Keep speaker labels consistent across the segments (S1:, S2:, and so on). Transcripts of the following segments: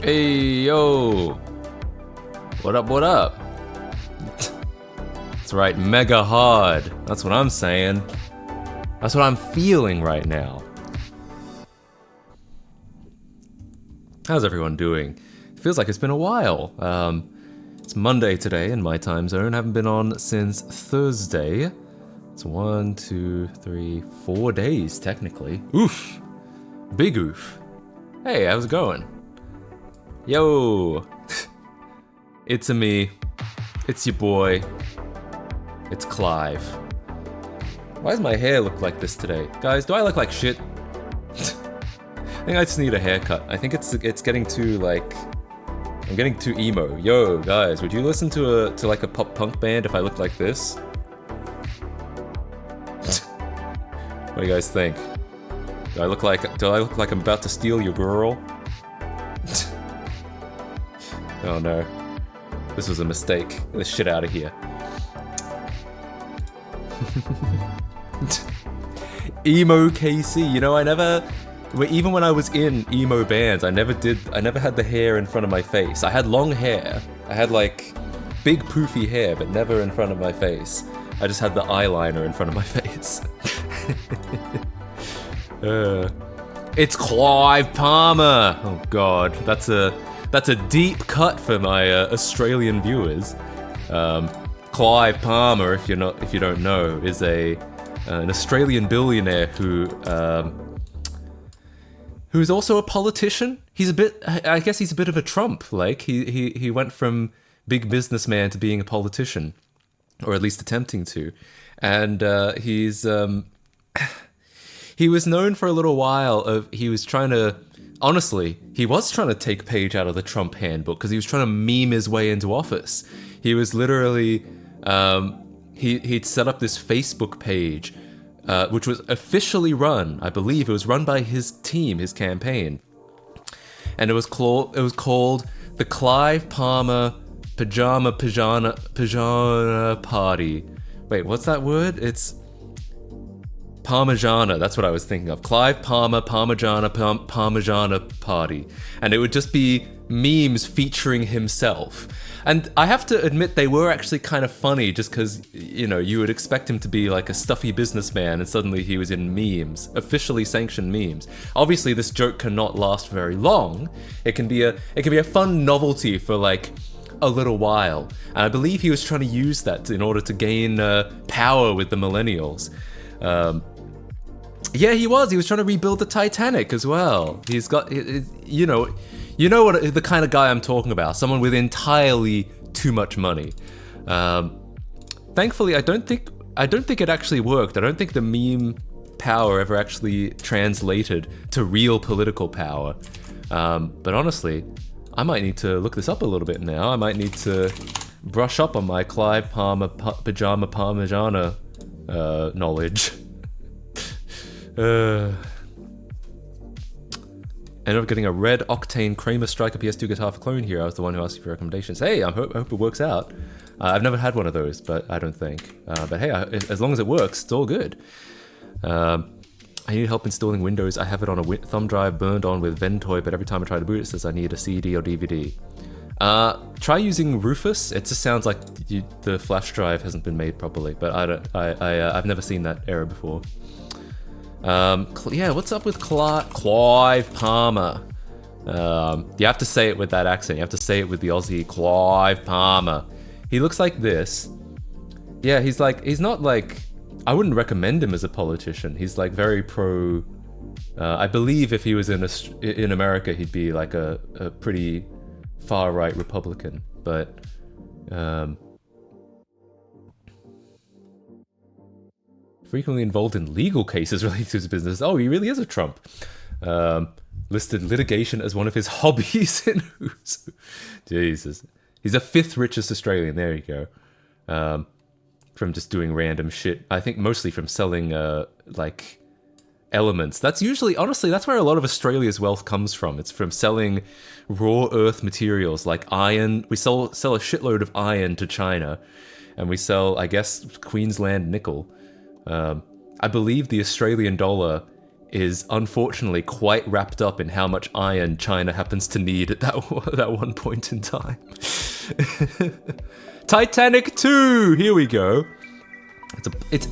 S1: Hey, yo! What up, what up? That's right, mega hard. That's what I'm saying. That's what I'm feeling right now. How's everyone doing? It feels like it's been a while. It's Monday today in my time zone. Haven't been on since Thursday. It's 1, 2, 3, 4 days, technically. Oof! Big oof. Hey, how's it going? Yo! It's me. It's your boy. It's Clive. Why does my hair look like this today? Guys, do I look like shit? I think I just need a haircut. I think it's getting too, like... I'm getting too emo. Yo, guys, would you listen to like a pop punk band if I looked like this? What do you guys think? Do I look like I'm about to steal your girl? Oh no. This was a mistake. Get this shit out of here. Emo KC, you know, even when I was in emo bands, I never had the hair in front of my face. I had long hair. I had like big poofy hair, but never in front of my face. I just had the eyeliner in front of my face. It's Clive Palmer. Oh god, that's a deep cut for my Australian viewers. Clive Palmer, if you don't know, is an Australian billionaire who's also a politician. I guess he's a bit of a Trump. Like he went from big businessman to being a politician, or at least attempting to, and he was known for a little while he was trying to take page out of the Trump handbook because he was trying to meme his way into office. He was literally, he'd set up this Facebook page, which was officially run, I believe it was run by his team, his campaign. And it was called the Clive Palmer Pajama Party. Wait, what's that word? It's Parmigiana, that's what I was thinking of. Clive Palmer, Parmigiana Party. And it would just be memes featuring himself. And I have to admit, they were actually kind of funny just because, you know, you would expect him to be like a stuffy businessman and suddenly he was in memes, officially sanctioned memes. Obviously, this joke cannot last very long. It can be a fun novelty for like a little while. And I believe he was trying to use that in order to gain power with the millennials. Yeah, he was trying to rebuild the Titanic as well. He's got, you know what the kind of guy I'm talking about. Someone with entirely too much money. Thankfully, I don't think it actually worked. I don't think the meme power ever actually translated to real political power. But honestly, I might need to look this up a little bit now. I might need to brush up on my Clive Palmer Pajama Parmigiana knowledge. Ended up getting a red octane Kramer Striker PS2 guitar for Clone Hero. I was the one who asked you for recommendations. Hey, I hope it works out. I've never had one of those, but I don't think. But hey, as long as it works, it's all good. I need help installing Windows. I have it on a thumb drive burned on with Ventoy, but every time I try to boot it says I need a CD or DVD. Try using Rufus. It just sounds like the flash drive hasn't been made properly, but I've never seen that error before. Yeah, what's up with Clive Palmer? You have to say it with that accent. You have to say it with the Aussie Clive Palmer. He looks like this. Yeah, he's not like, I wouldn't recommend him as a politician. He's like very pro, I believe if he was in America, he'd be like a pretty far-right Republican, but frequently involved in legal cases related to his business. Oh, he really is a Trump. Listed litigation as one of his hobbies in who's. Jesus. He's the 5th richest Australian, there you go. From just doing random shit. I think mostly from selling, like, elements. That's usually, honestly, that's where a lot of Australia's wealth comes from. It's from selling raw earth materials like iron. We sell a shitload of iron to China, and we sell, I guess, Queensland nickel. I believe the Australian dollar is unfortunately quite wrapped up in how much iron China happens to need at that one point in time. Titanic 2, here we go. This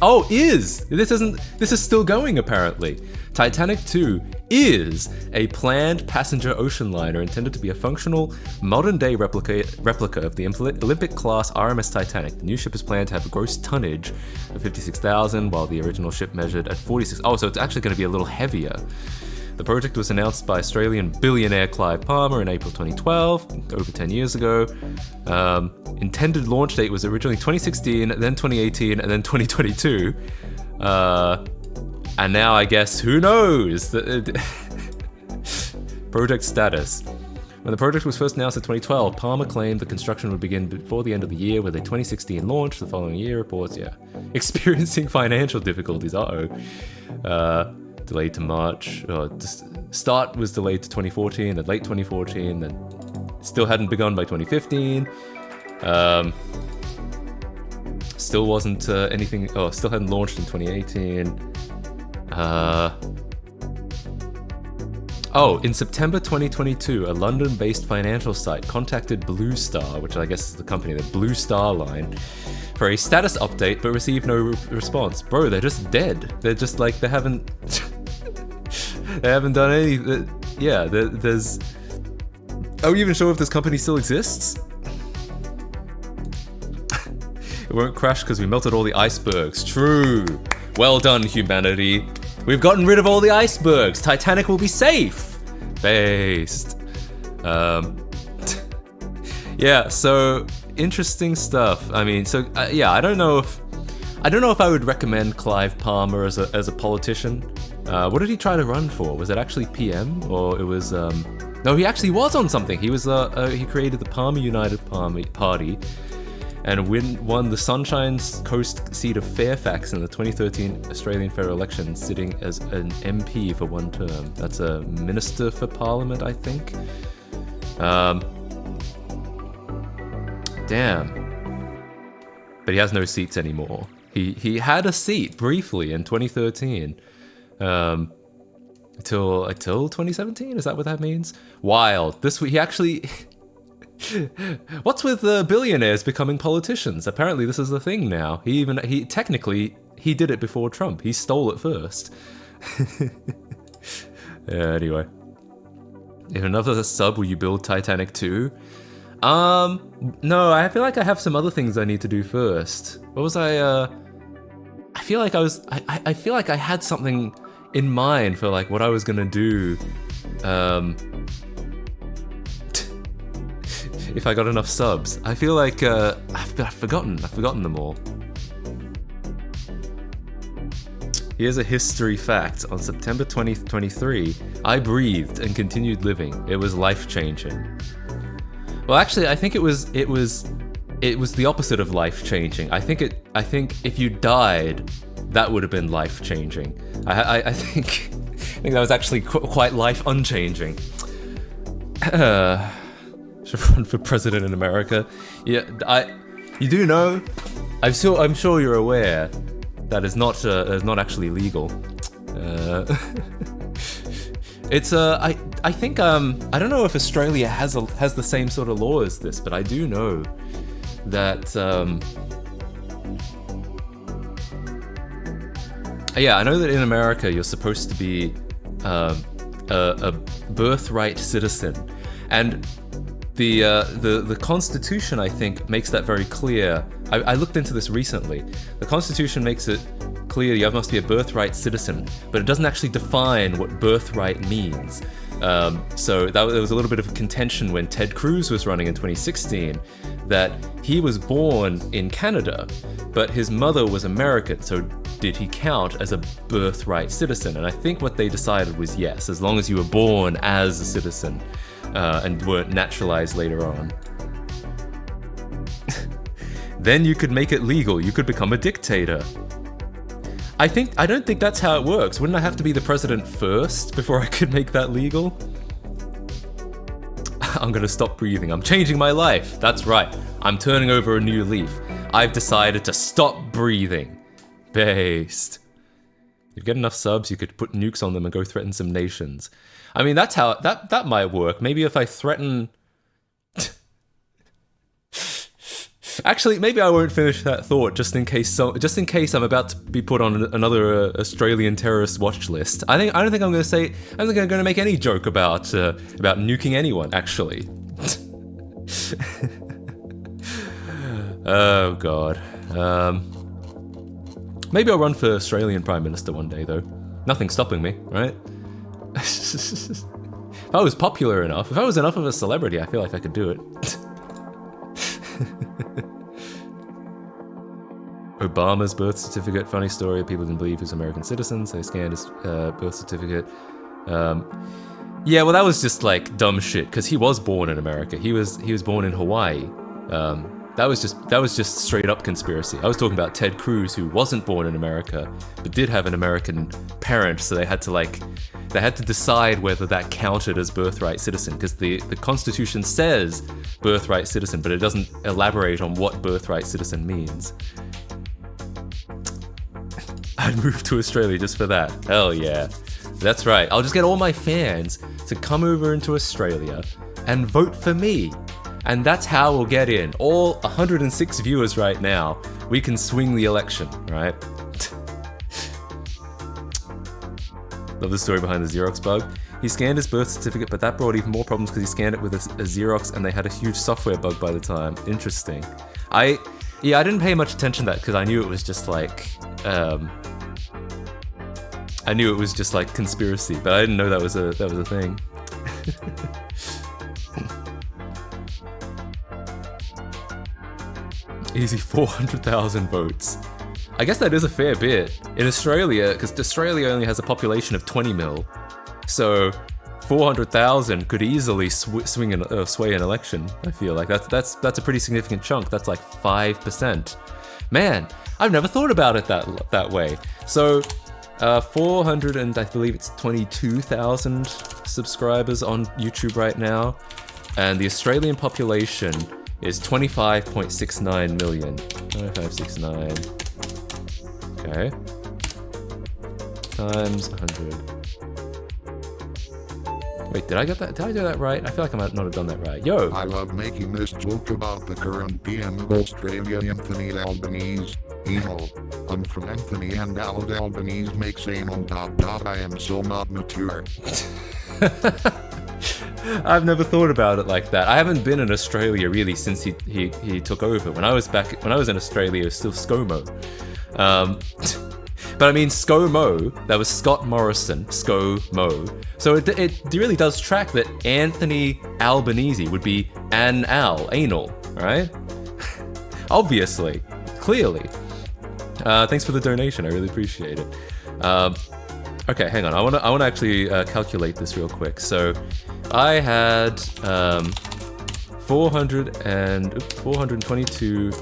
S1: is still going apparently. Titanic 2 is a planned passenger ocean liner intended to be a functional, modern-day replica of the Olympic-class RMS Titanic. The new ship is planned to have a gross tonnage of 56,000, while the original ship measured at 46. Oh, so it's actually going to be a little heavier. The project was announced by Australian billionaire Clive Palmer in April 2012, over 10 years ago. Intended launch date was originally 2016, then 2018, and then 2022. And now I guess, who knows? Project status. When the project was first announced in 2012, Palmer claimed the construction would begin before the end of the year, with a 2016 launch. The following year, reports, experiencing financial difficulties. Delayed to March. Start was delayed to 2014, then late 2014, then still hadn't begun by 2015. Still wasn't anything. Oh, still hadn't launched in 2018. In September 2022, a London-based financial site contacted Blue Star, which I guess is the company, the Blue Star Line, for a status update, but received no response. Bro, they're just dead. They're just like, they haven't done any. There's. Are we even sure if this company still exists? It won't crash because we melted all the icebergs. True. Well done, humanity. We've gotten rid of all the icebergs. Titanic will be safe. Based. Yeah, so interesting stuff. I mean, so I don't know if I would recommend Clive Palmer as a politician. What did he try to run for? Was it actually PM, or it was? No, he actually was on something. He was he created the Palmer United Party, and won the Sunshine Coast seat of Fairfax in the 2013 Australian federal election, sitting as an MP for one term. That's a Minister for Parliament, I think. Damn. But he has no seats anymore. He had a seat briefly in 2013. Until 2017? Is that what that means? Wild. This week he actually. What's with billionaires becoming politicians? Apparently this is the thing now. He technically did it before Trump. He stole it first. Anyway. If another sub, will you build Titanic 2? No, I feel like I have some other things I need to do first. What was I feel like I feel like I had something in mind for like what I was gonna do. If I got enough subs. I feel like I've forgotten them all. Here's a history fact. On September 2023, I breathed and continued living. It was life-changing. Well, actually, I think it was the opposite of life-changing. I think if you died, that would have been life-changing. I think that was actually quite life-unchanging. Should run for president in America. Yeah, you do know. I'm sure you're aware that is not actually legal. It's I think I don't know if Australia has the same sort of law as this, but I do know that yeah, I know that in America you're supposed to be a birthright citizen, and the Constitution, I think, makes that very clear. I looked into this recently. The Constitution makes it clear you must be a birthright citizen, but it doesn't actually define what birthright means. So there was a little bit of contention when Ted Cruz was running in 2016, that he was born in Canada, but his mother was American, so did he count as a birthright citizen? And I think what they decided was yes, as long as you were born as a citizen and weren't naturalized later on. Then you could make it legal, you could become a dictator. I don't think that's how it works. Wouldn't I have to be the president first before I could make that legal? I'm gonna stop breathing. I'm changing my life. That's right. I'm turning over a new leaf. I've decided to stop breathing. Based. If you get enough subs, you could put nukes on them and go threaten some nations. I mean, that's how that might work. Maybe if I threaten. Actually, maybe I won't finish that thought just in case I'm about to be put on another Australian terrorist watch list. I don't think I'm going to make any joke about nuking anyone. Actually. Oh god. Maybe I'll run for Australian Prime Minister one day, though. Nothing's stopping me, right? If I was popular enough, if I was enough of a celebrity, I feel like I could do it. Obama's birth certificate, funny story, people didn't believe he was American citizen, so they scanned his birth certificate. Yeah, well, that was just like dumb shit, because he was born in America. He was born in Hawaii. That was just straight up conspiracy. I was talking about Ted Cruz, who wasn't born in America, but did have an American parent, so they had to decide whether that counted as birthright citizen, because the Constitution says birthright citizen, but it doesn't elaborate on what birthright citizen means. I'd move to Australia just for that. Hell yeah. That's right. I'll just get all my fans to come over into Australia and vote for me. And that's how we'll get in. All 106 viewers right now, we can swing the election, right? Love the story behind the Xerox bug. He scanned his birth certificate, but that brought even more problems because he scanned it with a Xerox and they had a huge software bug by the time. Interesting. I didn't pay much attention to that because I knew it was just like... I knew it was just like conspiracy, but I didn't know that was a thing. Easy 400,000 votes. I guess that is a fair bit. In Australia, because Australia only has a population of 20 mil, so 400,000 could easily sway an election. I feel like that's a pretty significant chunk. That's like 5%. Man, I've never thought about it that way. So 400 and I believe it's 22,000 subscribers on YouTube right now, and the Australian population is 25.69 million. 2569. Okay. Times 100. Wait, did I get that? Did I do that right? I feel like I might not have done that right. Yo!
S2: I love making this joke about the current PM of Australia, Anthony Albanese. Emo. I'm from Anthony and Albanese makes aim . I am so not mature.
S1: I've never thought about it like that. I haven't been in Australia really since he took over. When I was in Australia, it was still ScoMo. But I mean, ScoMo, that was Scott Morrison, ScoMo. So it really does track that Anthony Albanese would be anal, right? Obviously, clearly. Thanks for the donation, I really appreciate it. Okay, hang on, I wanna actually calculate this real quick. So I had 422.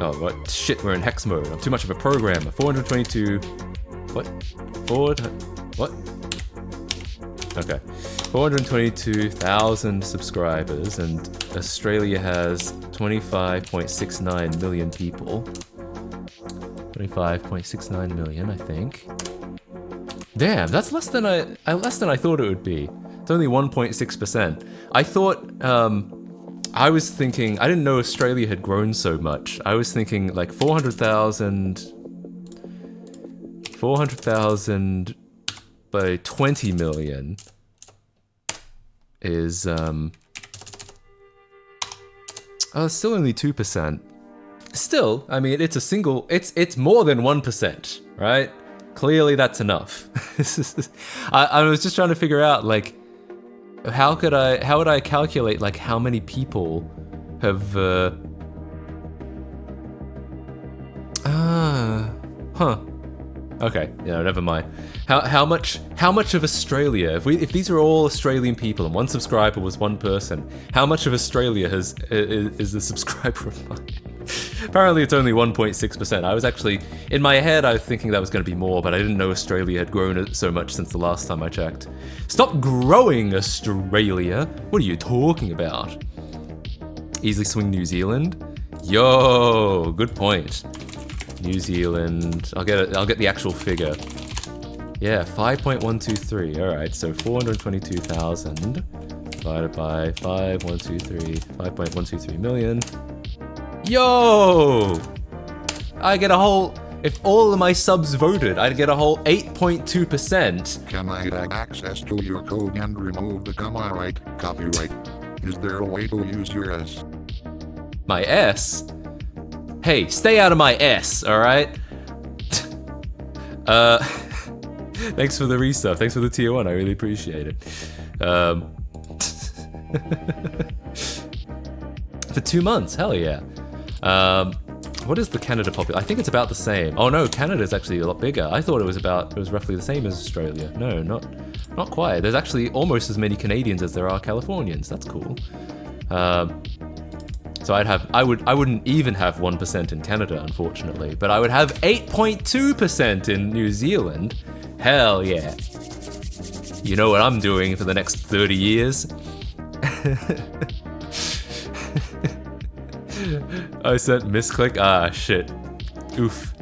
S1: Oh, what? Shit, we're in hex mode. I'm too much of a programmer. 422. What? What? Okay. 422,000 subscribers, and Australia has 25.69 million people. 25.69 million, I think. Damn, that's less than I thought it would be. It's only 1.6%. I thought I was thinking, I didn't know Australia had grown so much. I was thinking like 400,000 by 20 million is it's still only 2%. Still, I mean, it's more than 1%, right? Clearly that's enough. I was just trying to figure out, like, how would I calculate, like, how many people have, okay, yeah, never mind. How much of Australia, if these are all Australian people and one subscriber was one person, how much of Australia is a subscriber of mine? Apparently it's only 1.6%. I was actually, in my head, I was thinking that was going to be more, but I didn't know Australia had grown so much since the last time I checked. Stop growing, Australia! What are you talking about? Easily swing New Zealand? Yo, good point. New Zealand, I'll get the actual figure. Yeah, 5.123, alright, so 422,000 divided by 5.123 million. Yo! I get a whole, if all of my subs voted, I'd get a whole 8.2%.
S2: Can I have access to your code and remove the copyright? Is there a way to use your S?
S1: My S? Hey, stay out of my S, alright? Thanks for the resub, thanks for the tier 1, I really appreciate it. For 2 months, hell yeah. What is the Canada population? I think it's about the same. Oh no, Canada's actually a lot bigger. I thought it was roughly the same as Australia. No, not quite. There's actually almost as many Canadians as there are Californians. That's cool. So I wouldn't even have 1% in Canada, unfortunately, but I would have 8.2% in New Zealand. Hell yeah. You know what I'm doing for the next 30 years? I sent misclick. Ah, shit. Oof.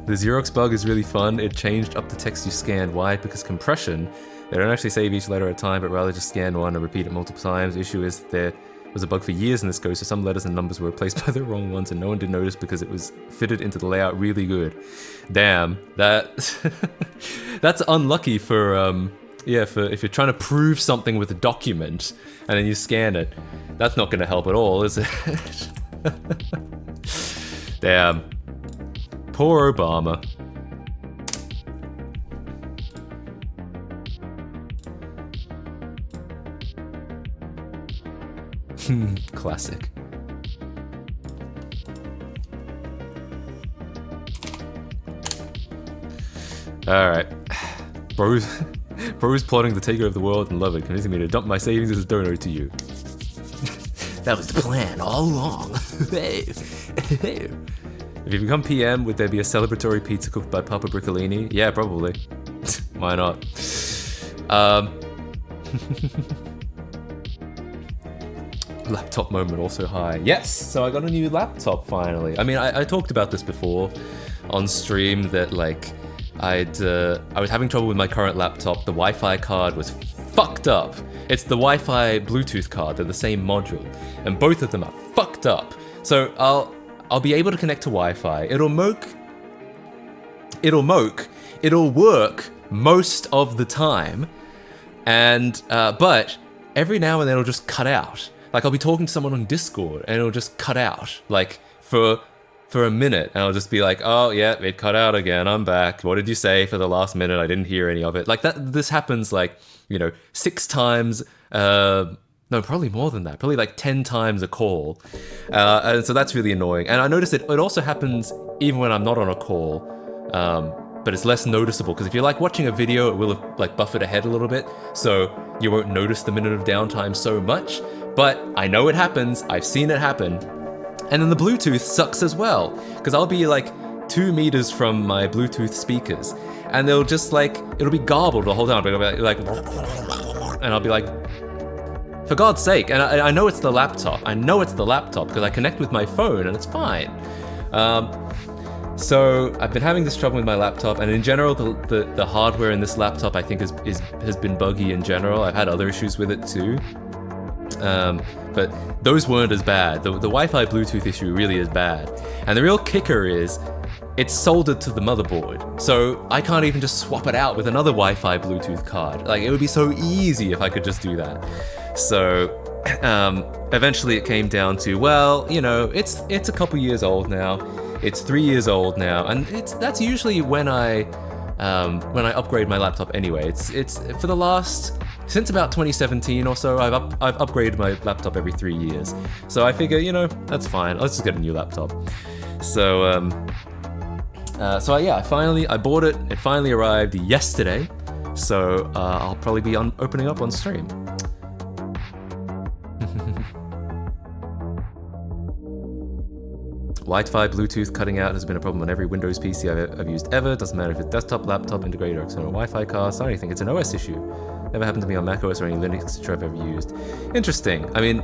S1: The Xerox bug is really fun. It changed up the text you scanned. Why? Because compression. They don't actually save each letter at a time, but rather just scan one and repeat it multiple times. The issue is there was a bug for years in this code, so some letters and numbers were replaced by the wrong ones, and no one did notice because it was fitted into the layout really good. Damn, that's unlucky for yeah, for if you're trying to prove something with a document and then you scan it. That's not going to help at all, is it? Damn. Poor Obama. Classic. Alright. Bro's plotting the takeover of the world and love it, convincing me to dump my savings as a donor to you. That was the plan all along. If you become PM, would there be a celebratory pizza cooked by Papa Briccolini? Yeah, probably. Why not? Laptop moment also high. Yes, so I got a new laptop finally. I mean, I talked about this before on stream that like I was having trouble with my current laptop. The Wi-Fi card was fucked up. It's the Wi-Fi Bluetooth card. They're the same module, and both of them are fucked up. So I'll be able to connect to Wi-Fi. It'll work most of the time, and but every now and then it'll just cut out. Like I'll be talking to someone on Discord and it'll just cut out, like for a minute, and I'll just be like, oh yeah, it cut out again, I'm back. What did you say for the last minute? I didn't hear any of it. Like that, this happens like, 6 times, no, probably more than that, probably like 10 times a call. And so that's really annoying. And I noticed it also happens even when I'm not on a call, but it's less noticeable, because if you're like watching a video, it will have like buffered ahead a little bit, so you won't notice the minute of downtime so much. But I know it happens, I've seen it happen. And then the Bluetooth sucks as well, because I'll be like 2 meters from my Bluetooth speakers, and they'll just like, it'll be garbled the whole time, it'll be like, and I'll be like, for God's sake. And I know it's the laptop, because I connect with my phone and it's fine. So I've been having this trouble with my laptop, and in general, the hardware in this laptop I think has been buggy in general. I've had other issues with it too, but those weren't as bad. The Wi-Fi Bluetooth issue really is bad, and the real kicker is it's soldered to the motherboard, so I can't even just swap it out with another Wi-Fi Bluetooth card. Like, it would be so easy if I could just do that. So eventually it came down to, well, you know, it's a couple years old now. It's 3 years old now, and that's usually when I upgrade my laptop anyway. It's for the last, since about 2017 or so, I've upgraded my laptop every 3 years. So I figure, you know, that's fine. Let's just get a new laptop. So I bought it. It finally arrived yesterday. So I'll probably be opening up on stream. Wi-Fi Bluetooth cutting out has been a problem on every Windows PC I've used ever. Doesn't matter if it's desktop, laptop, integrated, or external Wi-Fi cards or anything. It's an OS issue. Never happened to me on macOS or any Linux feature I've ever used. Interesting. I mean,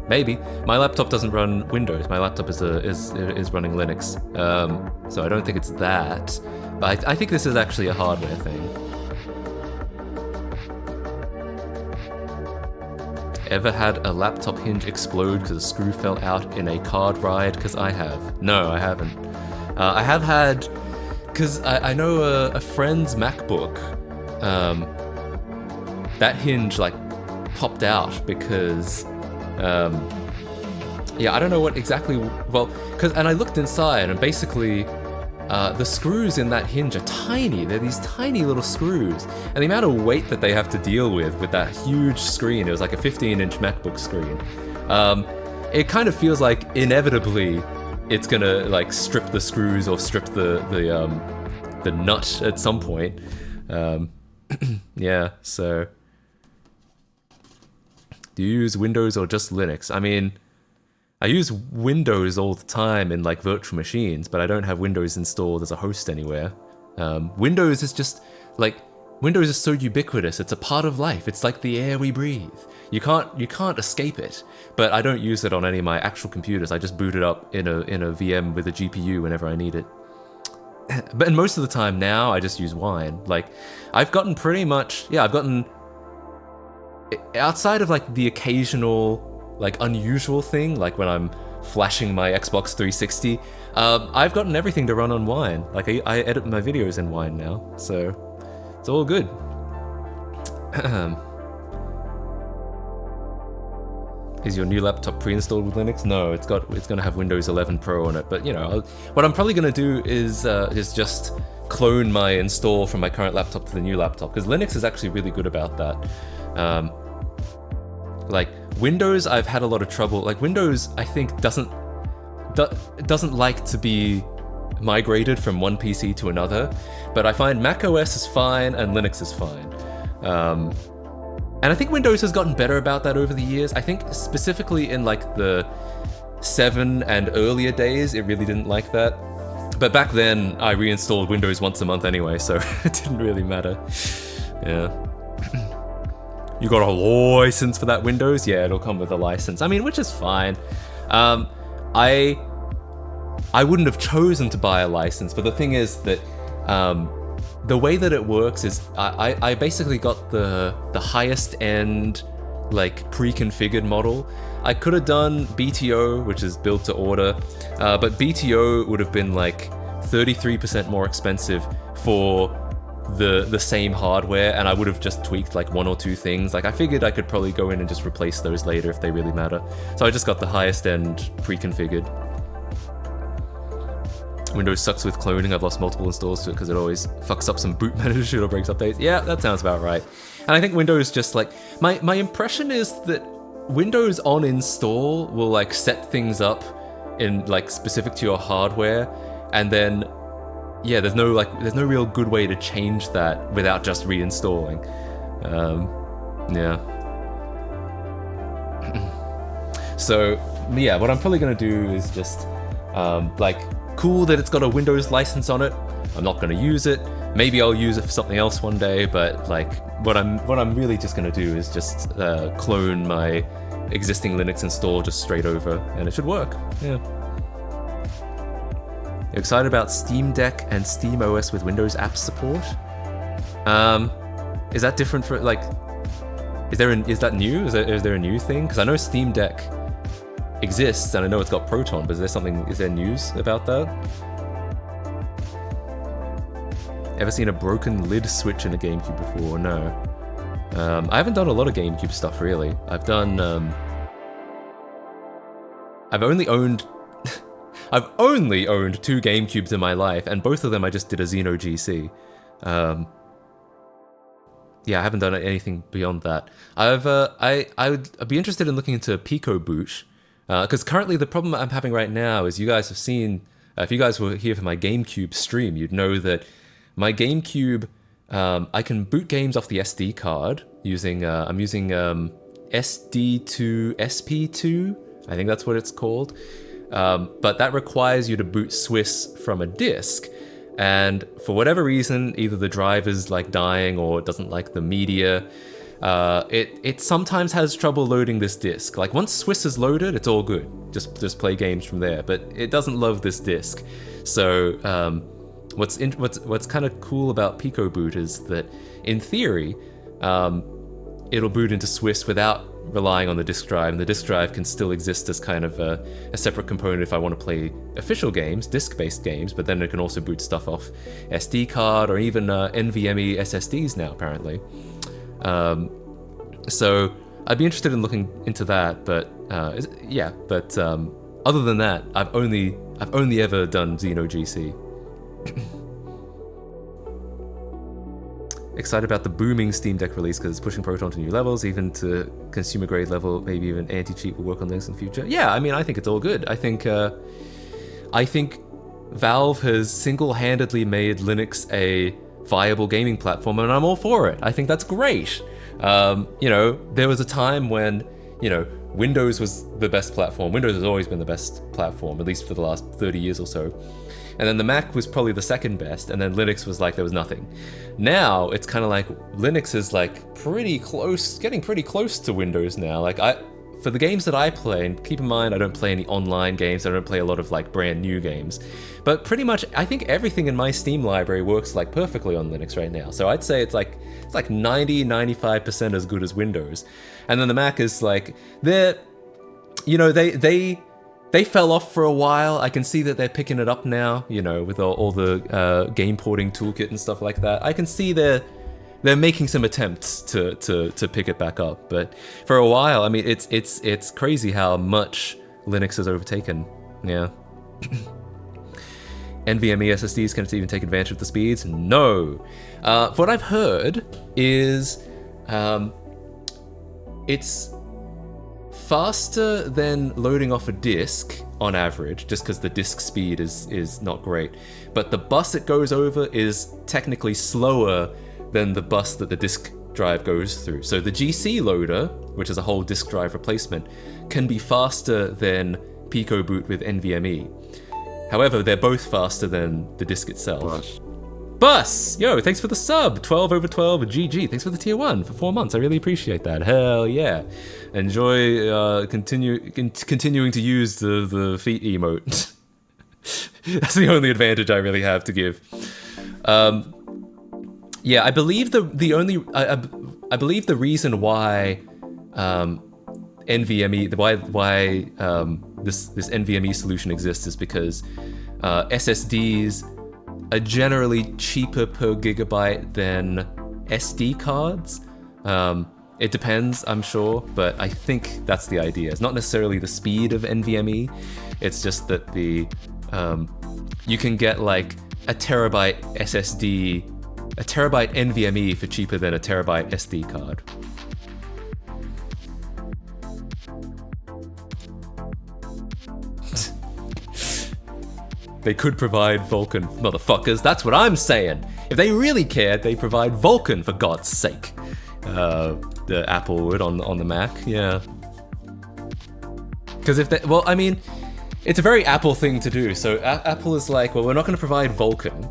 S1: maybe. My laptop doesn't run Windows. My laptop is running Linux. So I don't think it's that. But I think this is actually a hardware thing. Ever had a laptop hinge explode because a screw fell out in a card ride? Because I have. No, I haven't. I have had, because I know a friend's MacBook, that hinge like popped out because, yeah, I don't know what exactly, well, and I looked inside and basically the screws in that hinge are tiny. They're these tiny little screws. And the amount of weight that they have to deal with that huge screen, it was like a 15-inch MacBook screen. It kind of feels like inevitably it's gonna like strip the screws or strip the nut at some point. Yeah, so. Do you use Windows or just Linux? I mean, I use Windows all the time in like virtual machines, but I don't have Windows installed as a host anywhere. Windows is just like, Windows is so ubiquitous. It's a part of life. It's like the air we breathe. You can't escape it. But I don't use it on any of my actual computers. I just boot it up in a VM with a GPU whenever I need it. But most of the time now, I just use Wine. Like, I've gotten pretty much, yeah, I've gotten, outside of like the occasional like unusual thing, like when I'm flashing my Xbox 360, I've gotten everything to run on Wine. Like I edit my videos in Wine now, so it's all good. Is your new laptop pre-installed with Linux? No, it's gonna have Windows 11 Pro on it. But you know, what I'm probably gonna do is just clone my install from my current laptop to the new laptop, because Linux is actually really good about that. Like Windows, I've had a lot of trouble. Like Windows, I think doesn't like to be migrated from one PC to another, but I find macOS is fine and Linux is fine. And I think Windows has gotten better about that over the years. I think specifically in like the 7 and earlier days, it really didn't like that. But back then, I reinstalled Windows once a month anyway, so it didn't really matter. Yeah. You got a license for that Windows? Yeah, it'll come with a license. I mean, which is fine. I wouldn't have chosen to buy a license, but the thing is that the way that it works is I basically got the highest end, like pre-configured model. I could have done BTO, which is built to order, but BTO would have been like 33% more expensive for the same hardware, and I would have just tweaked like 1 or 2 things. Like I figured I could probably go in and just replace those later if they really matter. So I just got the highest end pre-configured. Windows sucks with cloning. I've lost multiple installs to it because it always fucks up some boot manager or breaks updates. Yeah, that sounds about right. And I think Windows just like, my impression is that Windows on install will like set things up in like specific to your hardware, and then yeah, there's no real good way to change that without just reinstalling. Yeah. So yeah, what I'm probably gonna do is just like, cool that it's got a Windows license on it. I'm not gonna use it. Maybe I'll use it for something else one day, but like what I'm really just gonna do is just clone my existing Linux install just straight over, and it should work. Yeah. Excited about Steam Deck and Steam OS with Windows app support. Is that different for like? Is that new? Is there a new thing? Because I know Steam Deck exists and I know it's got Proton, but is there news about that? Ever seen a broken lid switch in a GameCube before? No. I haven't done a lot of GameCube stuff really. I've only owned I've only owned 2 GameCubes in my life, and both of them I just did a Xeno GC. Yeah, I haven't done anything beyond that. I'd be interested in looking into Pico Boot, because currently the problem I'm having right now is you guys have seen, if you guys were here for my GameCube stream, you'd know that my GameCube, I can boot games off the SD card using, I'm using SD2SP2, I think that's what it's called. But that requires you to boot Swiss from a disk. And for whatever reason, either the drive is like dying or it doesn't like the media. It sometimes has trouble loading this disk. Like once Swiss is loaded, it's all good. Just play games from there. But it doesn't love this disk. So what's kind of cool about Pico Boot is that in theory, it'll boot into Swiss without relying on the disk drive, and the disk drive can still exist as kind of a separate component if I want to play official games, disk-based games, but then it can also boot stuff off SD card or even NVMe SSDs now, apparently. So I'd be interested in looking into that, but yeah, but other than that, I've only ever done Xeno GC. Excited about the booming Steam Deck release because it's pushing Proton to new levels, even to consumer grade level, maybe even anti-cheat will work on Linux in the future. Yeah, I mean, I think it's all good. I think Valve has single-handedly made Linux a viable gaming platform, and I'm all for it. I think that's great. You know, there was a time when, you know, Windows was the best platform. Windows has always been the best platform, at least for the last 30 years or so. And then the Mac was probably the second best, and then Linux was like, there was nothing. Now, it's kind of like, Linux is like pretty close, getting pretty close to Windows now. Like, for the games that I play, and keep in mind, I don't play any online games, I don't play a lot of like brand new games, but pretty much, I think everything in my Steam library works like perfectly on Linux right now. So I'd say it's like 90-95% as good as Windows. And then the Mac is like, they fell off for a while. I can see that they're picking it up now, you know, with all the game porting toolkit and stuff like that. I can see they're making some attempts to pick it back up. But for a while, I mean, it's crazy how much Linux has overtaken. Yeah. NVMe SSDs can't even take advantage of the speeds? No. What I've heard is it's faster than loading off a disk on average, just because the disk speed is not great. But the bus it goes over is technically slower than the bus that the disk drive goes through. So the GC loader, which is a whole disk drive replacement, can be faster than Pico Boot with NVMe. However, they're both faster than the disk itself. Bus! Yo, thanks for the sub! 12 over 12 GG. Thanks for the tier 1 for 4 months. I really appreciate that. Hell yeah. Enjoy continuing to use the feet emote. That's the only advantage I really have to give. Yeah, I believe I believe the reason why NVMe, why this NVMe solution exists is because SSDs are generally cheaper per gigabyte than SD cards. It depends, I'm sure, but I think that's the idea. It's not necessarily the speed of NVMe, it's just that you can get like a terabyte SSD, a terabyte NVMe for cheaper than a terabyte SD card. They could provide Vulkan, motherfuckers. That's what I'm saying. If they really cared, they provide Vulkan, for God's sake. The Apple would on the Mac, yeah. Because if they, well, I mean, it's a very Apple thing to do. So Apple is like, well, we're not going to provide Vulkan,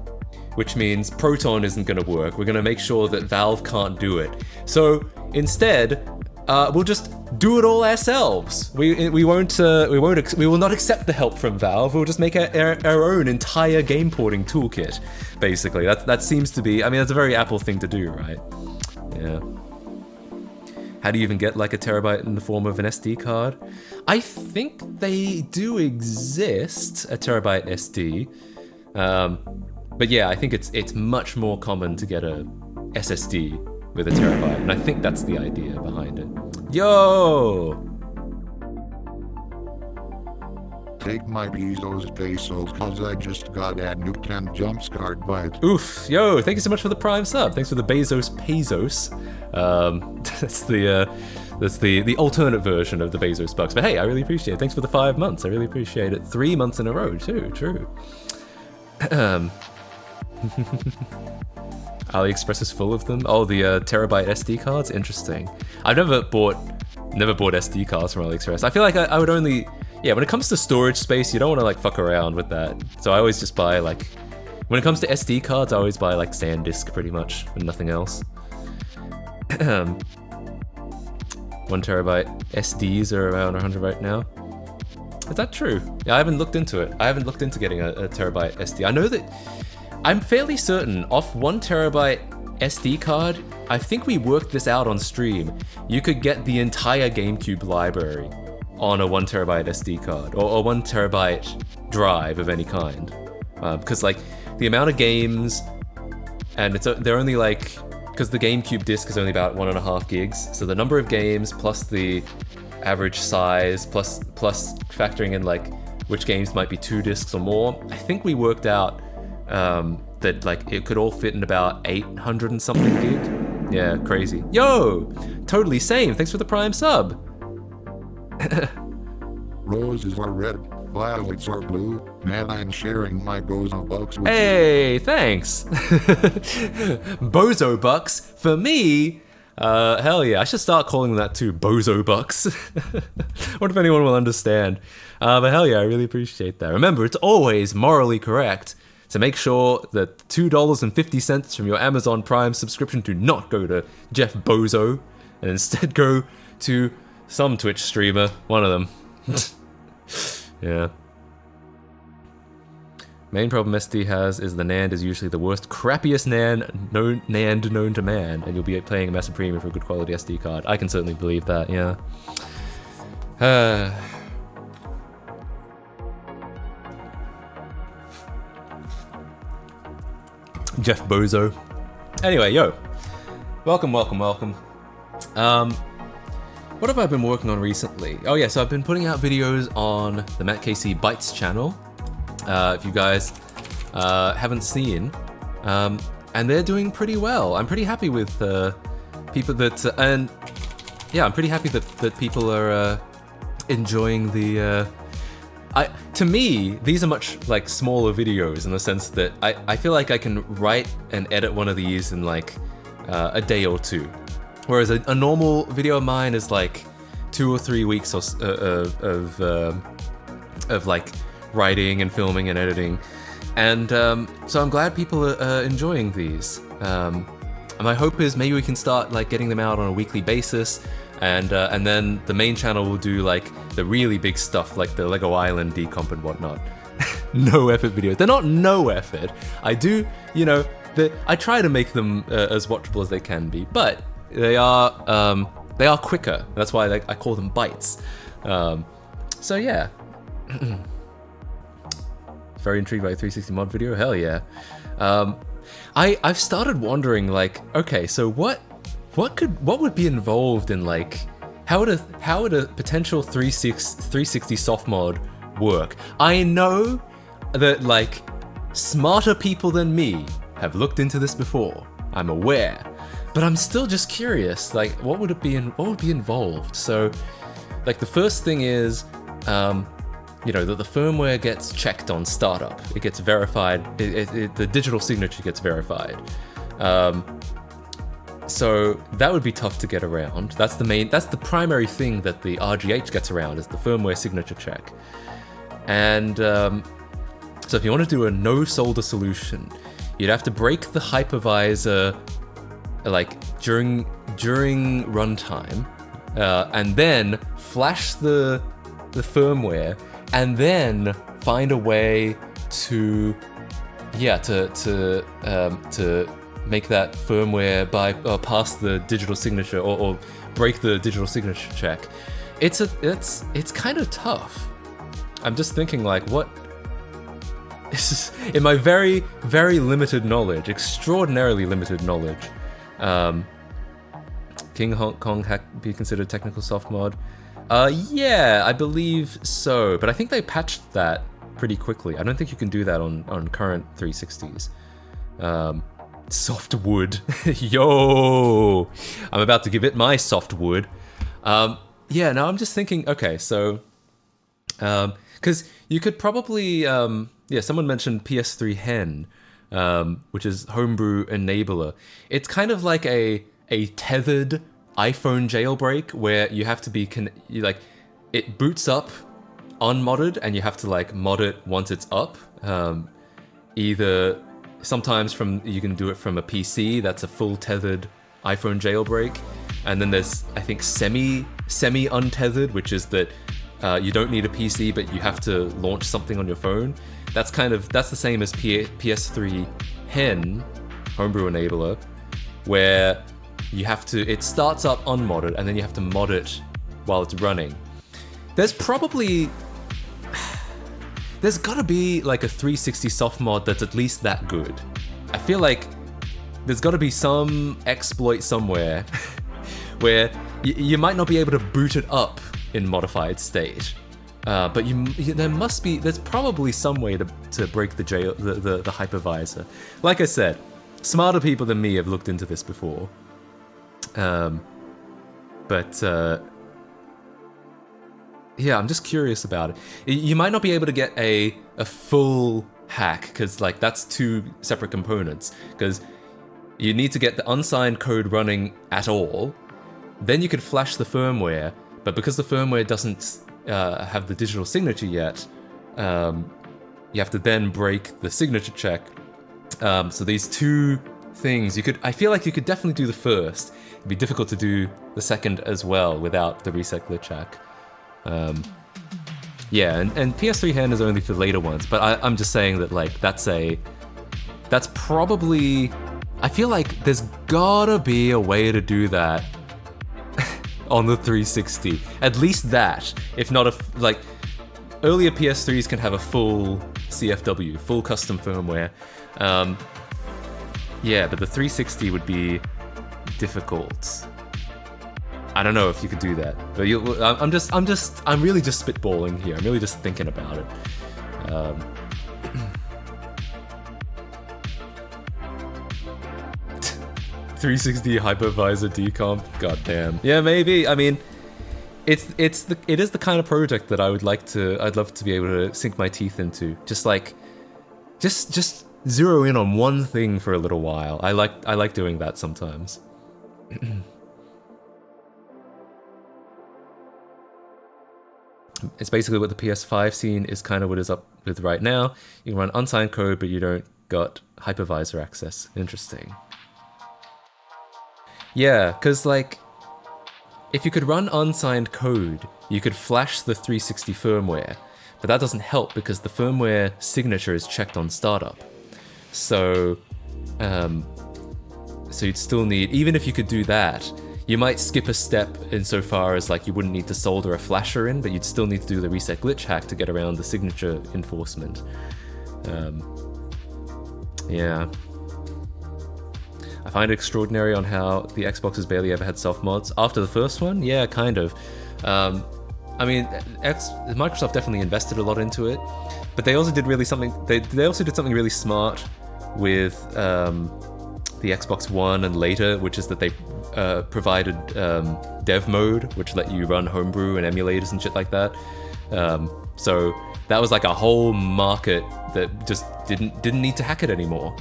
S1: which means Proton isn't going to work. We're going to make sure that Valve can't do it. So instead, we'll just do it all ourselves. We will not accept the help from Valve. We'll just make our own entire game porting toolkit. Basically, that seems to be. I mean, that's a very Apple thing to do, right? Yeah. How do you even get like a terabyte in the form of an SD card? I think they do exist, a terabyte SD. But yeah, I think it's much more common to get a SSD with a terabyte, and I think that's the idea behind it. Yo!
S2: Take my pesos cause I just got a nuked and jump scared by it.
S1: Oof, yo, thank you so much for the Prime sub. Thanks for the Bezos Pesos. That's the alternate version of the Bezos bucks. But hey, I really appreciate it. Thanks for the 5 months. I really appreciate it. 3 months in a row too, true. AliExpress is full of them. Oh, the terabyte SD cards, interesting. I've never bought SD cards from AliExpress. I feel like I would only, yeah, when it comes to storage space, you don't want to like fuck around with that. So I always just buy like, when it comes to SD cards, I always buy like SanDisk pretty much and nothing else. 1 terabyte SDs are around 100 right now. Is that true? Yeah, I haven't looked into it. I haven't looked into getting a terabyte SD. I know that, I'm fairly certain off 1 terabyte SD card, I think we worked this out on stream. You could get the entire GameCube library on a 1 terabyte SD card or 1 terabyte drive of any kind. Because like the amount of games, and they're only like, because the GameCube disc is only about 1.5 gigs. So the number of games plus the average size plus factoring in like which games might be 2 discs or more, I think we worked out that like it could all fit in about 800 and something gig. Yeah, crazy. Yo, totally same. Thanks for the Prime sub.
S2: Roses are red, violets are blue. Man, I'm sharing my Bozo bucks with
S1: Hey, thanks. Bozo bucks for me. Hell yeah, I should start calling them that too, Bozo bucks. What if anyone will understand? But hell yeah, I really appreciate that. Remember, it's always morally correct to make sure that $2.50 from your Amazon Prime subscription do not go to Jeff Bozo, and instead go to some Twitch streamer, one of them. Yeah. Main problem SD has is the NAND is usually the worst, crappiest NAND known to man, and you'll be paying a massive premium for a good quality SD card. I can certainly believe that, yeah. Jeff Bozo. Anyway, yo. Welcome. What have I been working on recently? Oh yeah, so I've been putting out videos on the Matt Casey Bytes channel. If you guys haven't seen, and they're doing pretty well. I'm pretty happy with people that, and yeah, I'm pretty happy that people are enjoying the. To me, these are much like smaller videos in the sense that I feel like I can write and edit one of these in like a day or two, whereas a normal video of mine is like 2 or 3 weeks of like writing and filming and editing, and so I'm glad people are enjoying these. And my hope is maybe we can start like getting them out on a weekly basis, and then the main channel will do like the really big stuff like the Lego Island decomp and whatnot. No effort videos. They're not no effort. I do, you know, I try to make them as watchable as they can be, but they are quicker. That's why I call them bites. So yeah. Very intrigued by a 360 mod video. Hell yeah. I've started wondering like, okay, so what would be involved in like how would a potential 360 soft mod work? I know that like smarter people than me have looked into this before. I'm aware, but I'm still just curious. Like, what would be involved? So, like the first thing is, you know, that the firmware gets checked on startup. It gets verified. The digital signature gets verified. So that would be tough to get around. That's the primary thing that the RGH gets around, is the firmware signature check. And so if you want to do a no solder solution, you'd have to break the hypervisor like during runtime. and then flash the firmware, and then find a way to make that firmware pass the digital signature or break the digital signature check. It's kind of tough. I'm just thinking like, what? This is, in my very, very limited knowledge, extraordinarily limited knowledge, King Hong Kong be considered technical soft mod? Yeah, I believe so, but I think they patched that pretty quickly. I don't think you can do that on current 360s. Soft wood. Yo! I'm about to give it my soft wood. Yeah, now I'm just thinking, okay, so... because you could probably... someone mentioned PS3 Hen, which is Homebrew Enabler. It's kind of like a tethered iPhone jailbreak where you have to be... it boots up unmodded and you have to like mod it once it's up. Either... Sometimes you can do it from a PC, that's a full tethered iPhone jailbreak. And then there's, I think, semi-untethered, which is that you don't need a PC, but you have to launch something on your phone. That's the same as PS3 Hen, Homebrew Enabler, where it starts up unmodded, and then you have to mod it while it's running. There's gotta be like a 360 soft mod that's at least that good. I feel like there's gotta be some exploit somewhere where you might not be able to boot it up in modified state, but there's probably some way to break the hypervisor. Like I said, smarter people than me have looked into this before, yeah, I'm just curious about it. You might not be able to get a full hack, because like that's two separate components, because you need to get the unsigned code running at all, then you could flash the firmware, but because the firmware doesn't have the digital signature yet, you have to then break the signature check. So these two things, I feel like you could definitely do the first. It'd be difficult to do the second as well without the reset glitch hack. Yeah, and PS3 Hen is only for later ones, but I'm just saying that like that's probably, I feel like there's gotta be a way to do that on the 360. At least that, if not like earlier PS3s can have a full CFW, full custom firmware. Yeah, but the 360 would be difficult. I don't know if you could do that, but I'm really just spitballing here. I'm really just thinking about it. 360 hypervisor decomp. Goddamn. Yeah, maybe. I mean, it is the kind of project that I'd love to be able to sink my teeth into. Just zero in on one thing for a little while. I like doing that sometimes. It's basically what the PS5 scene is kind of what is up with right now. You can run unsigned code, but you don't got hypervisor access. Interesting. Yeah, because like, if you could run unsigned code, you could flash the 360 firmware, but that doesn't help because the firmware signature is checked on startup. So you'd still need, even if you could do that, you might skip a step insofar as like you wouldn't need to solder a flasher in, but you'd still need to do the reset glitch hack to get around the signature enforcement. Yeah. I find it extraordinary on how the Xbox has barely ever had soft mods. After the first one, yeah, kind of. I mean, Microsoft definitely invested a lot into it, but they also did something really smart with the Xbox One and later, which is that they provided dev mode, which let you run homebrew and emulators and shit like that. So that was like a whole market that just didn't need to hack it anymore.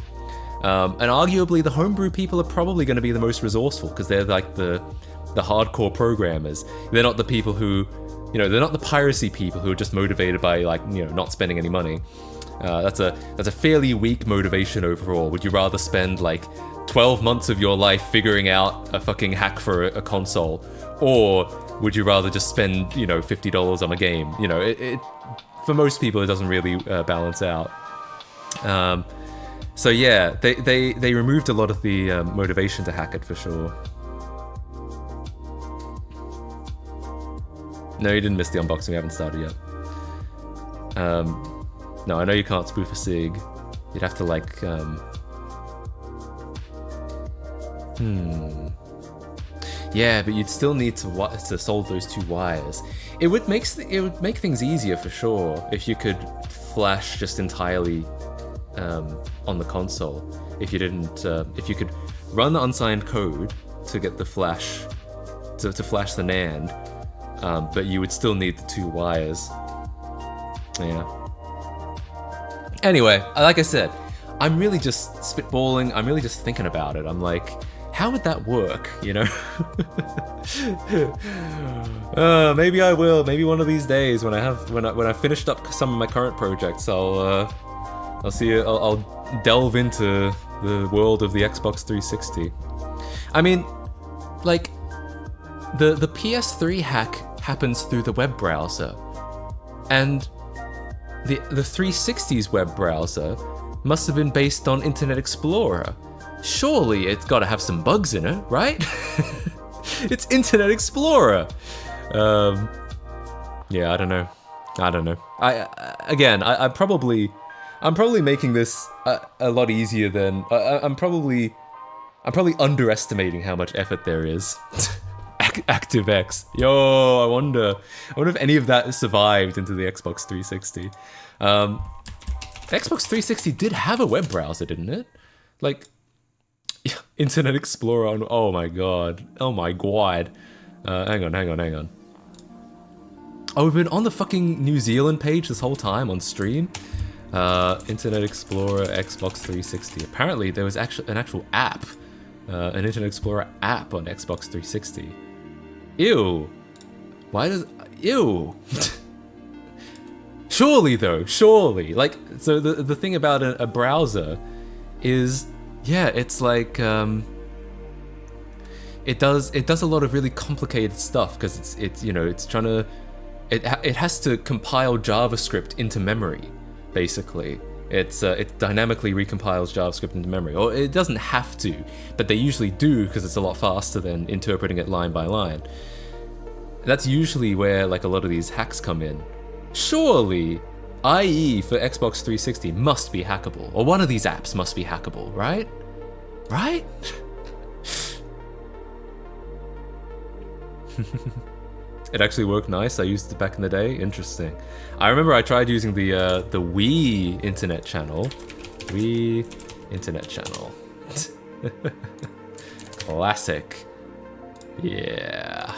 S1: And arguably, the homebrew people are probably going to be the most resourceful because they're like the hardcore programmers. They're not the people who, they're not the piracy people who are just motivated by like, not spending any money. That's a fairly weak motivation overall. Would you rather spend like 12 months of your life figuring out a fucking hack for a console, or would you rather just spend, you know, $50 on a game? You know, it for most people it doesn't really balance out. So yeah, they removed a lot of the motivation to hack it for sure. No, you didn't miss the unboxing. We haven't started yet. No, I know you can't spoof a SIG. You'd have to like Yeah, but you'd still need to solve those two wires. It would make things easier for sure if you could flash just entirely on the console. If you didn't, if you could run the unsigned code to get the flash to flash the NAND, but you would still need the two wires. Yeah. Anyway, like I said, I'm really just spitballing. I'm really just thinking about it. I'm like, how would that work, you know? Maybe I will. Maybe one of these days when I finished up some of my current projects, I'll delve into the world of the Xbox 360. I mean, like, the PS3 hack happens through the web browser, and the 360's web browser must have been based on Internet Explorer. Surely it's got to have some bugs in it, right? It's Internet Explorer. Yeah, I don't know. I'm probably making this a lot easier than I'm probably underestimating how much effort there is. ActiveX. Yo, I wonder if any of that survived into the Xbox 360. Xbox 360 did have a web browser, didn't it? Like, Internet Explorer on, oh my god. Hang on. Oh, we've been on the fucking New Zealand page this whole time on stream. Internet Explorer, Xbox 360. Apparently there was actually an actual app. An Internet Explorer app on Xbox 360. Ew. Ew. Surely. Like, so the thing about a browser is, yeah, it's like, it does a lot of really complicated stuff because it's you know, it's trying to, it has to compile JavaScript into memory, basically. It dynamically recompiles JavaScript into memory, or it doesn't have to, but they usually do because it's a lot faster than interpreting it line by line. That's usually where like a lot of these hacks come in. Surely, IE for Xbox 360 must be hackable, or one of these apps must be hackable, right? Right? It actually worked nice. I used it back in the day. Interesting. I remember I tried using the Wii Internet channel. Wii Internet channel. Classic. Yeah.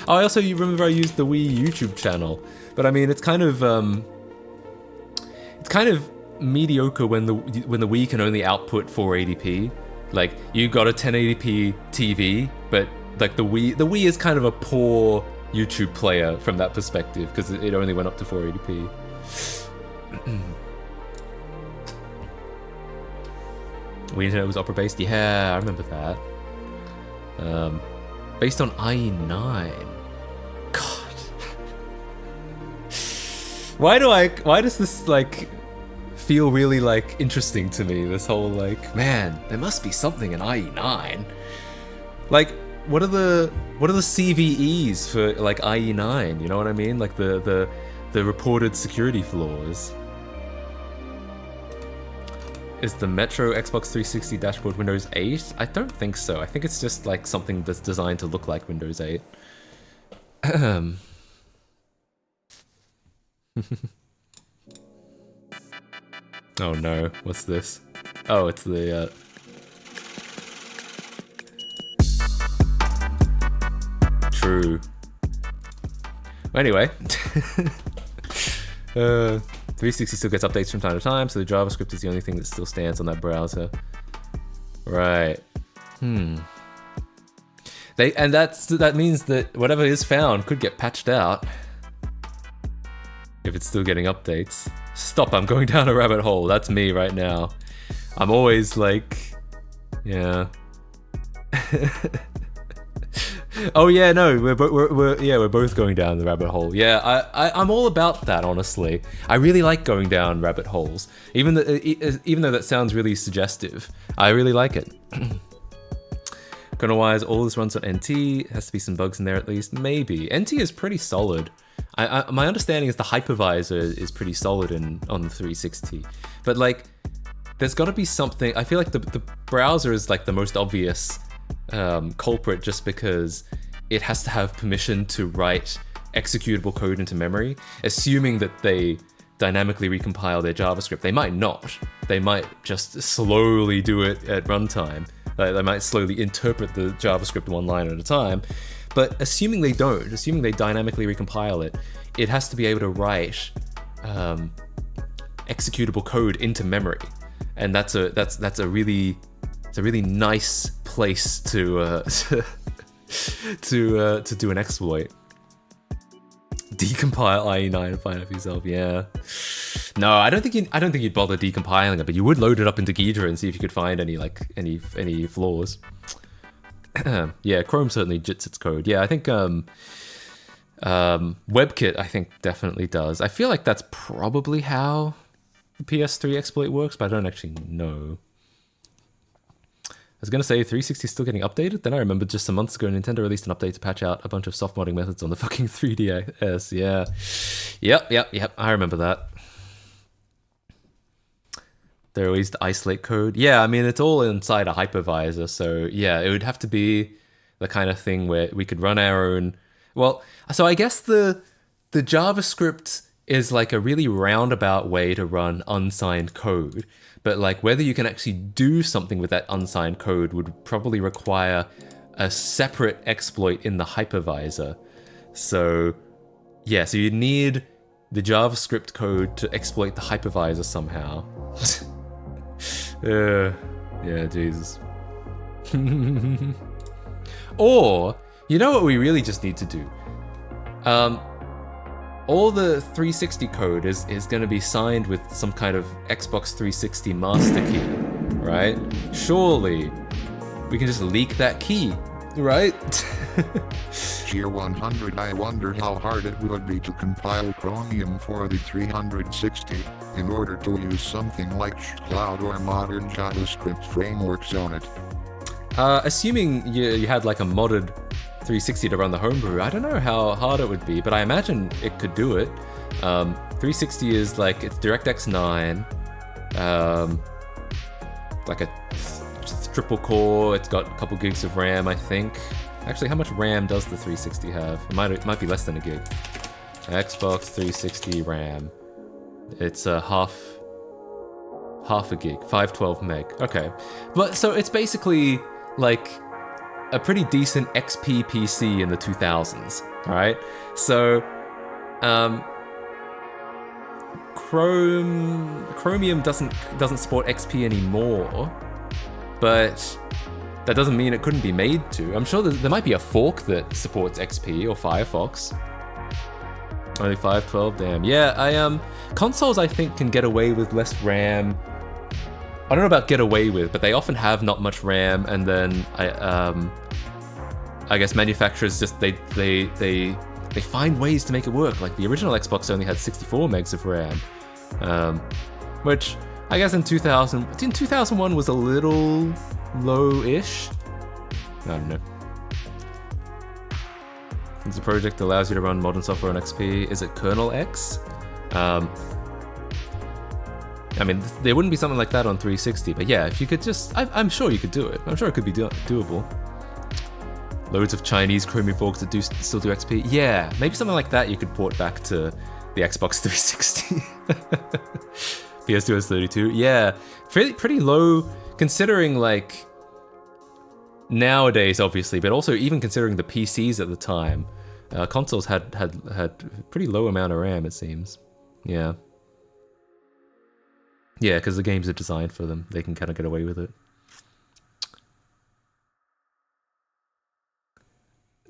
S1: Oh, I also remember I used the Wii YouTube channel, but I mean it's kind of mediocre when the Wii can only output 480p. Like, you got a 1080p TV, but like the Wii is kind of a poor YouTube player from that perspective because it only went up to 480p. Wii Internet was opera based. Yeah, I remember that. Based on IE9. God. Why does this like feel really like interesting to me? This whole like, man, there must be something in IE9. Like, what are the CVEs for like IE9? You know what I mean? Like the reported security flaws. Is the Metro Xbox 360 dashboard Windows 8? I don't think so. I think it's just like something that's designed to look like Windows 8. Oh no, what's this? Oh, it's the True. Anyway. 360 still gets updates from time to time, so the JavaScript is the only thing that still stands on that browser. Right. That means that whatever is found could get patched out. if it's still getting updates. Stop, I'm going down a rabbit hole. That's me right now. I'm always like, yeah. Oh yeah, no, we're both going down the rabbit hole. Yeah, I'm all about that, honestly. I really like going down rabbit holes, even though that sounds really suggestive. I really like it. Kernel-wise, all this runs on NT. Has to be some bugs in there at least. Maybe NT is pretty solid. My understanding is the hypervisor is pretty solid on the 360, but like, there's got to be something. I feel like the browser is like the most obvious culprit, just because it has to have permission to write executable code into memory, assuming that they dynamically recompile their JavaScript. They might not. They might just slowly do it at runtime. They might slowly interpret the JavaScript one line at a time. But assuming they don't, assuming they dynamically recompile it, it has to be able to write executable code into memory, and that's a really nice place to do an exploit. Decompile IE9 and find it for yourself. Yeah. No, I don't think you'd bother decompiling it, but you would load it up into Ghidra and see if you could find any flaws. Yeah, Chrome certainly jits its code. Yeah, I think WebKit I think definitely does. I feel like that's probably how the PS3 exploit works, but I don't actually know. I was gonna say 360 is still getting updated. Then I remembered just some months ago Nintendo released an update to patch out a bunch of soft modding methods on the fucking 3DS. Yeah. Yep. I remember that. They released isolate code. Yeah, I mean, it's all inside a hypervisor, so yeah, it would have to be the kind of thing where we could run our own. Well, so I guess the JavaScript is like a really roundabout way to run unsigned code, but like whether you can actually do something with that unsigned code would probably require a separate exploit in the hypervisor. So yeah, so you'd need the JavaScript code to exploit the hypervisor somehow. Yeah, Jesus. Or, you know what we really just need to do? All the 360 code is going to be signed with some kind of Xbox 360 master key, right? Surely we can just leak that key, right?
S2: Tier 100. I wonder how hard it would be to compile Chromium for the 360 in order to use something like Cloud or modern JavaScript frameworks on it.
S1: Assuming you had like a modded 360 to run the homebrew, I don't know how hard it would be, but I imagine it could do it. 360 is like, it's DirectX 9, like a triple core, it's got a couple gigs of RAM, I think. Actually, how much RAM does the 360 have? It might be less than a gig. Xbox 360 RAM. It's half a gig, 512 meg. Okay, but so it's basically like a pretty decent XP PC in the 2000s, right? So, Chromium doesn't support XP anymore, but that doesn't mean it couldn't be made to. I'm sure there might be a fork that supports XP or Firefox. Only 512, damn. Yeah, consoles I think can get away with less RAM. I don't know about get away with, but they often have not much RAM, and then I guess manufacturers just they find ways to make it work. Like the original Xbox only had 64 megs of RAM, which I guess in 2001 was a little low-ish. I don't know. It's a project that allows you to run modern software on XP. Is it kernel X? I mean, there wouldn't be something like that on 360, but yeah, if you could just, I'm sure you could do it. I'm sure it could be doable. Loads of Chinese Chromium forks that still do XP. Yeah, maybe something like that you could port back to the Xbox 360. PS2 has 32. Yeah, pretty low considering like nowadays, obviously, but also even considering the PCs at the time, consoles had pretty low amount of RAM, it seems. Yeah. Yeah, because the games are designed for them. They can kind of get away with it.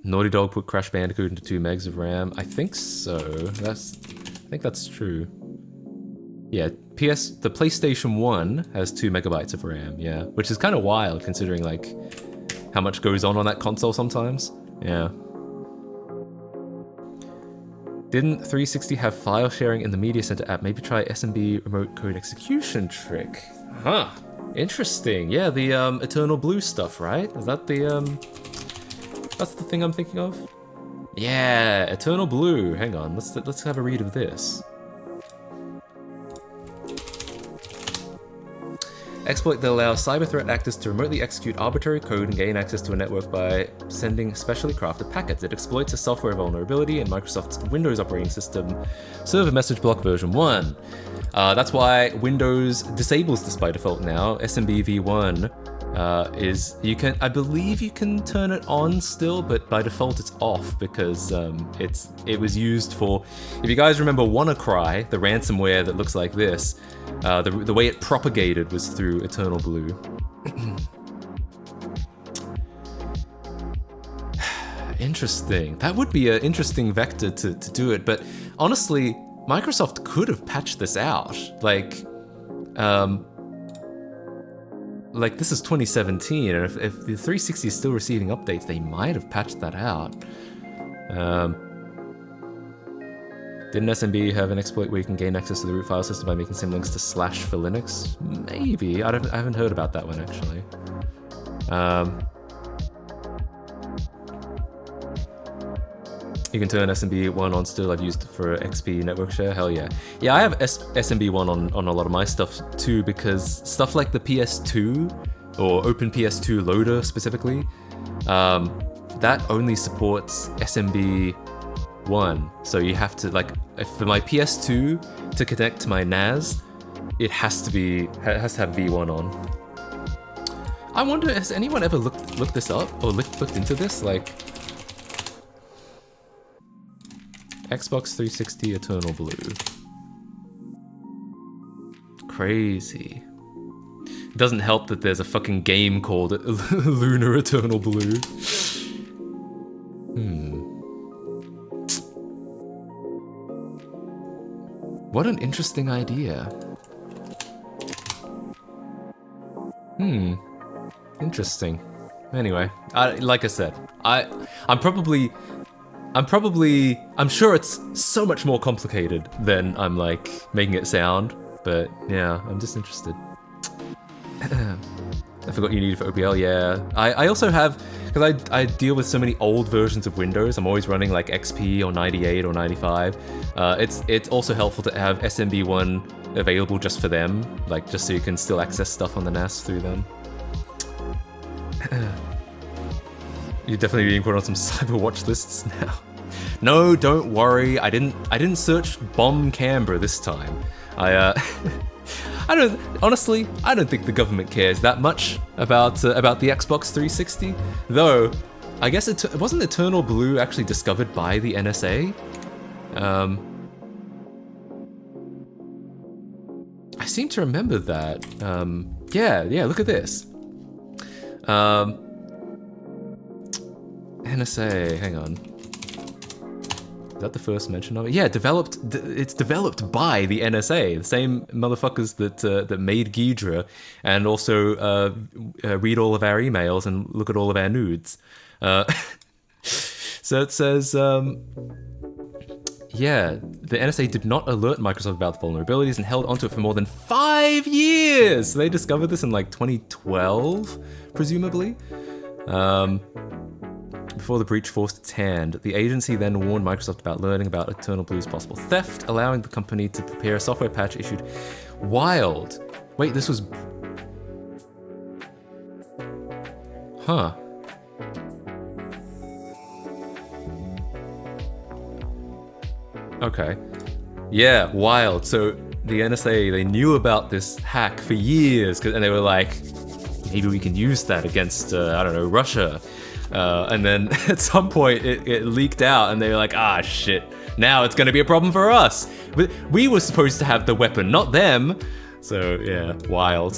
S1: Naughty Dog put Crash Bandicoot into 2 megs of RAM. I think so. I think think that's true. Yeah, the PlayStation 1 has 2 megabytes of RAM, yeah. Which is kind of wild considering, like, how much goes on that console sometimes. Yeah. Didn't 360 have file sharing in the Media Center app? Maybe try SMB remote code execution trick. Huh. Interesting. Yeah, the Eternal Blue stuff, right? Is that the that's the thing I'm thinking of? Yeah, Eternal Blue. Hang on, let's have a read of this. Exploit that allows cyber threat actors to remotely execute arbitrary code and gain access to a network by sending specially crafted packets. It exploits a software vulnerability in Microsoft's Windows operating system server message block version 1. That's why Windows disables this by default now. SMB v1 is, I believe you can turn it on still, but by default it's off because it was used for, if you guys remember WannaCry, the ransomware that looks like this, the way it propagated was through Eternal Blue. Interesting. That would be an interesting vector to do it, but honestly, Microsoft could have patched this out. Like this is 2017, and if the 360 is still receiving updates, they might have patched that out. Didn't SMB have an exploit where you can gain access to the root file system by making symlinks to / for Linux? Maybe. I haven't heard about that one, actually. You can turn SMB1 on still. I've used it for XP network share. Hell yeah. Yeah, I have SMB1 on a lot of my stuff too, because stuff like the PS2 or OpenPS2 loader specifically, that only supports SMB1. So you have to, like, for my PS2 to connect to my NAS, it has to have V1 on. I wonder, has anyone ever looked this up or looked into this? Like, Xbox 360 Eternal Blue. Crazy. It doesn't help that there's a fucking game called Lunar Eternal Blue. What an interesting idea. Interesting. Anyway, like I said, I'm sure it's so much more complicated than I'm like making it sound, but yeah, I'm just interested. I forgot you need it for OPL, yeah. I also have, because I deal with so many old versions of Windows, I'm always running like XP or 98 or 95. It's also helpful to have SMB1 available just for them, like just so you can still access stuff on the NAS through them. You're definitely being put on some cyber watch lists now. No, don't worry. I didn't search Bomb Canberra this time. I don't think the government cares that much about the Xbox 360. Though, I guess it wasn't Eternal Blue actually discovered by the NSA. I seem to remember that. Yeah. Look at this. NSA, hang on. Is that the first mention of it? Yeah, it's developed by the NSA, the same motherfuckers that made Ghidra, and also read all of our emails and look at all of our nudes. So it says, yeah, the NSA did not alert Microsoft about the vulnerabilities and held onto it for more than 5 years. So they discovered this in like 2012, presumably. Before the breach forced its hand, the agency then warned Microsoft about learning about Eternal Blue's possible theft, allowing the company to prepare a software patch issued. Wild. Wait, this was... Huh. Okay. Yeah, wild. So the NSA, they knew about this hack for years, and they were like, maybe we can use that against, I don't know, Russia. And then at some point it leaked out and they were like, ah, shit, now it's going to be a problem for us. But we were supposed to have the weapon, not them. So yeah, wild.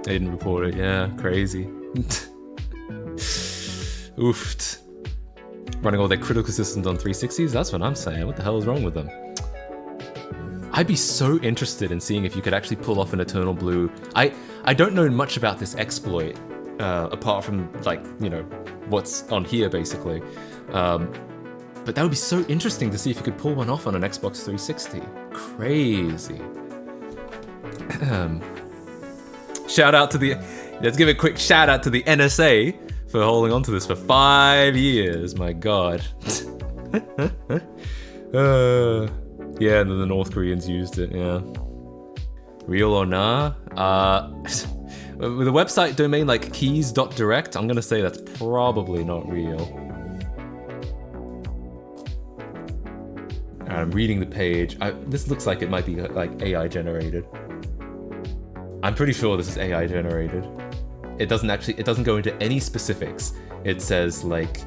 S1: They didn't report it, yeah, crazy. Oofed. Running all their critical systems on 360s? That's what I'm saying. What the hell is wrong with them? I'd be so interested in seeing if you could actually pull off an Eternal Blue. I don't know much about this exploit, apart from, like, you know, what's on here, basically. But that would be so interesting to see if you could pull one off on an Xbox 360. Crazy. Shout out to the... Let's give a quick shout out to the NSA for holding on to this for 5 years. My god. Yeah, and then the North Koreans used it, yeah. Real or nah? With a website domain like keys.direct, I'm gonna say that's probably not real. I'm reading the page. This looks like it might be like AI generated. I'm pretty sure this is AI generated. It doesn't go into any specifics. It says like,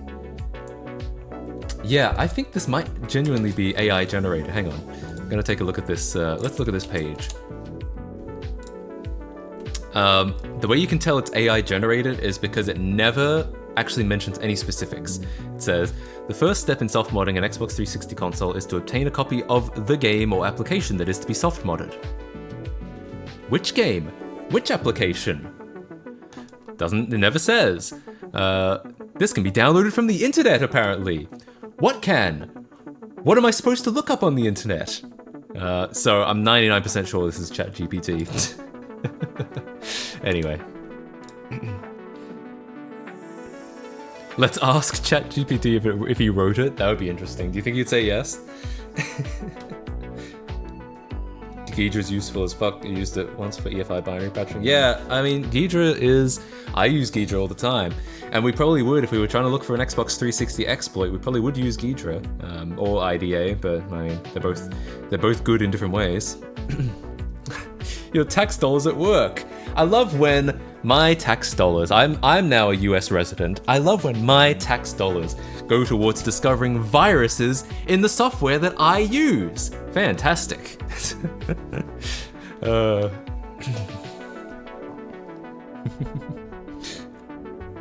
S1: yeah, I think this might genuinely be AI generated. Hang on, I'm gonna take a look at this. Let's look at this page. The way you can tell it's AI generated is because it never actually mentions any specifics. It says, the first step in soft modding an Xbox 360 console is to obtain a copy of the game or application that is to be soft modded. Which game? Which application? It never says. This can be downloaded from the internet, apparently. What can? What am I supposed to look up on the internet? So I'm 99% sure this is ChatGPT. Anyway. Let's ask ChatGPT if he wrote it. That would be interesting. Do you think he'd say yes? Ghidra's useful as fuck. You used it once for EFI binary patching. Yeah, I mean, Ghidra is... I use Ghidra all the time. And we probably would, if we were trying to look for an Xbox 360 exploit, we probably would use Ghidra. Or IDA, but I mean, they're both good in different ways. Your tax dollars at work. I love when my tax dollars, I'm now a US resident, I love when my tax dollars go towards discovering viruses in the software that I use. Fantastic.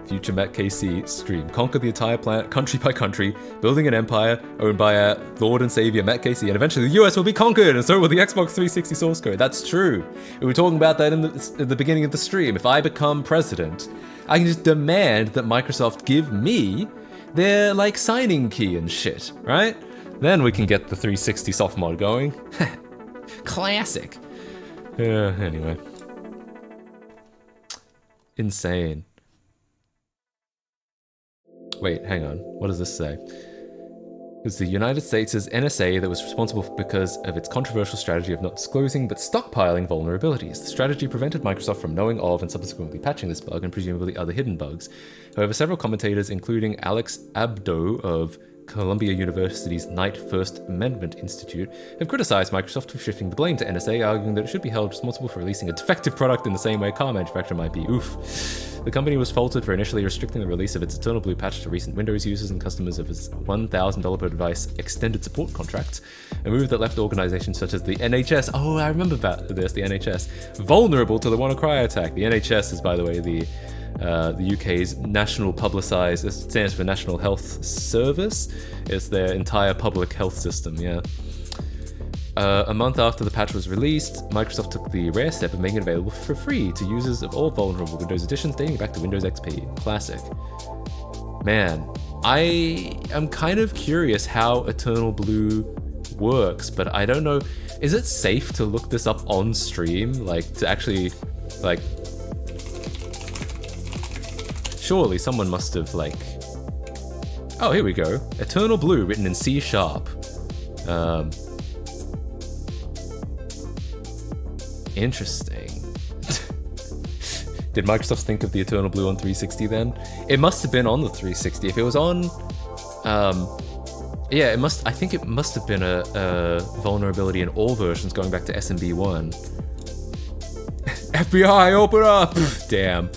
S1: Future Matt KC stream. Conquer the entire planet, country by country, building an empire owned by our Lord and Savior Matt Casey, and eventually the US will be conquered, and so will the Xbox 360 source code. That's true. We were talking about that in the beginning of the stream. If I become president, I can just demand that Microsoft give me their, like, signing key and shit, right? Then we can get the 360 soft mod going. Classic. Anyway. Insane. Wait, hang on. What does this say? It's the United States' NSA that was responsible because of its controversial strategy of not disclosing but stockpiling vulnerabilities. The strategy prevented Microsoft from knowing of and subsequently patching this bug and presumably other hidden bugs. However, several commentators, including Alex Abdo of Columbia University's Knight First Amendment Institute, have criticized Microsoft for shifting the blame to NSA, arguing that it should be held responsible for releasing a defective product in the same way a car manufacturer might be. Oof. The company was faulted for initially restricting the release of its Eternal Blue patch to recent Windows users and customers of its $1,000 per device extended support contract, a move that left organizations such as the NHS, oh, I remember about this, the NHS, vulnerable to the WannaCry attack. The NHS is, by the way, the UK's national publicised, it stands for National Health Service. It's their entire public health system, yeah. A month after the patch was released, Microsoft took the rare step of making it available for free to users of all vulnerable Windows editions dating back to Windows XP. Classic. Man, I am kind of curious how Eternal Blue works, but I don't know. Is it safe to look this up on stream? Like, to actually, like... Surely someone must have, like... Oh, here we go. Eternal Blue, written in C#. Interesting. Did Microsoft think of the Eternal Blue on 360 then? It must have been on the 360. If it was on... yeah, I think it must have been a vulnerability in all versions going back to SMB1. FBI, open up! Damn.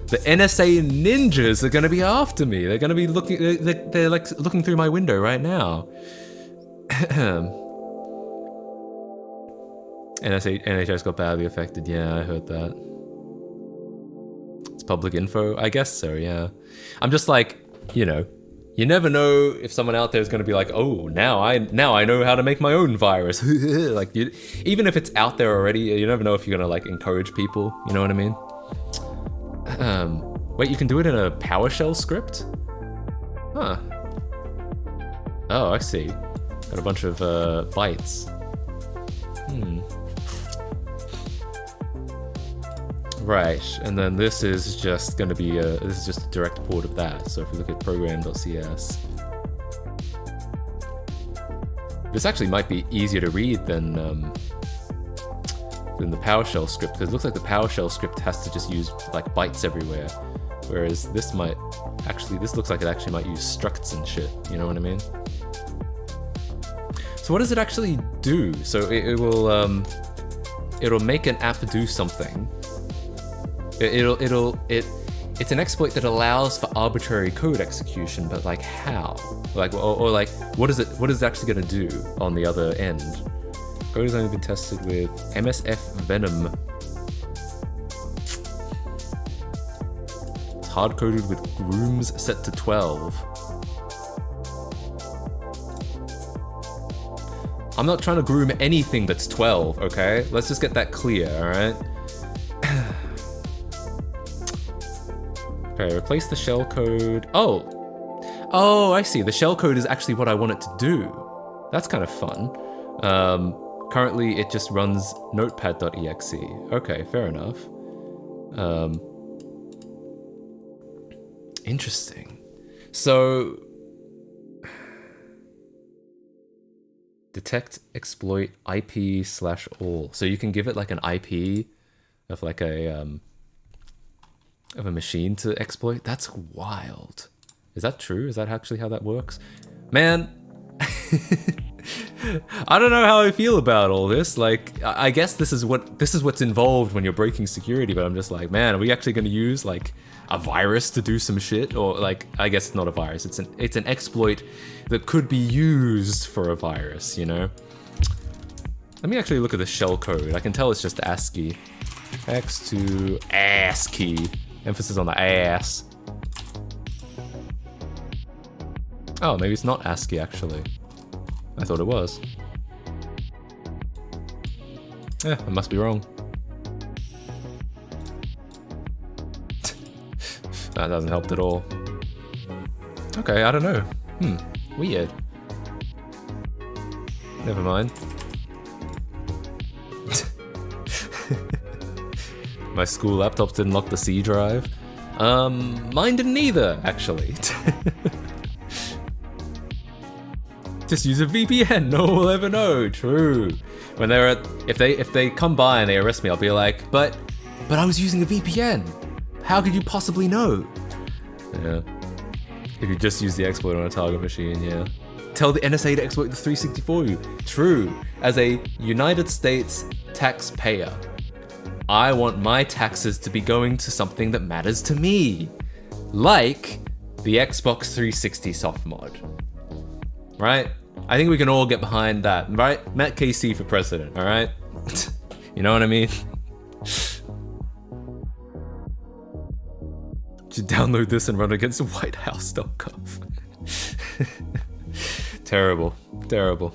S1: The NSA ninjas are gonna be after me. They're gonna be looking... They're like looking through my window right now. NHS got badly affected. Yeah, I heard that. It's public info? I guess so, yeah. I'm just like... you know, you never know if someone out there is going to be like, oh, now I know how to make my own virus. Like, even if it's out there already, you never know if you're going to like encourage people. You know what I mean? Wait, you can do it in a PowerShell script? Huh. Oh, I see. Got a bunch of bytes. Right, and then this is just going to be this is just a direct port of that. So if we look at program.cs, this actually might be easier to read than the PowerShell script, because it looks like the PowerShell script has to just use like bytes everywhere, whereas this looks like it actually might use structs and shit. You know what I mean? So what does it actually do? So it'll make an app do something. It's an exploit that allows for arbitrary code execution, but like how? Like or like what is it actually going to do on the other end? Code has only been tested with MSF Venom. It's hard coded with grooms set to 12. I'm not trying to groom anything that's 12, okay? Let's just get that clear, alright? Okay, replace the shellcode. Oh, I see. The shellcode is actually what I want it to do. That's kind of fun. Currently, it just runs notepad.exe. Okay, fair enough. Interesting. So, detect exploit IP/all. So you can give it like an IP of like a machine to exploit. That's wild. Is that true? Is that actually how that works? Man, I don't know how I feel about all this. Like, I guess this is what's involved when you're breaking security, but I'm just like, man, are we actually going to use like a virus to do some shit? Or like, I guess it's not a virus. It's an exploit that could be used for a virus, you know? Let me actually look at the shell code. I can tell it's just ASCII. X to ASCII. Emphasis on the ass. Oh, maybe it's not ASCII actually. I thought it was. Yeah, I must be wrong. That doesn't help at all. Okay, I don't know. Weird. Never mind. My school laptops didn't lock the C drive. Mine didn't either, actually. Just use a VPN, no one will ever know. True. When if they come by and they arrest me, I'll be like, but I was using a VPN. How could you possibly know? Yeah. If you just use the exploit on a target machine, yeah. Tell the NSA to exploit the 360 for you. True. As a United States taxpayer, I want my taxes to be going to something that matters to me. Like the Xbox 360 soft mod. Right? I think we can all get behind that, right? Matt KC for president, alright? You know what I mean? Should download this and run against whitehouse.gov. Terrible. Terrible.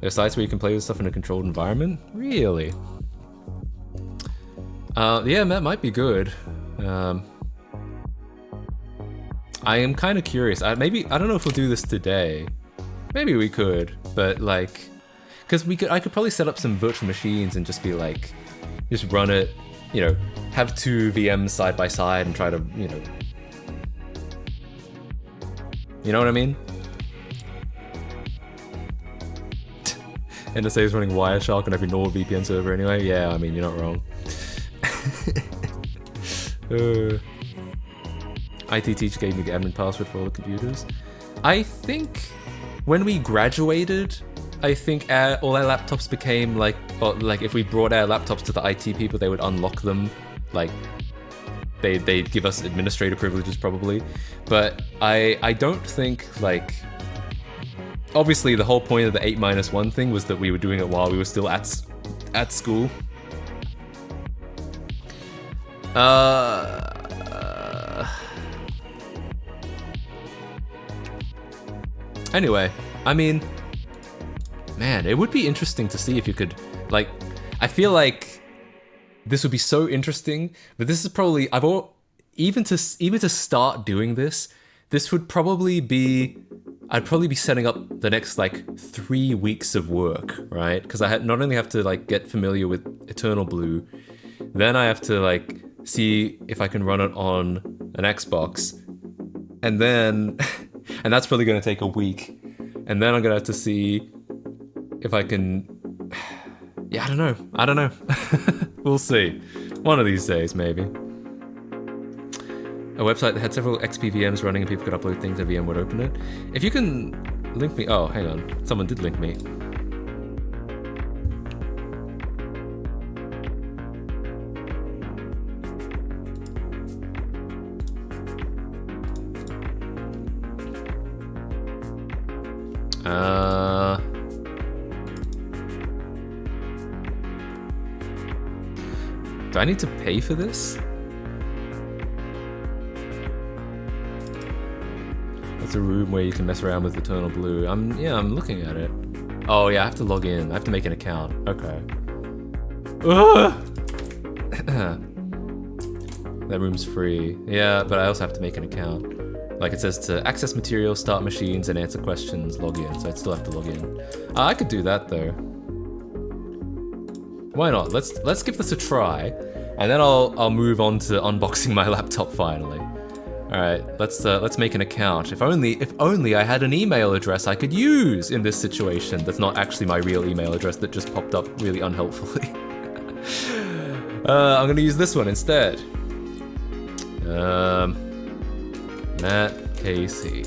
S1: There are sites where you can play with stuff in a controlled environment? Really? Yeah, that might be good. I am kind of curious. I don't know if we'll do this today. Maybe we could, but like, because I could probably set up some virtual machines and just be like, just run it, you know, have two VMs side by side and try to, you know what I mean? NSA is running Wireshark on every normal VPN server anyway. Yeah, I mean, you're not wrong. IT teacher gave me the admin password for all the computers. I think when we graduated, I think all our laptops became like if we brought our laptops to the IT people, they would unlock them. Like they'd give us administrator privileges probably. But I don't think like, obviously the whole point of the 8-1 thing was that we were doing it while we were still at school. Anyway, I mean, man, it would be interesting to see if you could, like, I feel like this would be so interesting, but this is probably, even to start doing this would probably be, I'd probably be setting up the next like 3 weeks of work, right? Because I not only have to like get familiar with Eternal Blue, then I have to like see if I can run it on an Xbox, and then, and that's probably going to take a week, and then I'm going to have to see if I can, yeah, I don't know. We'll see. One of these days, maybe. A website that had several XP VMs running and people could upload things, a VM would open it. If you can link me, oh, hang on, someone did link me. Do I need to pay for this? That's a room where you can mess around with Eternal Blue. I'm looking at it. Oh yeah, I have to log in. I have to make an account. Okay. That room's free. Yeah, but I also have to make an account. Like it says to access materials, start machines, and answer questions, log in. So I'd still have to log in. I could do that though. Why not? Let's give this a try, and then I'll move on to unboxing my laptop finally. All right, let's make an account. If only I had an email address I could use in this situation. That's not actually my real email address that just popped up really unhelpfully. I'm gonna use this one instead. Matt Casey.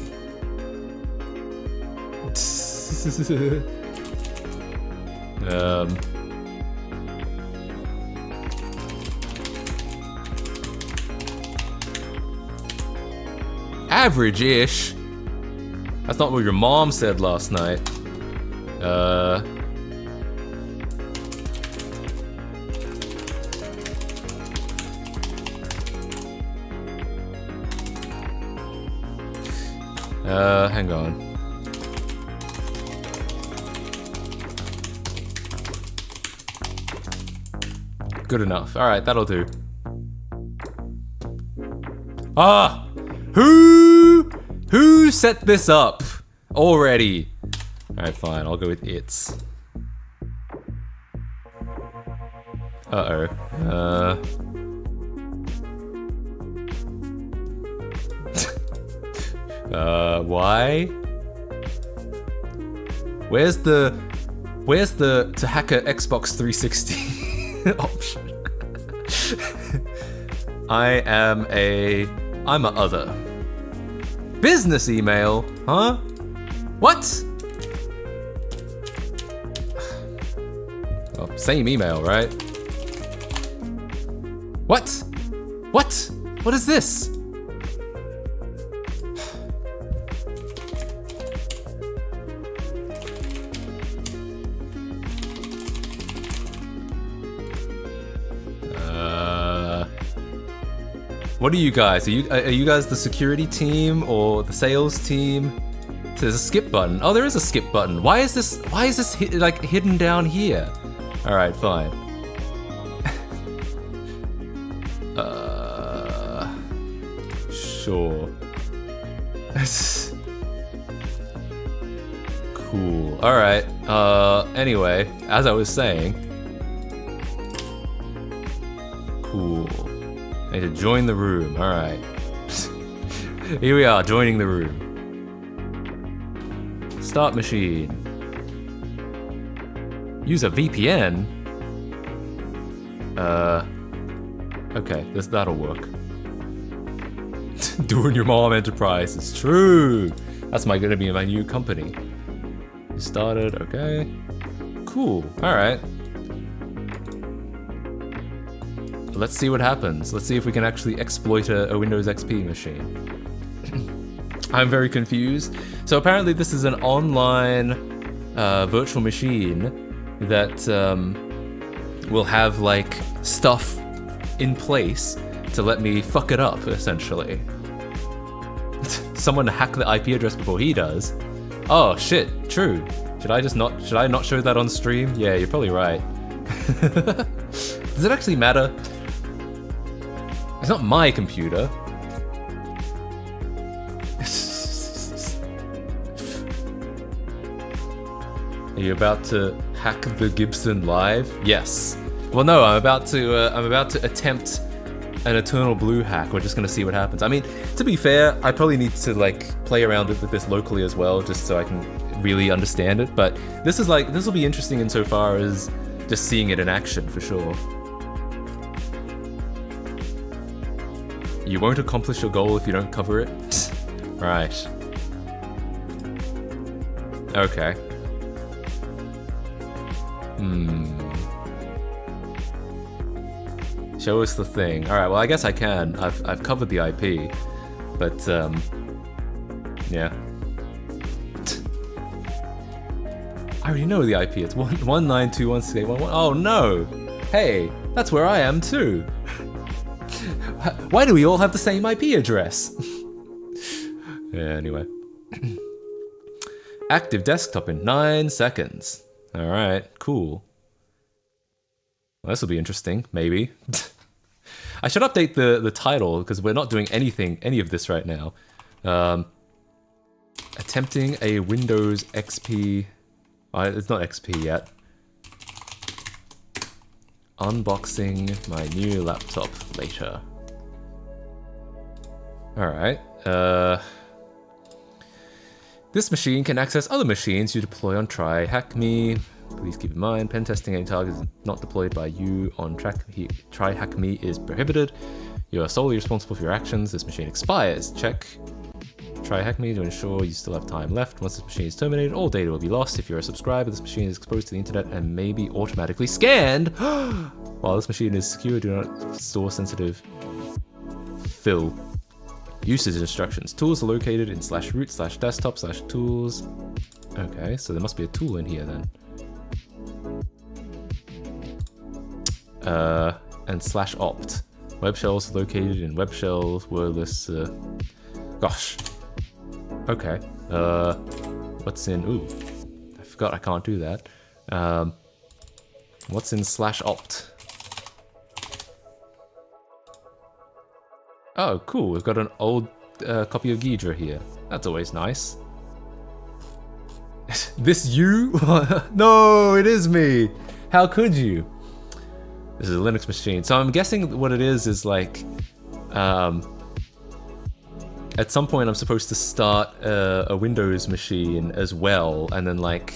S1: Average-ish. That's not what your mom said last night. Hang on. Good enough. All right, that'll do. Ah! Who set this up already? Alright, fine, I'll go with it's. Why? Where's the to hack a Xbox 360 option? I'm a other. Business email? Huh? What? Oh, same email, right? What? What? What is this? What are you guys? Are you guys the security team or the sales team? So there's a skip button. Oh, there is a skip button. Why is this like hidden down here? All right, fine. Sure. Cool. All right. Anyway, as I was saying. Cool. I need to join the room. All right. Here we are, joining the room. Start machine. Use a VPN. Okay, that'll work. Doing your mom enterprise. It's true. That's gonna be my new company. You started. Okay. Cool. All right. Let's see what happens. Let's see if we can actually exploit a Windows XP machine. I'm very confused. So apparently this is an online virtual machine that will have like stuff in place to let me fuck it up, essentially. Someone hack the IP address before he does. Oh shit, true. Should I not show that on stream? Yeah, you're probably right. Does it actually matter? It's not my computer. Are you about to hack the Gibson live? Yes. Well, no, I'm about to attempt an Eternal Blue hack. We're just gonna see what happens. I mean, to be fair, I probably need to like play around with this locally as well, just so I can really understand it. But this will be interesting insofar as just seeing it in action for sure. You won't accomplish your goal if you don't cover it. Right. Okay. Show us the thing. All right. Well, I guess I can. I've covered the IP, but yeah. I already know the IP. It's 192.168.1.1. Oh no! Hey, that's where I am too. Why do we all have the same IP address? Yeah. Anyway. Active desktop in 9 seconds. All right. Cool. Well, this will be interesting. Maybe. I should update the title because we're not doing any of this right now. Attempting a Windows XP. It's not XP yet. Unboxing my new laptop later. Alright. This machine can access other machines you deploy on TryHackMe. Please keep in mind, pen testing any targets not deployed by you on TryHackMe is prohibited. You are solely responsible for your actions. This machine expires. Check TryHackMe to ensure you still have time left. Once this machine is terminated, all data will be lost. If you're a subscriber, this machine is exposed to the internet and may be automatically scanned. While this machine is secure, do not store sensitive fill. Usage instructions. Tools are located in /root/desktop/tools. Okay, so there must be a tool in here then. And /opt. Web shells located in web shells, wordless, gosh. Okay. What's in, ooh. I forgot I can't do that. What's in /opt? Oh, cool. We've got an old copy of Ghidra here. That's always nice. This you? No, it is me. How could you? This is a Linux machine. So I'm guessing what it is like, at some point I'm supposed to start a Windows machine as well, and then like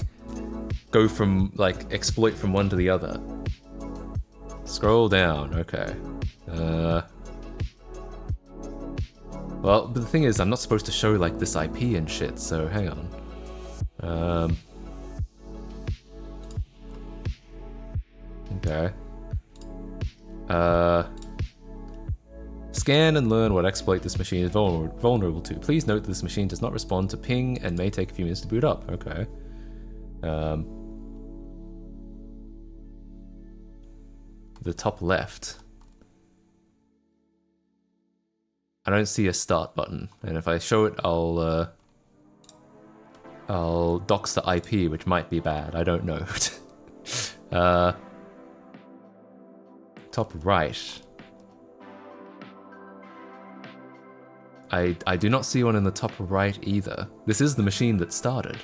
S1: go from like exploit from one to the other. Scroll down. Okay. Well, but the thing is, I'm not supposed to show like this IP and shit. So hang on. Okay. Scan and learn what exploit this machine is vulnerable to. Please note that this machine does not respond to ping and may take a few minutes to boot up. Okay. The top left. I don't see a start button, and if I show it, I'll dox the IP, which might be bad. I don't know. Top right. I do not see one in the top right either. This is the machine that started.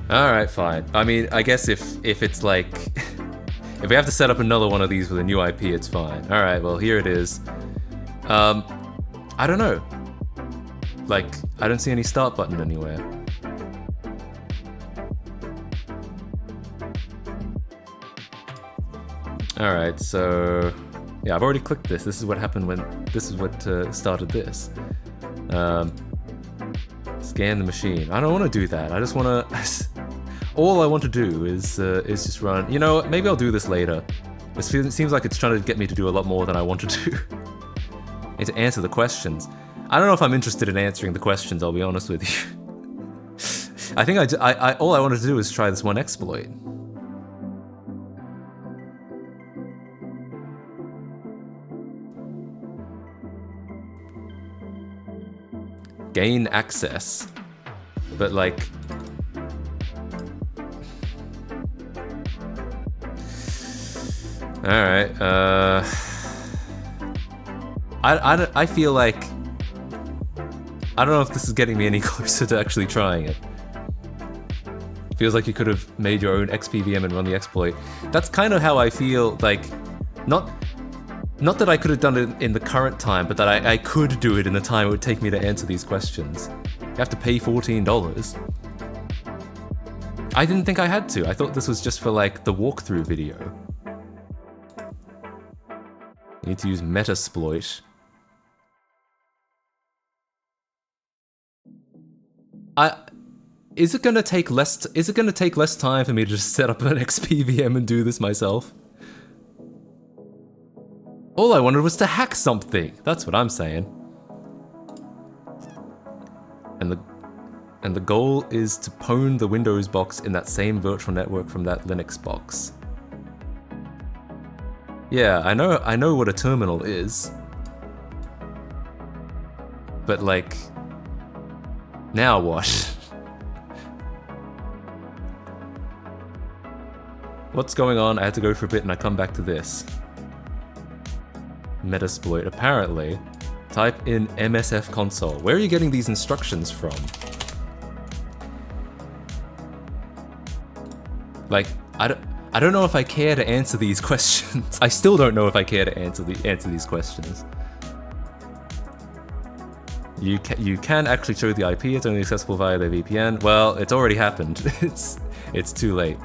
S1: Alright, fine. I mean, I guess if it's like... if we have to set up another one of these with a new IP, it's fine. Alright, well, here it is. I don't know. Like, I don't see any start button anywhere. Alright, so... yeah, I've already clicked this. This is what happened when... this is what started this. Scan the machine. I don't want to do that. I just want to... all I want to do is just run... you know, maybe I'll do this later. It seems like it's trying to get me to do a lot more than I want to do. And to answer the questions. I don't know if I'm interested in answering the questions, I'll be honest with you. I think all I wanted to do is try this one exploit. gain access. But like... Alright, I feel like... I don't know if this is getting me any closer to actually trying it. Feels like you could have made your own XPVM and run the exploit. That's kind of how I feel, like... Not that I could have done it in the current time, but that I could do it in the time it would take me to answer these questions. You have to pay $14. I didn't think I had to. I thought this was just for, like, the walkthrough video. You need to use Metasploit. Is it gonna take less time for me to just set up an XPVM and do this myself? All I wanted was to hack something. That's what I'm saying. And the goal is to pwn the Windows box in that same virtual network from that Linux box. Yeah, I know what a terminal is. But like, now what? What's going on? I had to go for a bit and I come back to this. Metasploit, apparently. Type in MSF console. Where are you getting these instructions from? Like, I don't know if I care to answer these questions. I still don't know if I care to answer these questions. You can actually show the IP. It's only accessible via the VPN. Well, it's already happened. It's too late.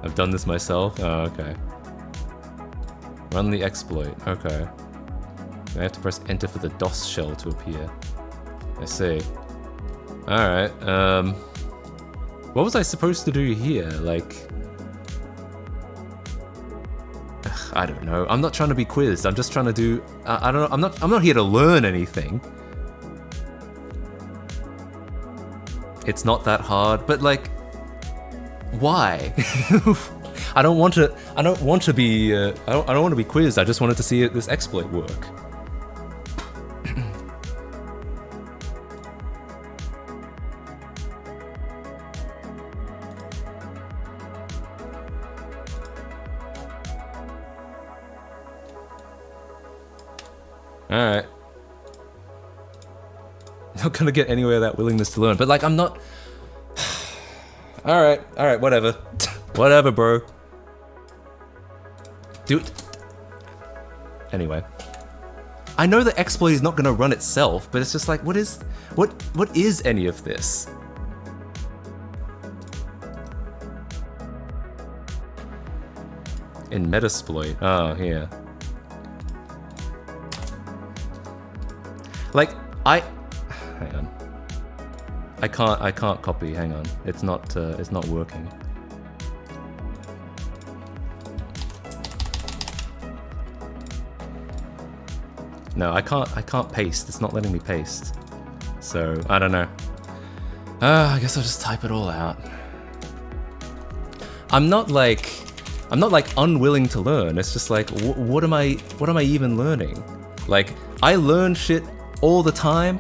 S1: I've done this myself. Oh, okay. Run the exploit. Okay. I have to press enter for the DOS shell to appear. I see. Alright, what was I supposed to do here? Like... Ugh, I don't know. I'm not trying to be quizzed. I'm just trying to do... I don't know. I'm not here to learn anything. It's not that hard, but like... Why? I don't want to be quizzed. I just wanted to see this exploit work. Alright. Not gonna get anywhere with that willingness to learn, but like I'm not... Alright, whatever. Whatever, bro. Dude. Anyway. I know the exploit is not gonna run itself, but it's just like, what is any of this? In Metasploit. Oh, here. Like, hang on. I can't copy, hang on. It's not working. No, I can't paste. It's not letting me paste. So, I don't know. I guess I'll just type it all out. I'm not like unwilling to learn. It's just like, what am I even learning? Like, I learn shit all the time.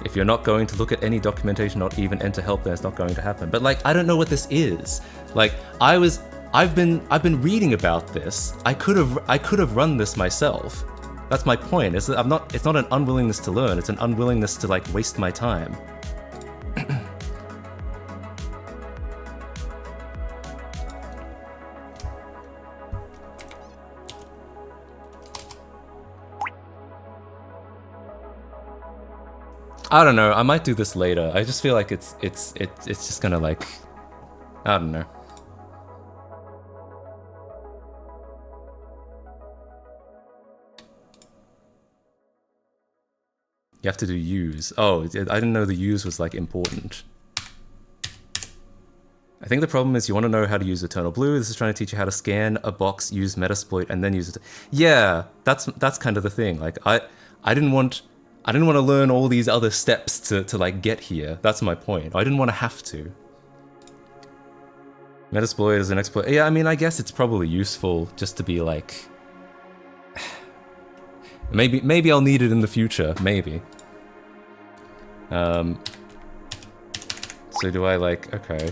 S1: If you're not going to look at any documentation, not even enter help, then it's not going to happen. But like, I don't know what this is. Like, I've been reading about this. I could have run this myself. That's my point. It's not an unwillingness to learn. It's an unwillingness to like waste my time. I don't know. I might do this later. I just feel like it's just gonna like, I don't know. You have to do use. Oh, I didn't know the use was like important. I think the problem is you want to know how to use Eternal Blue. This is trying to teach you how to scan a box, use Metasploit, and then use it. Yeah, that's kind of the thing. Like I didn't want to learn all these other steps to like get here. That's my point. I didn't want to have to. Metasploit is an exploit. Yeah, I mean, I guess it's probably useful just to be like... Maybe I'll need it in the future. Maybe. So do I like... Okay.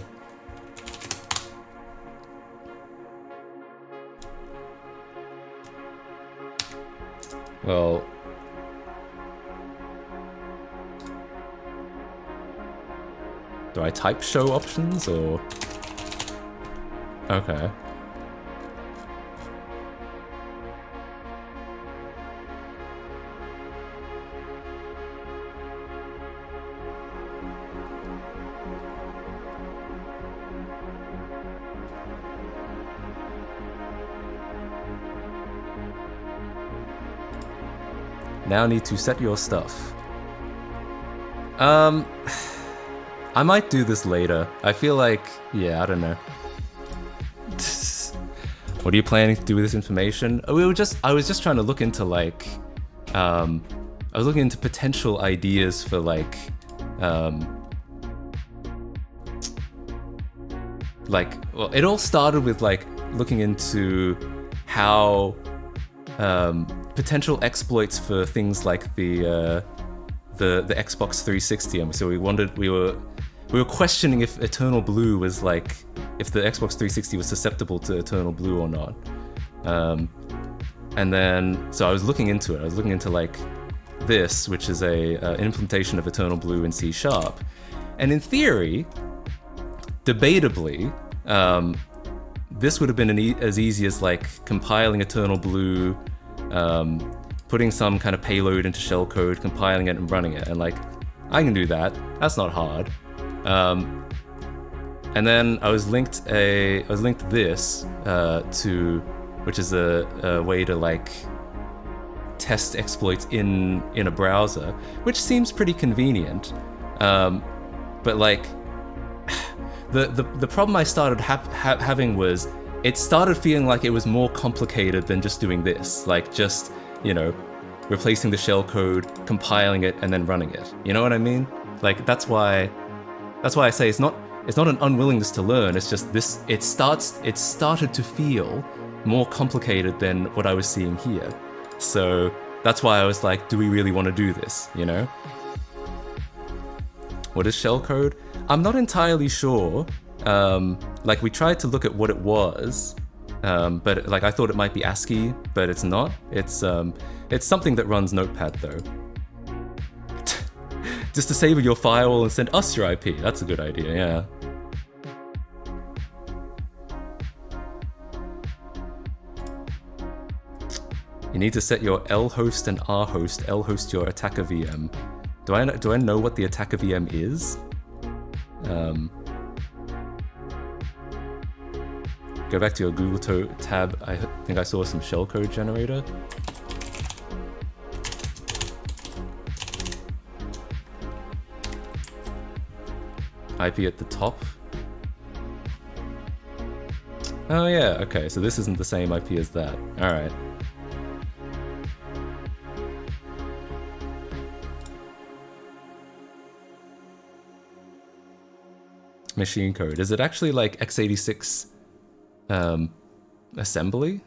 S1: Well... Do I type show options, or...? Okay. Now need to set your stuff. I might do this later. I feel like, yeah, I don't know. What are you planning to do with this information? I was just trying to look into like, I was looking into potential ideas for like, well, it all started with like looking into how potential exploits for things like the Xbox 360. So we were questioning if Eternal Blue was like, if the Xbox 360 was susceptible to Eternal Blue or not. And then, so I was looking into it. I was looking into like this, which is an implementation of Eternal Blue in C#. And in theory, debatably, this would have been as easy as like compiling Eternal Blue, putting some kind of payload into shellcode, compiling it and running it. And like, I can do that. That's not hard. And then I was linked this to, which is a way to like test exploits in a browser, which seems pretty convenient. But like the problem I started having was it started feeling like it was more complicated than just doing this, like just, you know, replacing the shellcode, compiling it, and then running it. You know what I mean? Like that's why I say it's not an unwillingness to learn. It's just this. It started to feel more complicated than what I was seeing here. So that's why I was like, do we really want to do this? You know? What is shellcode? I'm not entirely sure. Like we tried to look at what it was, but like I thought it might be ASCII, but it's not. It's something that runs Notepad though. Just disable your firewall and send us your IP. That's a good idea, yeah. You need to set your L host and R host. L host your attacker VM. Do I know what the attacker VM is? Go back to your Google tab. I think I saw some shellcode generator. IP at the top. Oh yeah, okay, so this isn't the same IP as that. Alright. Machine code. Is it actually like x86 assembly?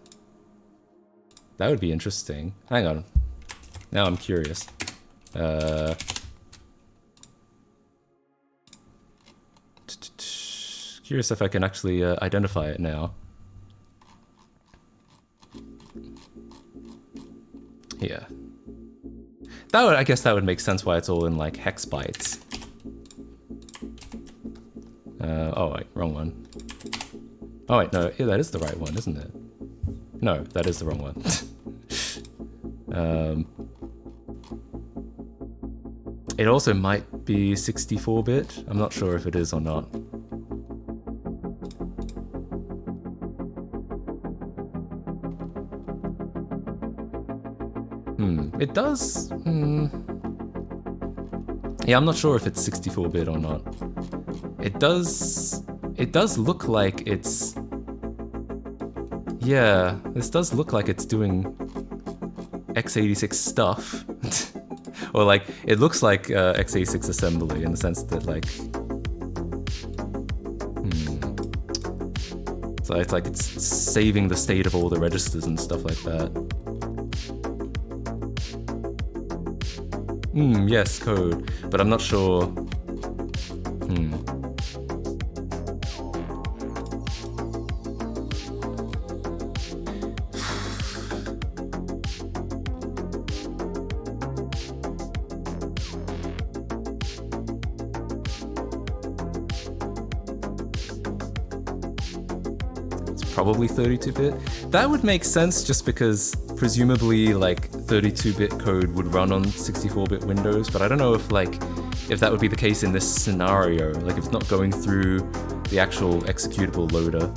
S1: That would be interesting. Hang on. Now I'm curious. Curious if I can actually identify it now. Yeah. I guess that would make sense why it's all in like hex bytes. Oh wait, wrong one. Oh wait, no, yeah, that is the right one, isn't it? No, that is the wrong one. It also might be 64-bit. I'm not sure if it is or not. It does... Yeah, I'm not sure if it's 64-bit or not. It does look like it's... Yeah, this does look like it's doing x86 stuff. Or like, it looks like x86 assembly in the sense that like... So it's like it's saving the state of all the registers and stuff like that. Yes, code, but I'm not sure. Probably 32-bit. That would make sense just because presumably like 32-bit code would run on 64-bit Windows, but I don't know if that would be the case in this scenario, like if it's not going through the actual executable loader.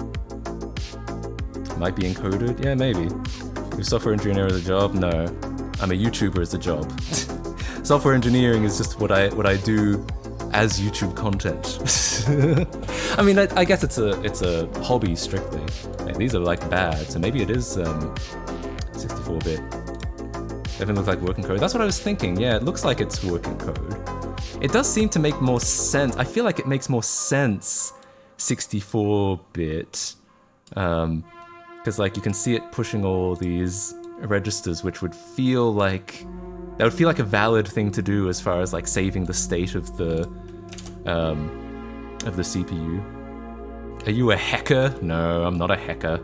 S1: Might be encoded? Yeah, maybe. If software engineer is a job? No. I'm a YouTuber as a job. Software engineering is just what I do as YouTube content. I mean, I guess it's a hobby strictly. Like, these are like bad, so maybe it is 64-bit. Definitely looks like working code. That's what I was thinking. Yeah, it looks like it's working code. It does seem to make more sense. I feel like it makes more sense 64-bit, because like you can see it pushing all these registers, which would feel like that would feel like a valid thing to do as far as like saving the state of the CPU. Are you a hacker? No, I'm not a hacker.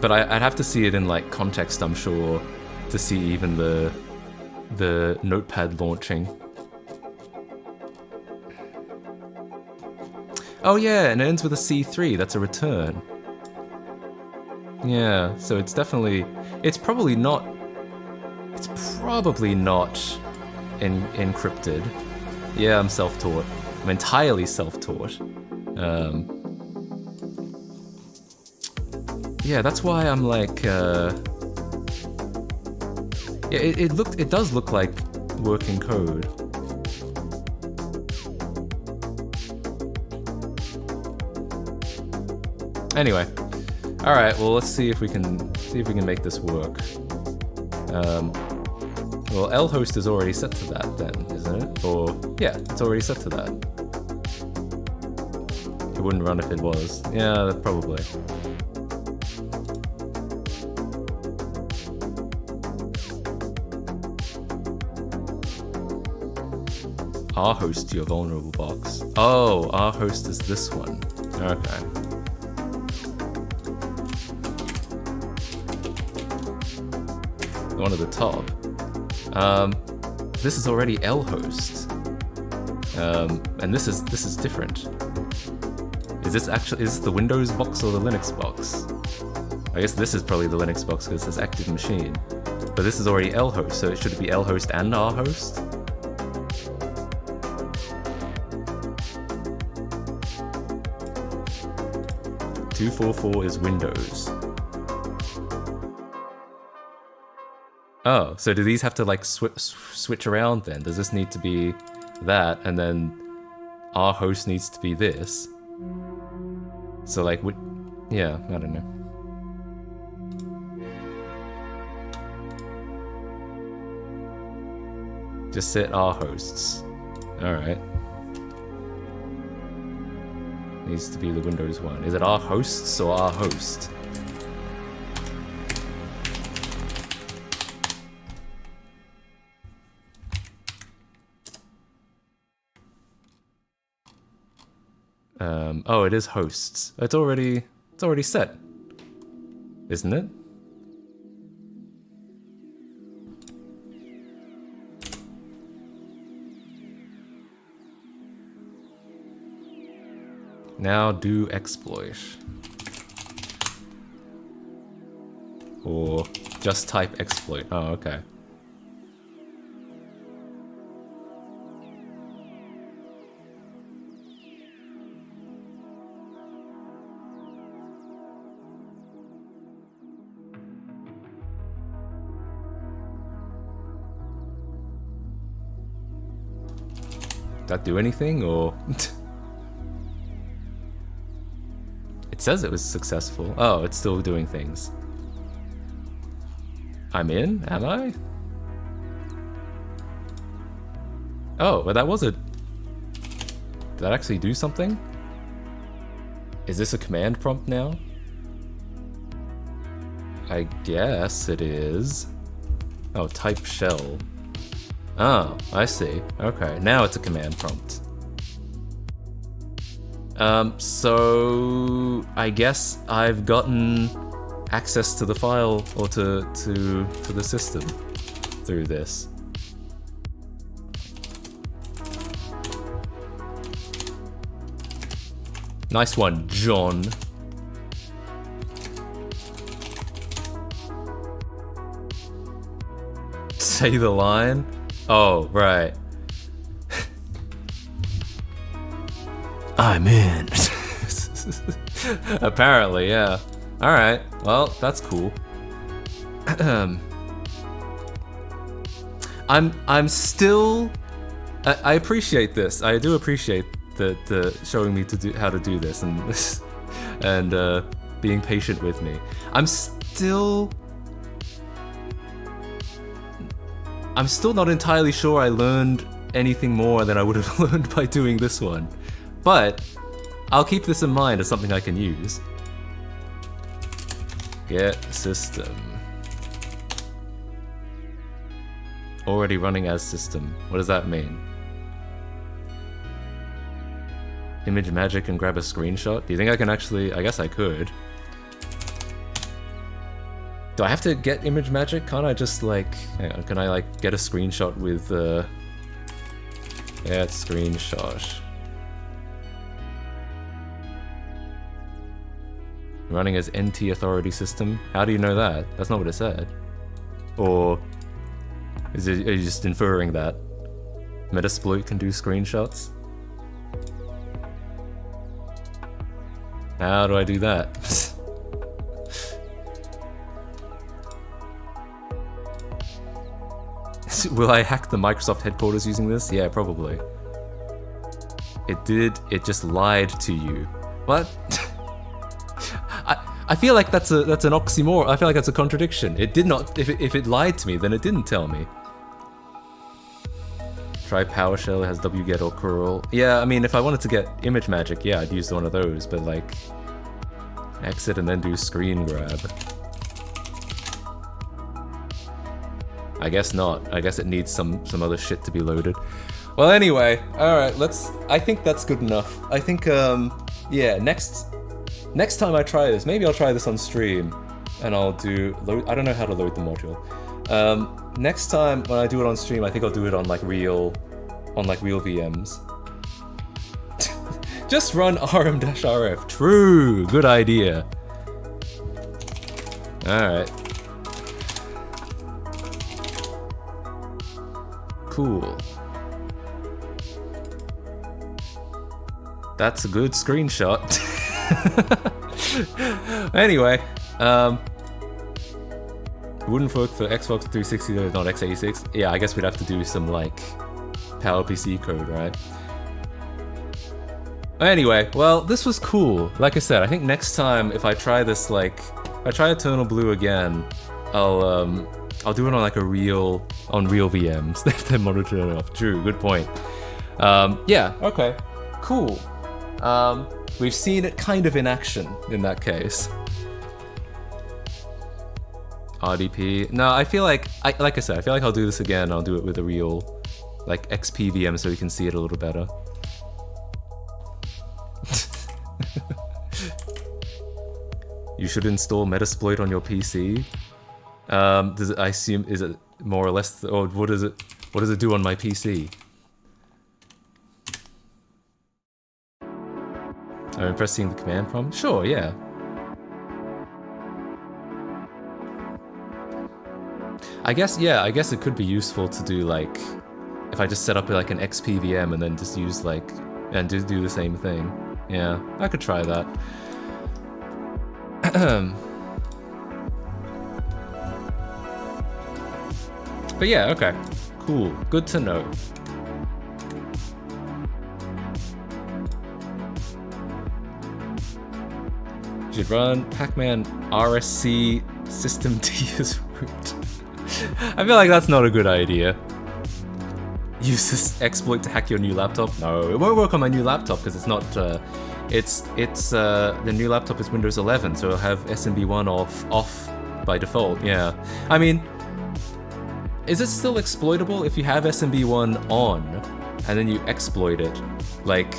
S1: But I'd have to see it in like context, I'm sure, to see even the notepad launching. Oh yeah, and it ends with a C3. That's a return. Yeah, so it's definitely, it's probably not encrypted. Yeah, I'm self-taught. I'm entirely self-taught. Yeah, that's why I'm like, yeah, it does look like working code. Anyway, all right. Well, let's see if we can make this work. Well, lhost is already set to that then, isn't it? Or yeah, it's already set to that. It wouldn't run if it was. Yeah, probably. rhost your vulnerable box. Oh, rhost is this one. Okay. The one at the top. This is already lhost. And this is different. Is this the Windows box or the Linux box? I guess this is probably the Linux box because it's active machine. But this is already lhost, so should it be lhost and rhost? 244 is Windows. Oh, so do these have to like switch around then? Does this need to be that, and then our host needs to be this? So like, yeah, I don't know. Just set our hosts. All right. Needs to be the Windows one. Is it our hosts or our host? Oh, it is hosts. It's already set, isn't it? Now do exploit. Or just type exploit. Oh, okay. Did that do anything, or? It says it was successful. Oh, it's still doing things. I'm in, am I? Oh, well that was a Did that actually do something? Is this a command prompt now? I guess it is. Oh, type shell. Oh, I see. Okay, now it's a command prompt. So I guess I've gotten access to the file or to the system through this. Nice one, John. Say the line? Oh, right. I'm in. Apparently, yeah. Alright, well, that's cool. I'm still... I appreciate this. I do appreciate the showing me how to do this and being patient with me. I'm still not entirely sure I learned anything more than I would have learned by doing this one. But I'll keep this in mind as something I can use. Get system. Already running as system. What does that mean? Image magic and grab a screenshot? Do you think I can actually... I guess I could. Do I have to get image magic? Can't I just like... Hang on, can I like get a screenshot with yeah, it's screenshot. Running as NT authority system? How do you know that? That's not what it said. Or are you just inferring that Metasploit can do screenshots? How do I do that? Will I hack the Microsoft headquarters using this? Yeah, probably. It just lied to you. What? I feel like that's an oxymoron. I feel like that's a contradiction. It did not, if it lied to me, then it didn't tell me. Try PowerShell, it has wget or curl. Yeah, I mean, if I wanted to get image magic, yeah, I'd use one of those, but like, exit and then do screen grab. I guess not. I guess it needs some other shit to be loaded. Well, anyway, alright, I think that's good enough. I think, yeah, next time I try this, maybe I'll try this on stream, and I'll I don't know how to load the module. Next time when I do it on stream, I think I'll do it on real VMs. Just run rm-rf. True, good idea. Alright. Cool. That's a good screenshot. Anyway, it wouldn't work for Xbox 360 though, not x86. Yeah, I guess we'd have to do some PowerPC code, right? Anyway, well, this was cool. Like I said, I think next time if I try this, if I try Eternal Blue again, I'll do it on real VMs. They have to monitor it off. True, good point. Yeah, okay, cool. We've seen it kind of in action in that case. RDP. No, I feel like I said, I feel like I'll do this again. I'll do it with a real XP VM so we can see it a little better. You should install Metasploit on your PC. I assume, is it more or less, or what does it do on my PC? I'm pressing the command prompt? Sure, yeah. I guess it could be useful to do if I just set up an XP VM and then just use and just do the same thing. Yeah, I could try that. But yeah, okay. Cool. Good to know. You should run Pacman RSC system D as root. I feel like that's not a good idea. use this exploit to hack your new laptop? No, it won't work on my new laptop because it's not. The new laptop is Windows 11, so it'll have SMB1 off by default. Yeah, I mean, is it still exploitable if you have SMB1 on and then you exploit it? Like,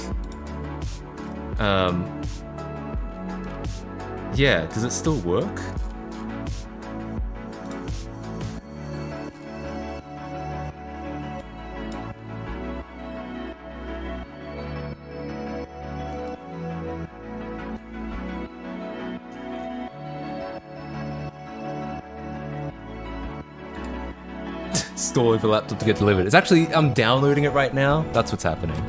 S1: yeah, does it still work? Store the laptop to get delivered. It's actually, I'm downloading it right now. That's what's happening.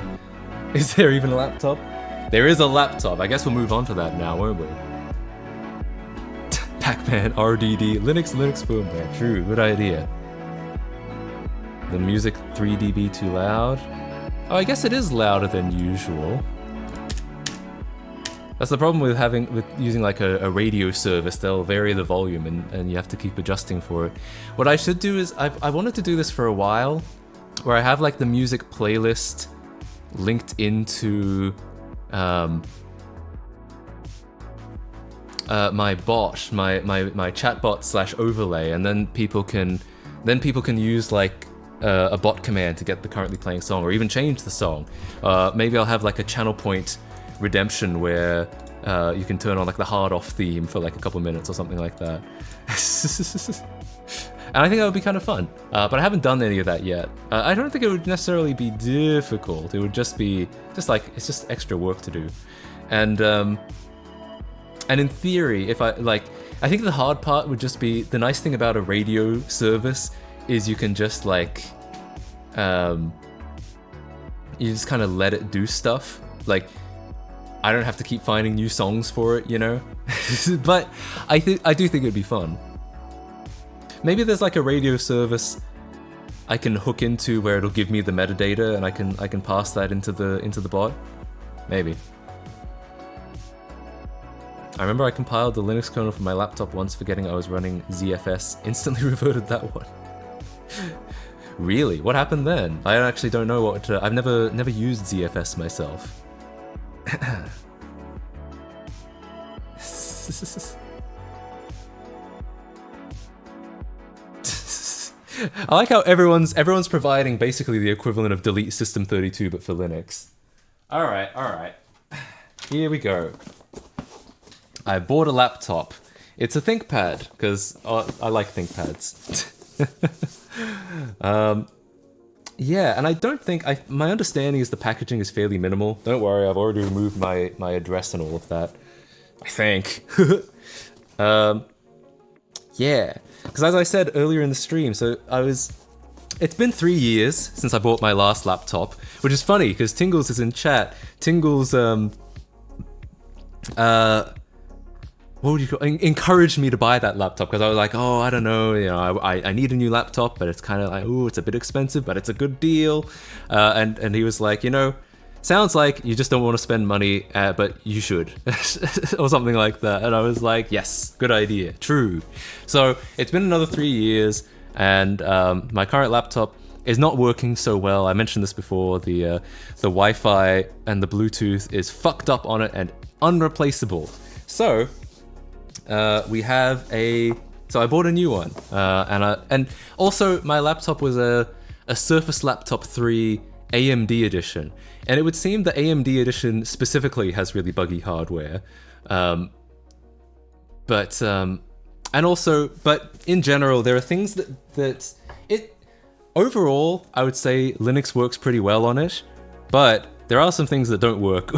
S1: Is there even a laptop? There is a laptop. I guess we'll move on to that now, won't we? Pac-Man, RDD, Linux firmware. True, good idea. The music 3 dB too loud? Oh, I guess it is louder than usual. That's the problem with using like a radio service. They'll vary the volume and you have to keep adjusting for it. What I should do is, I wanted to do this for a while, where I have like the music playlist linked into my bot, my chatbot / overlay, and then people can use like a bot command to get the currently playing song, or even change the song. Maybe I'll have like a channel point redemption where you can turn on like the hard off theme for like a couple minutes or something like that. And I think that would be kind of fun, but I haven't done any of that yet. I don't think it would necessarily be difficult. It would just be it's just extra work to do. And in theory, if I think the hard part would just be, the nice thing about a radio service is you can just like you just kind of let it do stuff. Like, I don't have to keep finding new songs for it, you know? But I do think it'd be fun. Maybe there's like a radio service I can hook into where it'll give me the metadata and I can pass that into the bot. Maybe. I remember I compiled the Linux kernel for my laptop once, forgetting I was running ZFS, instantly reverted that one. Really? What happened then? I actually don't know what I've never used ZFS myself. I like how everyone's providing basically the equivalent of delete system32 but for Linux. All right. Here we go. I bought a laptop. It's a ThinkPad because I like ThinkPads. Yeah, and I don't think my understanding is the packaging is fairly minimal. Don't worry, I've already removed my address and all of that. I think. Yeah, because as I said earlier in the stream, it's been 3 years since I bought my last laptop, which is funny because Tingles is in chat. Tingles what would you call, encouraged me to buy that laptop because I was like, oh, I don't know, you know, I need a new laptop, but it's kind of like, oh, it's a bit expensive, but it's a good deal. And he was like, you know, sounds like you just don't want to spend money, but you should, or something like that. And I was like, yes, good idea, true. So it's been another 3 years, and my current laptop is not working so well. I mentioned this before. The Wi-Fi and the Bluetooth is fucked up on it and unreplaceable. So so I bought a new one, and also my laptop was a Surface Laptop 3 AMD edition, and it would seem the AMD edition specifically has really buggy hardware, but in general there are things that overall I would say Linux works pretty well on it, but there are some things that don't work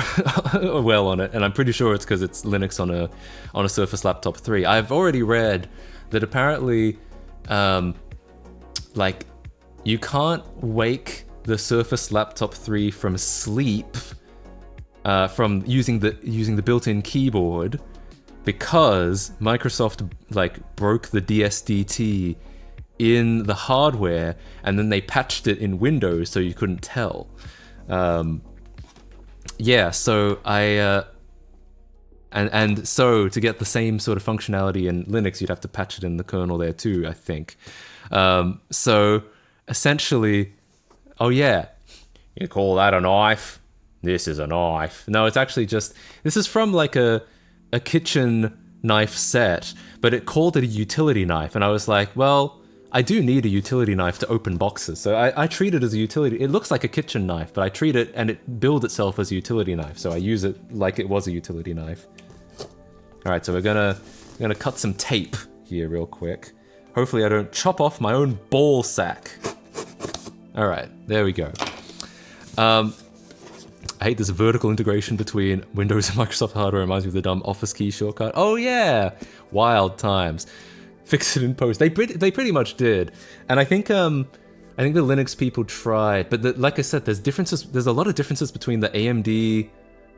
S1: well on it, and I'm pretty sure it's because it's Linux on a Surface Laptop 3. I've already read that apparently, like, you can't wake the Surface Laptop 3 from sleep from using the built-in keyboard because Microsoft broke the DSDT in the hardware, and then they patched it in Windows so you couldn't tell. Yeah, so so to get the same sort of functionality in Linux, you'd have to patch it in the kernel there too, I think. So essentially, oh yeah, you call that a knife? This is a knife. No, it's actually just, this is from like a kitchen knife set, but it called it a utility knife. And I was like, well, I do need a utility knife to open boxes. So I treat it as a utility. It looks like a kitchen knife, but I treat it and it builds itself as a utility knife. So I use it like it was a utility knife. All right, so we're gonna cut some tape here real quick. Hopefully I don't chop off my own ball sack. All right, there we go. I hate this vertical integration between Windows and Microsoft hardware. It reminds me of the dumb Office key shortcut. Oh yeah, wild times. Fix it in post. They pretty much did, and I think the Linux people tried, but like I said, there's differences. There's a lot of differences between the AMD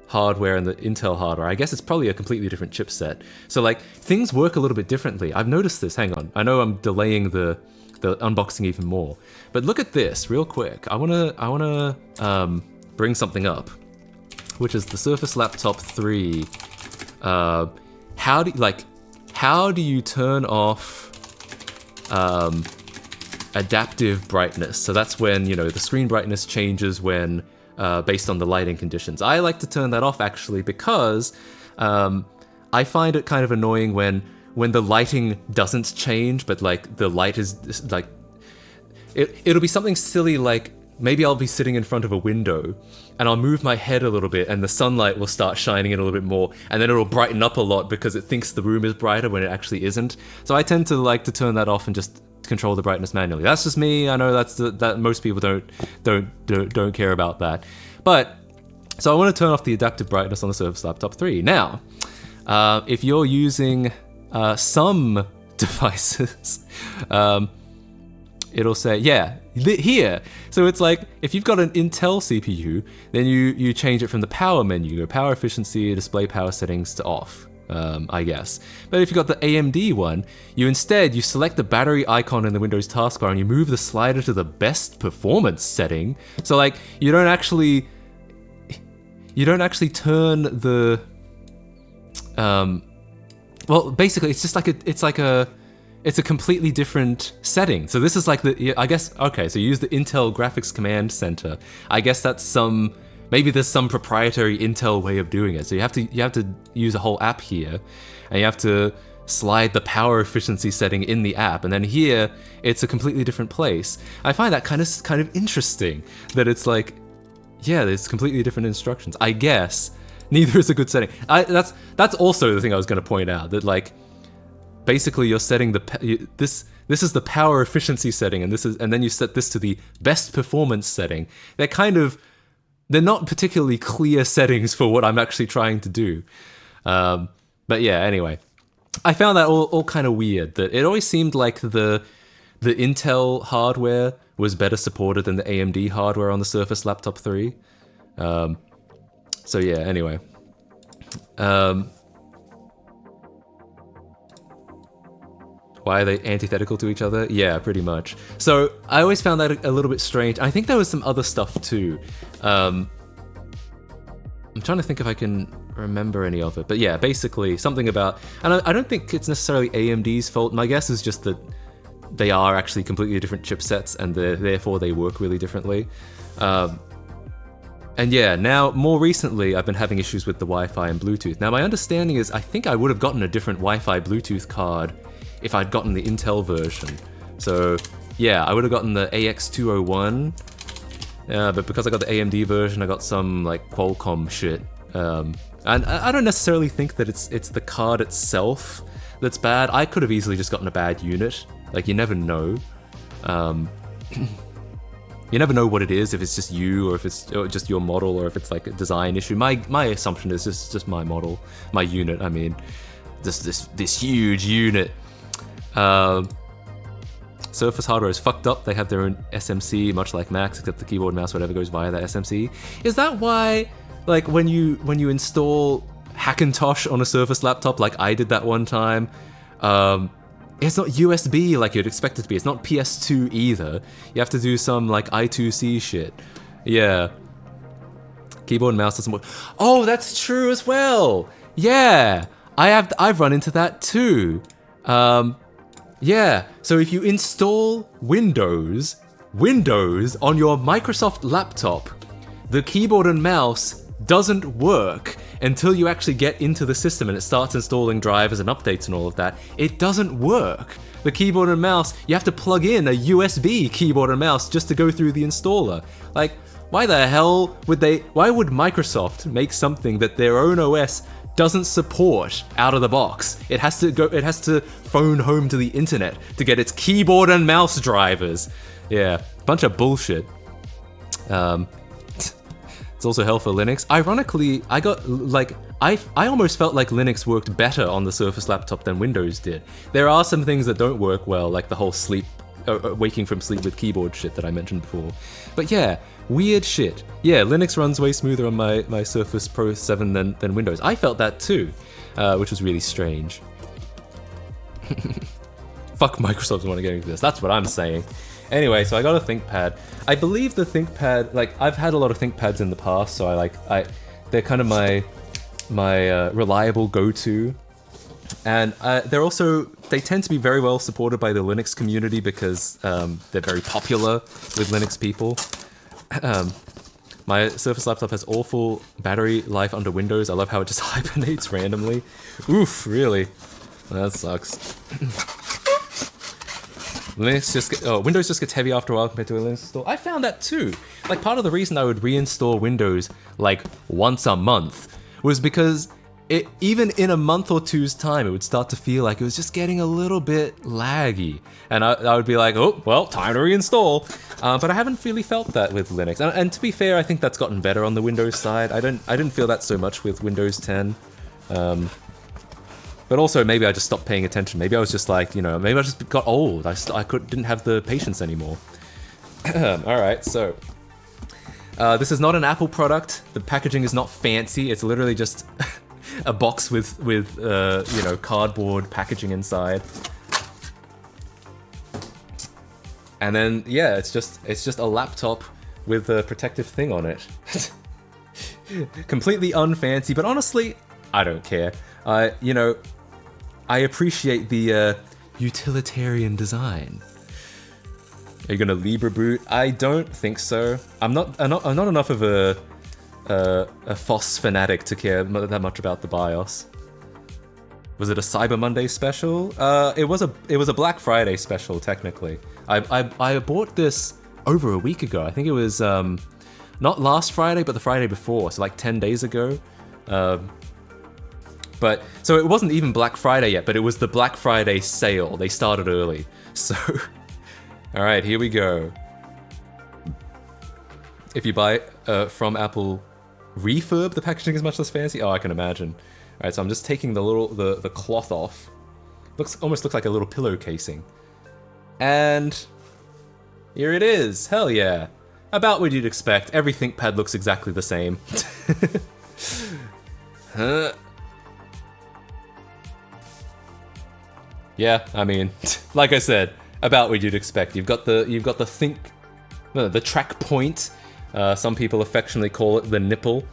S1: hardware and the Intel hardware. I guess it's probably a completely different chipset. So like things work a little bit differently. I've noticed this. Hang on. I know I'm delaying the unboxing even more, but look at this real quick. I wanna bring something up, which is the Surface Laptop 3. How do you turn off adaptive brightness? So that's when, you know, the screen brightness changes when based on the lighting conditions. I like to turn that off actually because I find it kind of annoying when the lighting doesn't change, but like the light is like it'll be something silly like maybe I'll be sitting in front of a window and I'll move my head a little bit and the sunlight will start shining in a little bit more, and then it'll brighten up a lot because it thinks the room is brighter when it actually isn't. So I tend to like to turn that off and just control the brightness manually. That's just me. I know that most people don't care about that. But so I want to turn off the adaptive brightness on the Surface Laptop 3. Now, if you're using some devices, it'll say, yeah, here. So it's like, if you've got an Intel CPU, then you change it from the power menu, go power efficiency, display power settings to off, I guess. But if you've got the AMD one, you select the battery icon in the Windows taskbar and you move the slider to the best performance setting. So like, you don't actually turn the, well, basically it's just like it's a completely different setting. So this is like I guess, okay, so you use the Intel Graphics Command Center. I guess that's maybe there's some proprietary Intel way of doing it. So you have to use a whole app here, and you have to slide the power efficiency setting in the app, and then here, it's a completely different place. I find that kind of interesting, that it's like, yeah, there's completely different instructions. I guess neither is a good setting. That's also the thing I was gonna point out, that like, basically you're setting this is the power efficiency setting, and then you set this to the best performance setting. They're not particularly clear settings for what I'm actually trying to do. But yeah, anyway, I found that all kind of weird, that it always seemed like the Intel hardware was better supported than the AMD hardware on the Surface Laptop 3. So yeah, anyway. Why are they antithetical to each other? Yeah, pretty much. So I always found that a little bit strange. I think there was some other stuff too. I'm trying to think if I can remember any of it. But yeah, basically something about, and I don't think it's necessarily AMD's fault. My guess is just that they are actually completely different chipsets, and therefore they work really differently. And yeah, now more recently I've been having issues with the Wi-Fi and Bluetooth. Now my understanding is I think I would have gotten a different Wi-Fi Bluetooth card if I'd gotten the Intel version. So yeah, I would have gotten the AX201, but because I got the AMD version, I got some like Qualcomm shit. And I don't necessarily think that it's the card itself that's bad. I could have easily just gotten a bad unit. Like, you never know. You never know what it is, if it's just you, or if it's just your model, or if it's like a design issue. My assumption is just my model, my unit, I mean. This huge unit. Surface hardware is fucked up. They have their own SMC, much like Macs, except the keyboard, mouse, whatever goes via that SMC. Is that why, like, when you install Hackintosh on a Surface laptop, like I did that one time, it's not USB like you'd expect it to be. It's not PS2 either. You have to do some like I2C shit. Yeah. Keyboard and mouse doesn't work. Oh, that's true as well. Yeah. I've run into that too. Yeah. So if you install Windows Windows on your Microsoft laptop, the keyboard and mouse doesn't work until you actually get into the system and it starts installing drivers and updates and all of that. It doesn't work. The keyboard and mouse, you have to plug in a USB keyboard and mouse just to go through the installer. Like, why the hell why would Microsoft make something that their own OS doesn't support out of the box? It has to phone home to the internet to get its keyboard and mouse drivers. Yeah, bunch of bullshit. It's also hell for Linux. Ironically, I almost felt like Linux worked better on the Surface laptop than Windows did. There are some things that don't work well, like the whole waking from sleep with keyboard shit that I mentioned before. But yeah, weird shit. Yeah, Linux runs way smoother on my Surface Pro 7 than Windows. I felt that too, which was really strange. Fuck Microsoft want to get into this. That's what I'm saying. Anyway, so I got a ThinkPad. I believe the ThinkPad, like, I've had a lot of ThinkPads in the past, so they're kind of my reliable go-to. And they tend to be very well supported by the Linux community because they're very popular with Linux people. My Surface laptop has awful battery life under Windows. I love how it just hibernates randomly. Oof, really? That sucks. Windows just gets heavy after a while compared to a Linux install. I found that too. Like, part of the reason I would reinstall Windows like once a month was because even in a month or two's time, it would start to feel like it was just getting a little bit laggy. And I would be like, oh, well, time to reinstall. But I haven't really felt that with Linux. And to be fair, I think that's gotten better on the Windows side. I didn't feel that so much with Windows 10. But also, maybe I just stopped paying attention. Maybe I was just like, maybe I just got old. I didn't have the patience anymore. Alright, so. This is not an Apple product. The packaging is not fancy. It's literally just a box with cardboard packaging inside. And then, yeah, it's just a laptop with a protective thing on it. Completely unfancy, but honestly, I don't care. I appreciate the utilitarian design. Are you gonna Libre boot? I don't think so. I'm not enough of a FOSS fanatic to care that much about the BIOS. Was it a Cyber Monday special? It was a Black Friday special technically. I bought this over a week ago. I think it was not last Friday, but the Friday before, so like 10 days ago. So it wasn't even Black Friday yet, but it was the Black Friday sale. They started early. So, alright, here we go. If you buy from Apple refurb, the packaging is much less fancy. Oh, I can imagine. Alright, so I'm just taking the cloth off. Almost looks like a little pillow casing. And here it is. Hell yeah. About what you'd expect. Every ThinkPad looks exactly the same. Yeah, I mean, like I said, about what you'd expect. You've got the track point. Some people affectionately call it the nipple,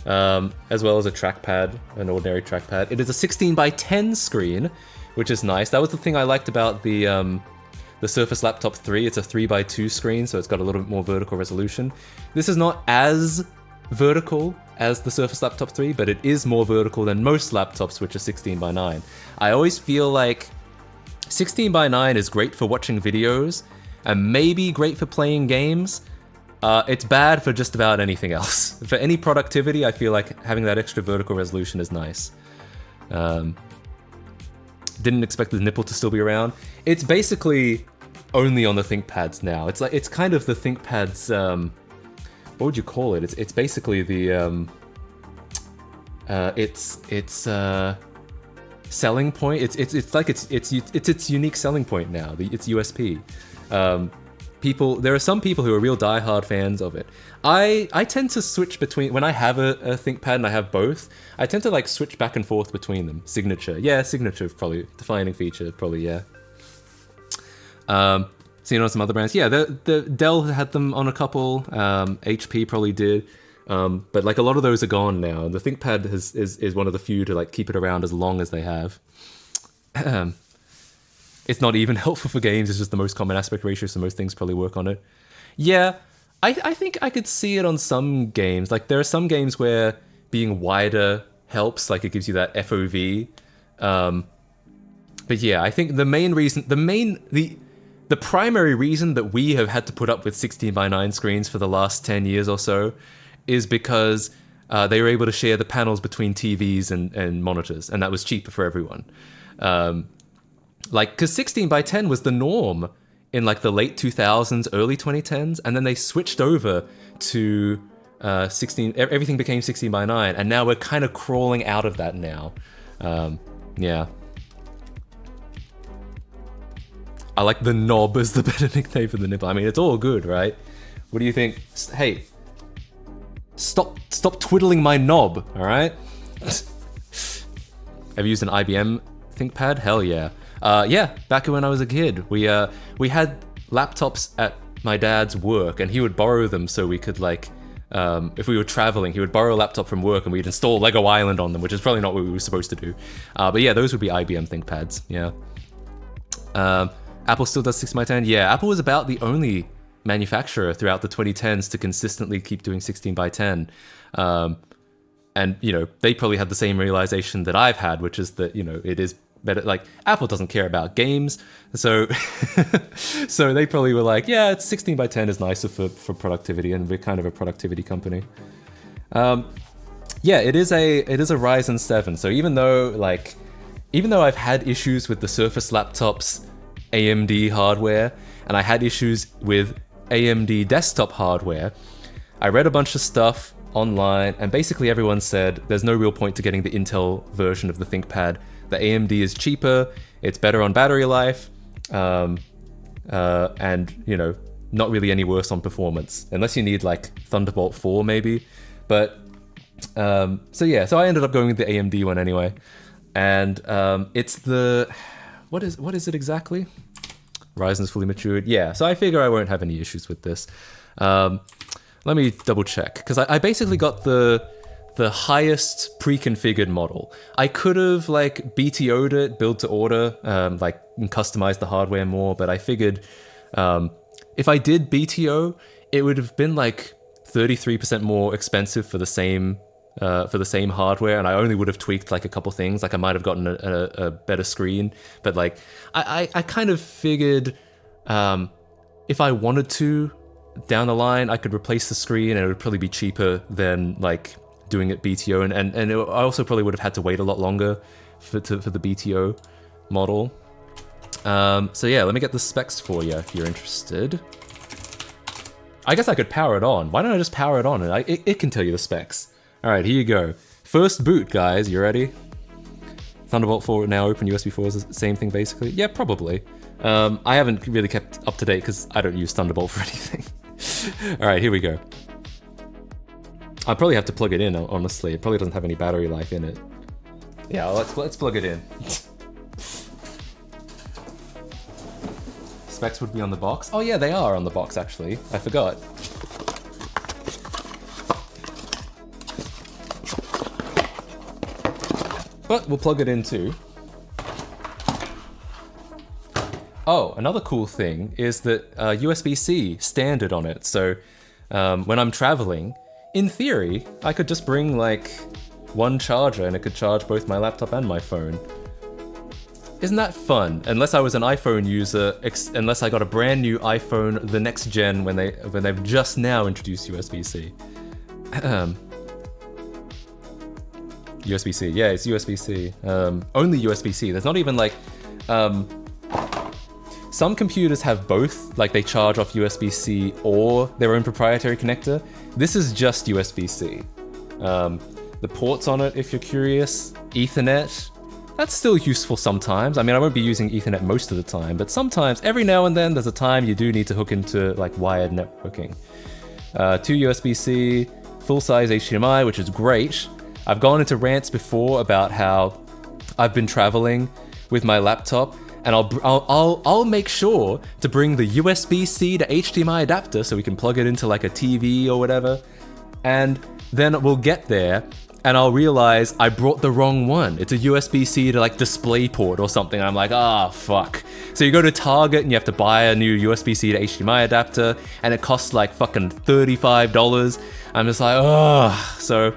S1: as well as a trackpad, an ordinary trackpad. It is a 16:10 screen, which is nice. That was the thing I liked about the Surface Laptop 3. It's a 3:2 screen, so it's got a little bit more vertical resolution. This is not as vertical as the Surface Laptop 3, but it is more vertical than most laptops, which are 16:9. I always feel like 16:9 is great for watching videos, and maybe great for playing games. It's bad for just about anything else. For any productivity, I feel like having that extra vertical resolution is nice. Didn't expect the nipple to still be around. It's basically only on the ThinkPads now. It's kind of the ThinkPads. What would you call it? It's basically the it's selling point. It's its unique selling point now. Its USP. There are some people who are real diehard fans of it. I tend to switch between, when I have a ThinkPad and I have both, I tend to like switch back and forth between them. Signature is probably defining feature, probably, yeah. Seen on some other brands, yeah. The Dell had them on a couple. HP probably did, but like a lot of those are gone now. The ThinkPad is one of the few to like keep it around as long as they have. It's not even helpful for games. It's just the most common aspect ratio, so most things probably work on it. Yeah, I think I could see it on some games. Like there are some games where being wider helps, like it gives you that FOV. But yeah, I think the main reason, the primary reason that we have had to put up with 16:9 screens for the last 10 years or so is because they were able to share the panels between TVs and monitors, and that was cheaper for everyone. Like, because 16:10 was the norm in like the late 2000s, early 2010s, and then they switched over to 16. Everything became 16:9, and now we're kind of crawling out of that now. Yeah. I like the knob as the better nickname for the nipple. I mean, it's all good, right? What do you think? Hey, stop twiddling my knob, all right? Have you used an IBM ThinkPad? Hell yeah. Yeah, back when I was a kid, we had laptops at my dad's work, and he would borrow them so we could like, if we were traveling, he would borrow a laptop from work and we'd install Lego Island on them, which is probably not what we were supposed to do. But yeah, those would be IBM ThinkPads, yeah. Apple still does 16:10. Yeah, Apple was about the only manufacturer throughout the 2010s to consistently keep doing 16:10. And, you know, they probably had the same realization that I've had, which is that, you know, it is better. Like, Apple doesn't care about games. So so they probably were like, yeah, it's 16:10 is nicer for productivity, and we're kind of a productivity company. Yeah, it is a Ryzen 7. So even though I've had issues with the Surface Laptop's AMD hardware, and I had issues with AMD desktop hardware, I read a bunch of stuff online, and basically everyone said there's no real point to getting the Intel version of the ThinkPad. The AMD is cheaper, it's better on battery life, and, you know, not really any worse on performance, unless you need like Thunderbolt 4 maybe. But so yeah, so I ended up going with the AMD one anyway, and it's the what is it exactly? Ryzen's fully matured. Yeah, so I figure I won't have any issues with this. Let me double check, because I basically got the highest pre-configured model. I could have like BTO'd it, build to order, like customize the hardware more, but I figured if I did BTO, it would have been like 33% more expensive for the same hardware, and I only would have tweaked like a couple things. Like I might have gotten a better screen, but like I kind of figured if I wanted to down the line, I could replace the screen, and it would probably be cheaper than like doing it BTO, and I also probably would have had to wait a lot longer for the BTO model. So yeah, let me get the specs for you if you're interested. I guess I could power it on. Why don't I just power it on, and it can tell you the specs. All right, here you go. First boot, guys. You ready? Thunderbolt 4 now open. USB 4 is the same thing, basically. Yeah, probably. I haven't really kept up to date because I don't use Thunderbolt for anything. All right, here we go. I'll probably have to plug it in, honestly. It probably doesn't have any battery life in it. Yeah, let's plug it in. Specs would be on the box. Oh yeah, they are on the box, actually. I forgot. But we'll plug it in too. Oh, another cool thing is that USB-C standard on it. So when I'm traveling, in theory, I could just bring like one charger and it could charge both my laptop and my phone. Isn't that fun? Unless I was an iPhone user, unless I got a brand new iPhone, the next gen, when they've just now introduced USB-C. USB-C, yeah, it's USB-C. Only USB-C. There's not even like, some computers have both, like they charge off USB-C or their own proprietary connector. This is just USB-C. The ports on it, if you're curious, Ethernet, that's still useful sometimes. I mean, I won't be using Ethernet most of the time, but sometimes, every now and then, there's a time you do need to hook into like wired networking. 2 USB-C, full-size HDMI, which is great. I've gone into rants before about how I've been traveling with my laptop, and I'll make sure to bring the USB-C to HDMI adapter so we can plug it into like a TV or whatever, and then we'll get there, and I'll realize I brought the wrong one. It's a USB-C to like DisplayPort or something. I'm like, ah, fuck. So you go to Target and you have to buy a new USB-C to HDMI adapter, and it costs like fucking $35. I'm just like, oh. So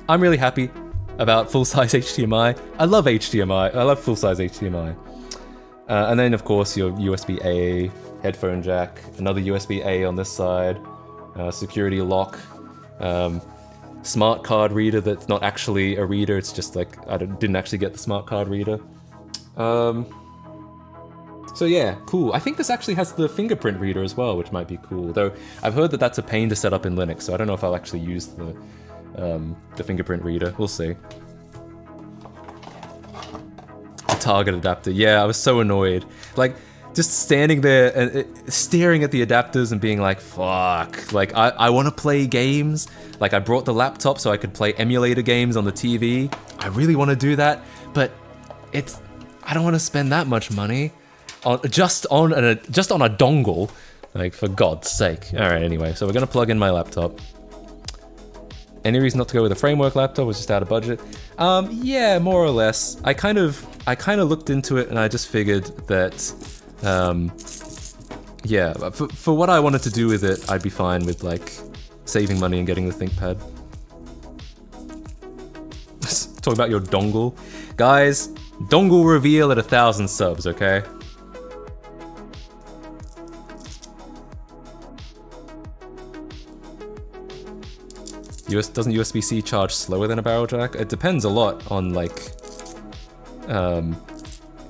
S1: I'm really happy about full-size HDMI. I love HDMI. I love full-size HDMI. And then of course your USB-A headphone jack, another USB-A on this side, security lock, smart card reader that's not actually a reader, it's just like, I didn't actually get the smart card reader. So yeah, cool. I think this actually has the fingerprint reader as well, which might be cool. Though I've heard that that's a pain to set up in Linux, so I don't know if I'll actually use the fingerprint reader. We'll see. The Target adapter. Yeah, I was so annoyed. Like, just standing there and staring at the adapters and being like, fuck. Like, I want to play games. Like, I brought the laptop so I could play emulator games on the TV. I really want to do that, but I don't want to spend that much money on just on a dongle. Like, for God's sake. All right, anyway, so we're gonna plug in my laptop. Any reason not to go with a framework laptop? Was just out of budget. Yeah, more or less. I kind of looked into it and I just figured that, yeah, for what I wanted to do with it, I'd be fine with like saving money and getting the ThinkPad. Talk about your dongle, guys. Dongle reveal at 1,000 subs, okay? Doesn't USB-C charge slower than a barrel jack? It depends a lot on like the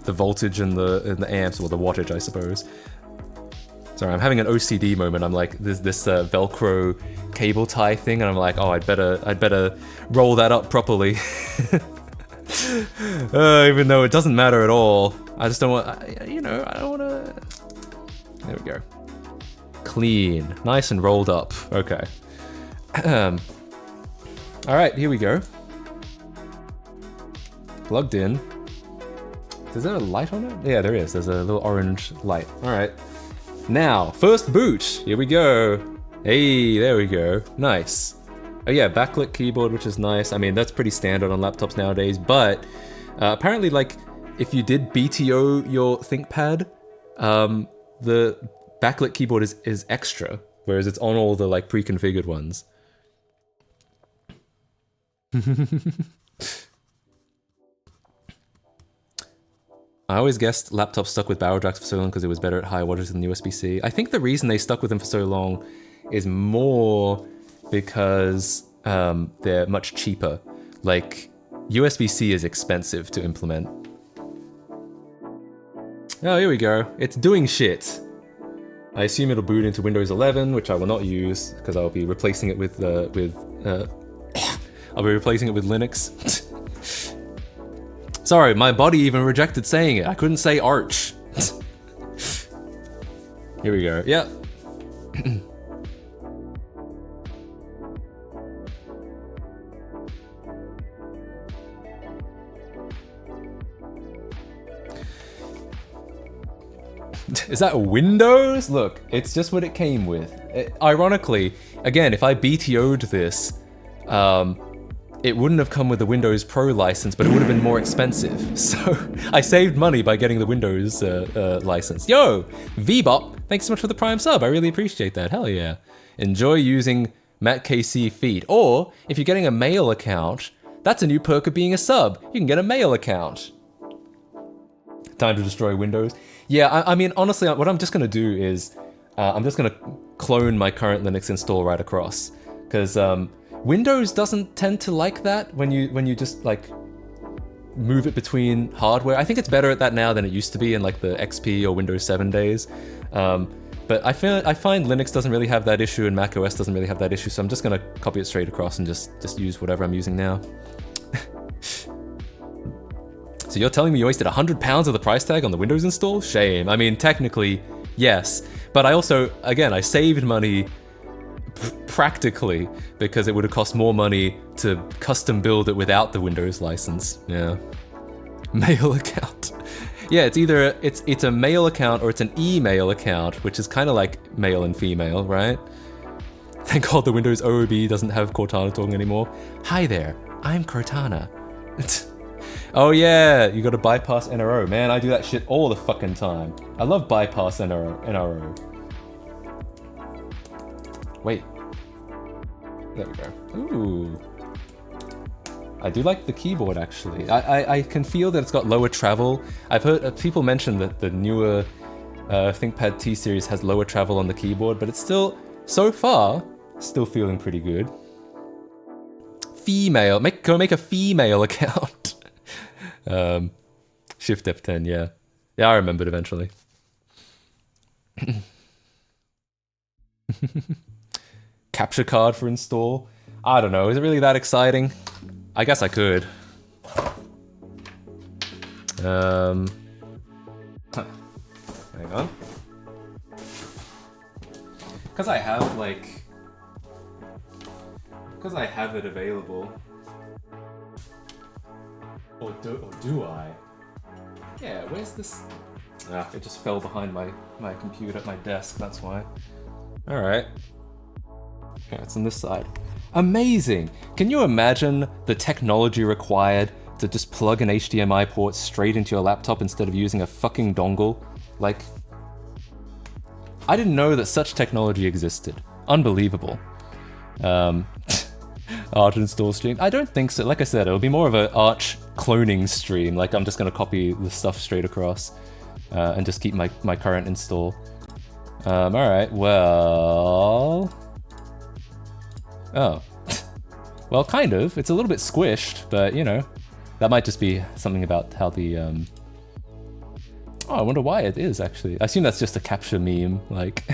S1: voltage and the amps, or the wattage, I suppose. Sorry, I'm having an OCD moment. I'm like, there's this Velcro cable tie thing, and I'm like, oh, I'd better roll that up properly. Even though it doesn't matter at all. I just don't want, I don't want to. There we go. Clean, nice and rolled up. Okay. All right, here we go. Plugged in. Is there a light on it? Yeah, there is. There's a little orange light. All right. Now, first boot. Here we go. Hey, there we go. Nice. Oh yeah, backlit keyboard, which is nice. I mean, that's pretty standard on laptops nowadays, but apparently, like, if you did BTO your ThinkPad, the backlit keyboard is extra, whereas it's on all the, like, pre-configured ones. I always guessed laptops stuck with barrel jacks for so long because it was better at high wattage than USB-C. I think the reason they stuck with them for so long is more because they're much cheaper. Like, USB-C is expensive to implement. Oh, here we go. It's doing shit. I assume it'll boot into Windows 11, which I will not use because I'll be replacing it with I'll be replacing it with Linux. Sorry, my body even rejected saying it. I couldn't say Arch. Here we go. Yep. Is that Windows? Look, it's just what it came with. Ironically, again, if I BTO'd this, it wouldn't have come with the Windows Pro license, but it would have been more expensive. So I saved money by getting the Windows license. Yo, Vbop, thanks so much for the Prime sub. I really appreciate that. Hell yeah. Enjoy using MacKC feed. Or if you're getting a mail account, that's a new perk of being a sub. You can get a mail account. Time to destroy Windows. Yeah, I mean, honestly, what I'm just gonna do is I'm just gonna clone my current Linux install right across, because Windows doesn't tend to like that when you just like move it between hardware. I think it's better at that now than it used to be in like the XP or Windows 7 days. But I find Linux doesn't really have that issue and macOS doesn't really have that issue, so I'm just gonna copy it straight across and just use whatever I'm using now. So you're telling me you wasted £100 of the price tag on the Windows install? Shame. I mean, technically, yes. But I also, again, I saved money practically because it would have cost more money to custom build it without the Windows license. Yeah. Mail account. Yeah, it's either it's a mail account or it's an email account, which is kind of like male and female, right? Thank God the Windows OOB doesn't have Cortana talking anymore. Hi there, I'm Cortana. Oh yeah, you gotta bypass NRO. Man, I do that shit all the fucking time. I love bypass NRO. Wait. There we go. Ooh. I do like the keyboard actually. I can feel that it's got lower travel. I've heard people mention that the newer ThinkPad T series has lower travel on the keyboard, but it's still, so far, still feeling pretty good. Female, go make a female account. Shift F10, yeah. Yeah, I remembered eventually. Capture card for install. I don't know, is it really that exciting? I guess I could. Hang on. Because I have it available. Or do I? Yeah, where's this? Ah, it just fell behind my computer at my desk, that's why. Alright. Yeah, it's on this side. Amazing! Can you imagine the technology required to just plug an HDMI port straight into your laptop instead of using a fucking dongle? Like, I didn't know that such technology existed. Unbelievable. Arch install stream? I don't think so. Like I said, it'll be more of an Arch cloning stream. Like, I'm just gonna copy the stuff straight across and just keep my current install. Alright, well... Oh. Well, kind of. It's a little bit squished, but, you know, that might just be something about how the, Oh, I wonder why it is, actually. I assume that's just a capture meme, like...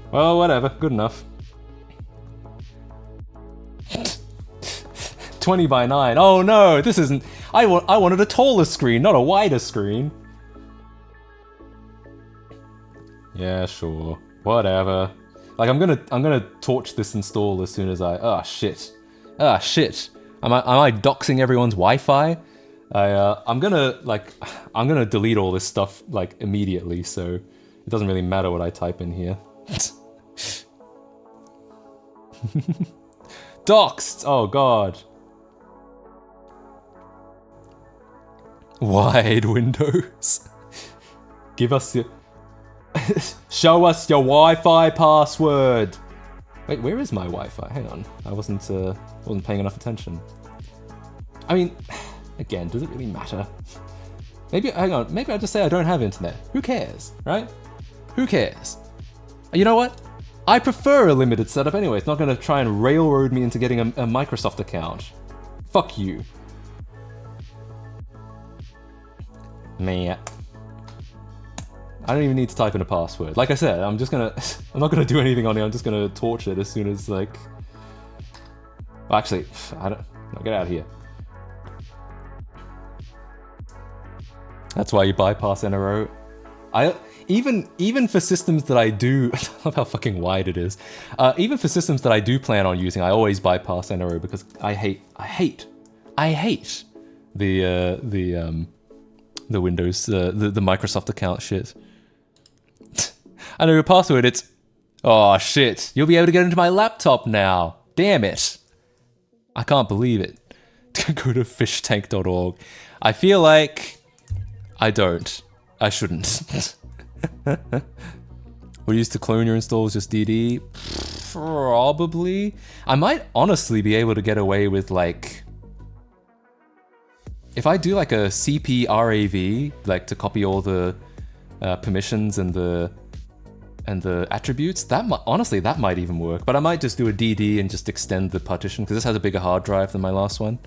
S1: Well, whatever. Good enough. 20 by 9. Oh no, this isn't... I wanted a taller screen, not a wider screen. Yeah, sure. Whatever. Like, I'm gonna torch this install as soon as I... Ah, shit. Ah, shit. Am I doxing everyone's Wi-Fi? I'm gonna delete all this stuff, like, immediately, so it doesn't really matter what I type in here. Doxed! Oh, God. Wide windows. Give us your... Show us your Wi-Fi password. Wait, where is my Wi-Fi? Hang on, I wasn't paying enough attention. I mean, again, does it really matter? Maybe, hang on, maybe I just say I don't have internet. Who cares, right? Who cares? You know what? I prefer a limited setup anyway. It's not gonna try and railroad me into getting a Microsoft account. Fuck you. Meh. I don't even need to type in a password. Like I said, I'm not gonna do anything on it, I'm just gonna torch it as soon as, like... Well, actually, no, get out of here. That's why you bypass NRO. Even for systems that I do... I love how fucking wide it is. Even for systems that I do plan on using, I always bypass NRO because I hate the Windows, the Microsoft account shit. I know your password, it's... Oh shit, you'll be able to get into my laptop now. Damn it. I can't believe it. Go to fishtank.org. I feel like... I don't. I shouldn't. What used to clone your installs, just DD? Probably. I might honestly be able to get away with, like... If I do like a CPRAV, like to copy all the permissions and the attributes, honestly that might even work. But I might just do a DD and just extend the partition because this has a bigger hard drive than my last one.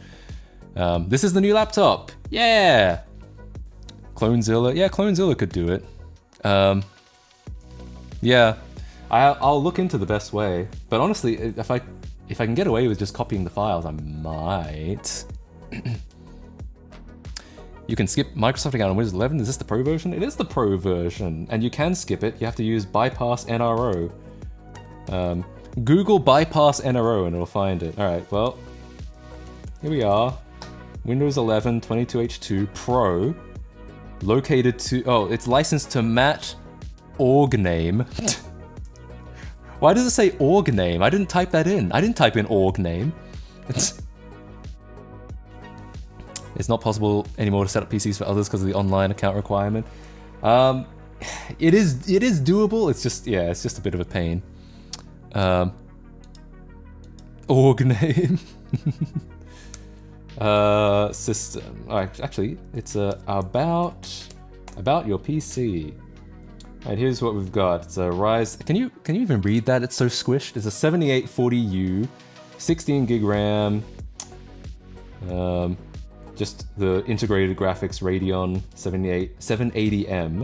S1: This is the new laptop. Yeah. Clonezilla. Yeah, Clonezilla could do it. Yeah. I'll look into the best way. But honestly, if I can get away with just copying the files, I might. You can skip Microsoft account on Windows 11. Is this the Pro version? It is the Pro version, and you can skip it. You have to use bypass NRO. Google bypass NRO and it'll find it. All right, well, here we are. Windows 11 22H2 Pro, located to... Oh, it's licensed to Matt org name. Why does it say org name? I didn't type that in. I didn't type in org name. It's not possible anymore to set up PCs for others because of the online account requirement. It is doable. It's just, yeah, it's just a bit of a pain. Org name. System. Actually, it's about your PC. Alright, here's what we've got. It's a Ryzen. Can you even read that? It's so squished. It's a 7840U, 16 gig RAM. Just the integrated graphics Radeon 780M.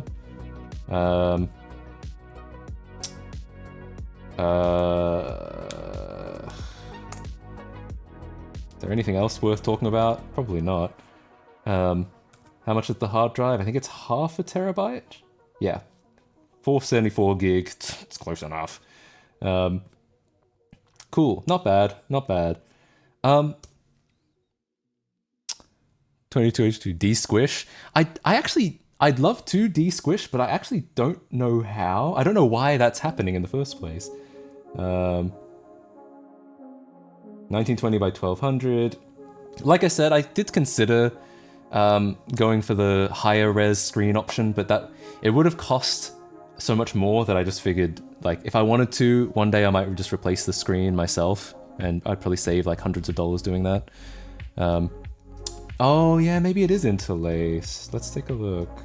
S1: Is there anything else worth talking about? Probably not. How much is the hard drive? I think it's half a terabyte? Yeah. 474 gig. It's close enough. Cool. Not bad. Not bad. 22H2 de-squish. I'd love to de-squish, but I actually don't know how. I don't know why that's happening in the first place. 1920 by 1200. Like I said, I did consider going for the higher res screen option, but that it would have cost so much more that I just figured, like, if I wanted to, one day I might just replace the screen myself, and I'd probably save like hundreds of dollars doing that. Oh yeah, maybe it is interlaced. Let's take a look.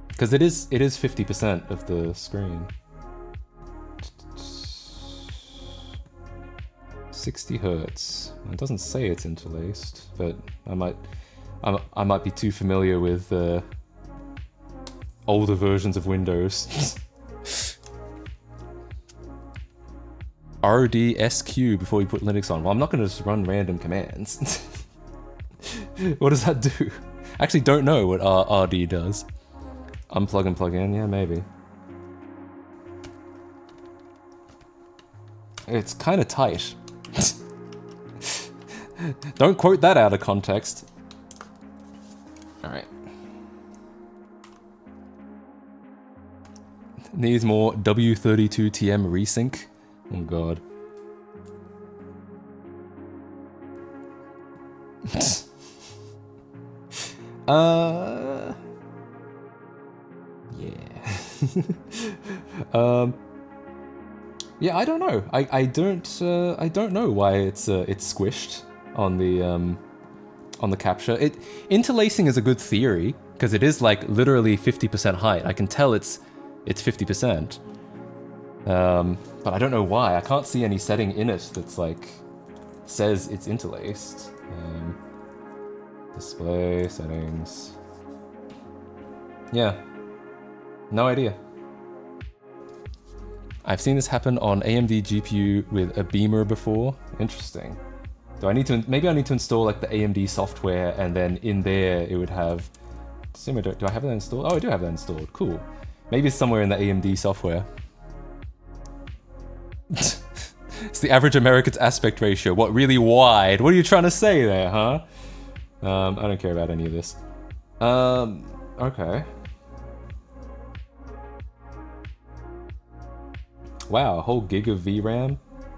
S1: Because it is 50% of the screen. 60 hertz. It doesn't say it's interlaced, but I might be too familiar with older versions of Windows. RDSQ before you put Linux on. Well, I'm not going to just run random commands. What does that do? I actually don't know what RD does. Unplug and plug in, yeah, maybe. It's kind of tight. Don't quote that out of context. Alright. Needs more W32TM resync. Oh god. Yeah. Yeah, I don't know. I don't know why it's squished on the capture. Interlacing is a good theory because it is like literally 50% height. I can tell it's 50%. But I don't know why. I can't see any setting in it that's like says it's interlaced. Display settings. Yeah. No idea. I've seen this happen on AMD GPU with a Beamer before. Interesting. Do I need to? Maybe I need to install like the AMD software, and then in there it would have. Do I have that installed? Oh, I do have that installed. Cool. Maybe it's somewhere in the AMD software. It's the average American's aspect ratio. What, really wide? What are you trying to say there, huh? I don't care about any of this. Okay. Wow, a whole gig of VRAM.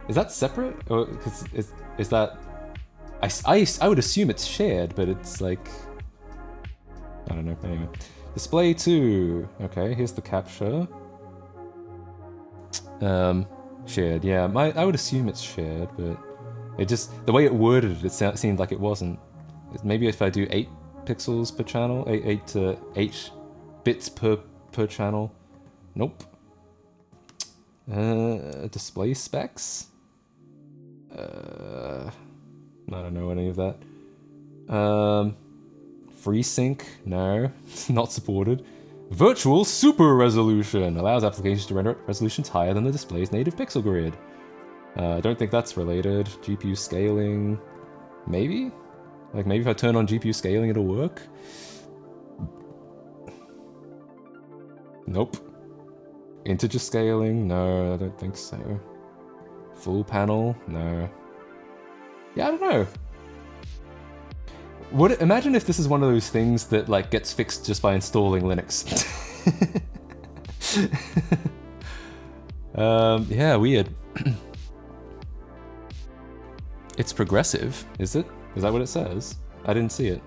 S1: Is that separate? Or is that? I would assume it's shared, but it's like I don't know. Anyway, display 2. Okay, here's the capture. Shared. Yeah, I would assume it's shared, but it just the way it worded it seemed like it wasn't. Maybe if I do 8 pixels per channel, 8 bits per channel. Nope. Display specs? I don't know any of that. FreeSync? No, not supported. Virtual Super Resolution allows applications to render at resolutions higher than the display's native pixel grid. I don't think that's related. GPU scaling? Maybe? Like maybe if I turn on GPU scaling it'll work? Nope. Integer scaling? No, I don't think so. Full panel? No. Yeah, I don't know. Imagine if this is one of those things that like gets fixed just by installing Linux. Yeah, weird. It's progressive, is it? Is that what it says? I didn't see it.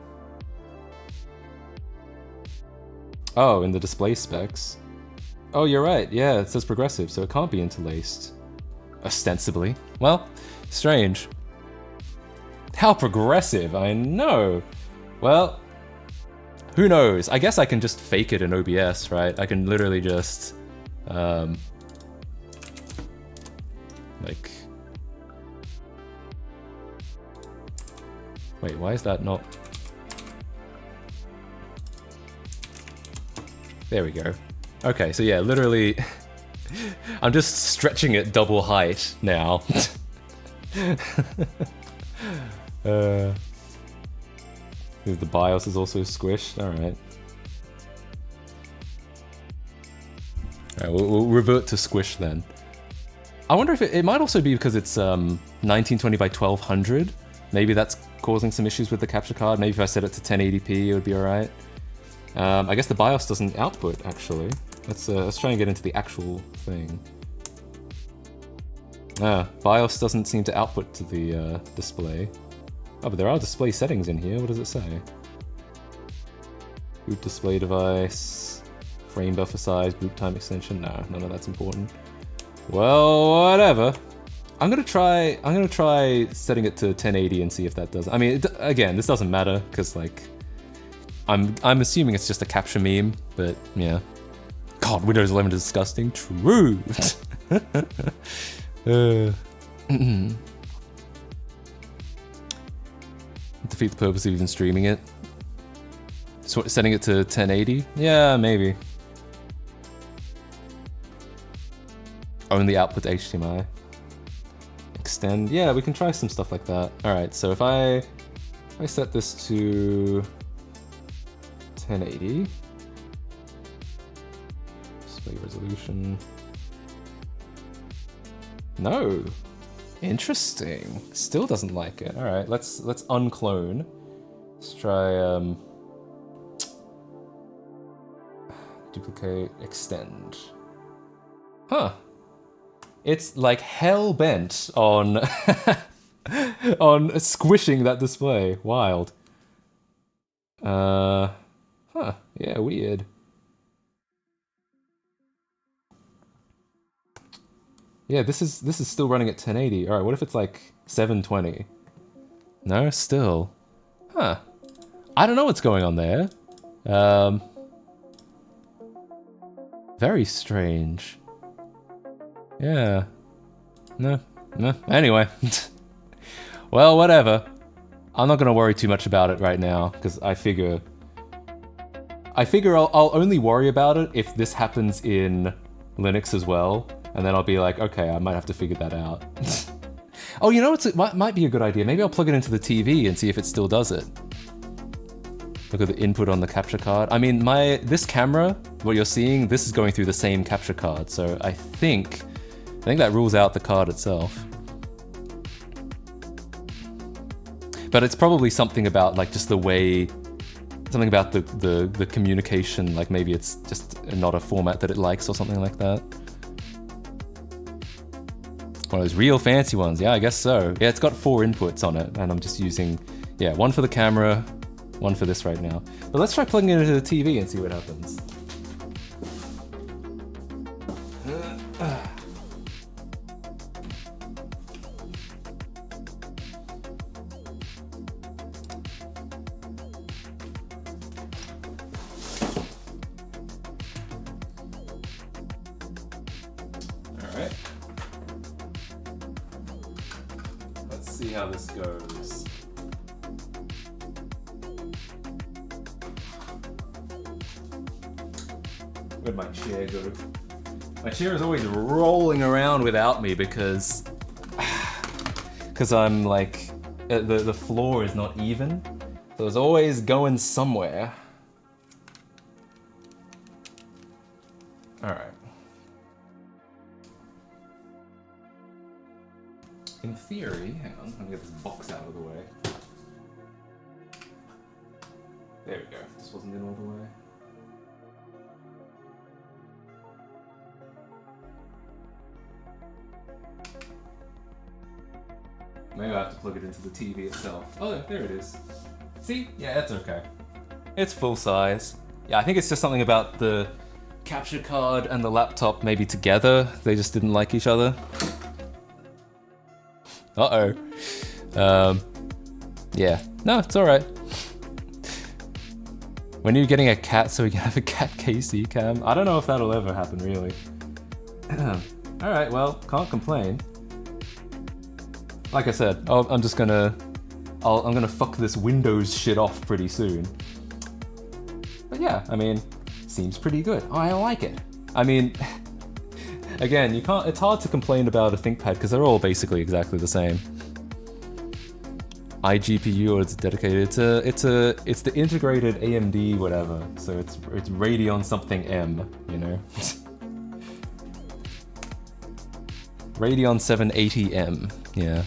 S1: Oh, in the display specs. Oh, you're right. Yeah, it says progressive, so it can't be interlaced. Ostensibly. Well, strange. How progressive, I know. Well, who knows? I guess I can just fake it in OBS, right? I can literally just, like... Wait, why is that not... There we go. Okay, so yeah, literally... I'm just stretching it double height now. The BIOS is also squished. Alright. Alright, we'll revert to squish then. I wonder if it might also be because it's 1920 by 1200. Maybe that's causing some issues with the capture card. Maybe if I set it to 1080p, it would be alright. I guess the BIOS doesn't output, actually. Let's try and get into the actual thing. BIOS doesn't seem to output to the display. Oh, but there are display settings in here. What does it say? Boot display device, frame buffer size, boot time extension. No, none of that's important. Well, whatever. I'm gonna try setting it to 1080 and see if that does. I mean, again, this doesn't matter because like, I'm assuming it's just a capture meme, but yeah. God, Windows 11 is disgusting. True. Defeat the purpose of even streaming it. So setting it to 1080? Yeah, maybe. Only output HDMI. Extend. Yeah, we can try some stuff like that. Alright, so if I set this to 1080. Display resolution. No. Interesting. Still doesn't like it. Alright, let's unclone. Let's try duplicate, extend. Huh. It's like hell bent on on squishing that display. Wild. Huh. Yeah, weird. Yeah, this is still running at 1080. Alright, what if it's like 720? No, still. Huh. I don't know what's going on there. Very strange. Yeah. No. Anyway. Well, whatever. I'm not gonna worry too much about it right now, because I figure I'll only worry about it if this happens in Linux as well, and then I'll be like, okay, I might have to figure that out. Oh, you know what? It might be a good idea. Maybe I'll plug it into the TV and see if it still does it. Look at the input on the capture card. I mean, this camera, what you're seeing, this is going through the same capture card, so I think that rules out the card itself. But it's probably something about like just the way, something about the communication, like maybe it's just not a format that it likes or something like that. One of those real fancy ones, yeah, I guess so. Yeah, it's got 4 inputs on it, and I'm just using, yeah, one for the camera, one for this right now. But let's try plugging it into the TV and see what happens. Alright. Let's see how this goes. Where'd my chair go? My chair is always rolling around without me because I'm like, the floor is not even. So it's always going somewhere. Alright. In theory, hang on, let me get this box out of the way. There we go. This wasn't in all the way. Maybe I have to plug it into the TV itself. Oh, there it is. See? Yeah, that's okay. It's full size. Yeah, I think it's just something about the capture card and the laptop maybe together. They just didn't like each other. Uh-oh. Yeah. No, it's alright. When are you getting a cat so we can have a cat KC cam? I don't know if that'll ever happen, really. Alright, well, can't complain. Like I said, I'm just gonna... I'm gonna fuck this Windows shit off pretty soon. But yeah, I mean, seems pretty good. Oh, I like it. I mean, again, you can't... It's hard to complain about a ThinkPad because they're all basically exactly the same. iGPU, or it's dedicated. It's the integrated AMD whatever. So it's Radeon something M, you know. Radeon 780M, yeah.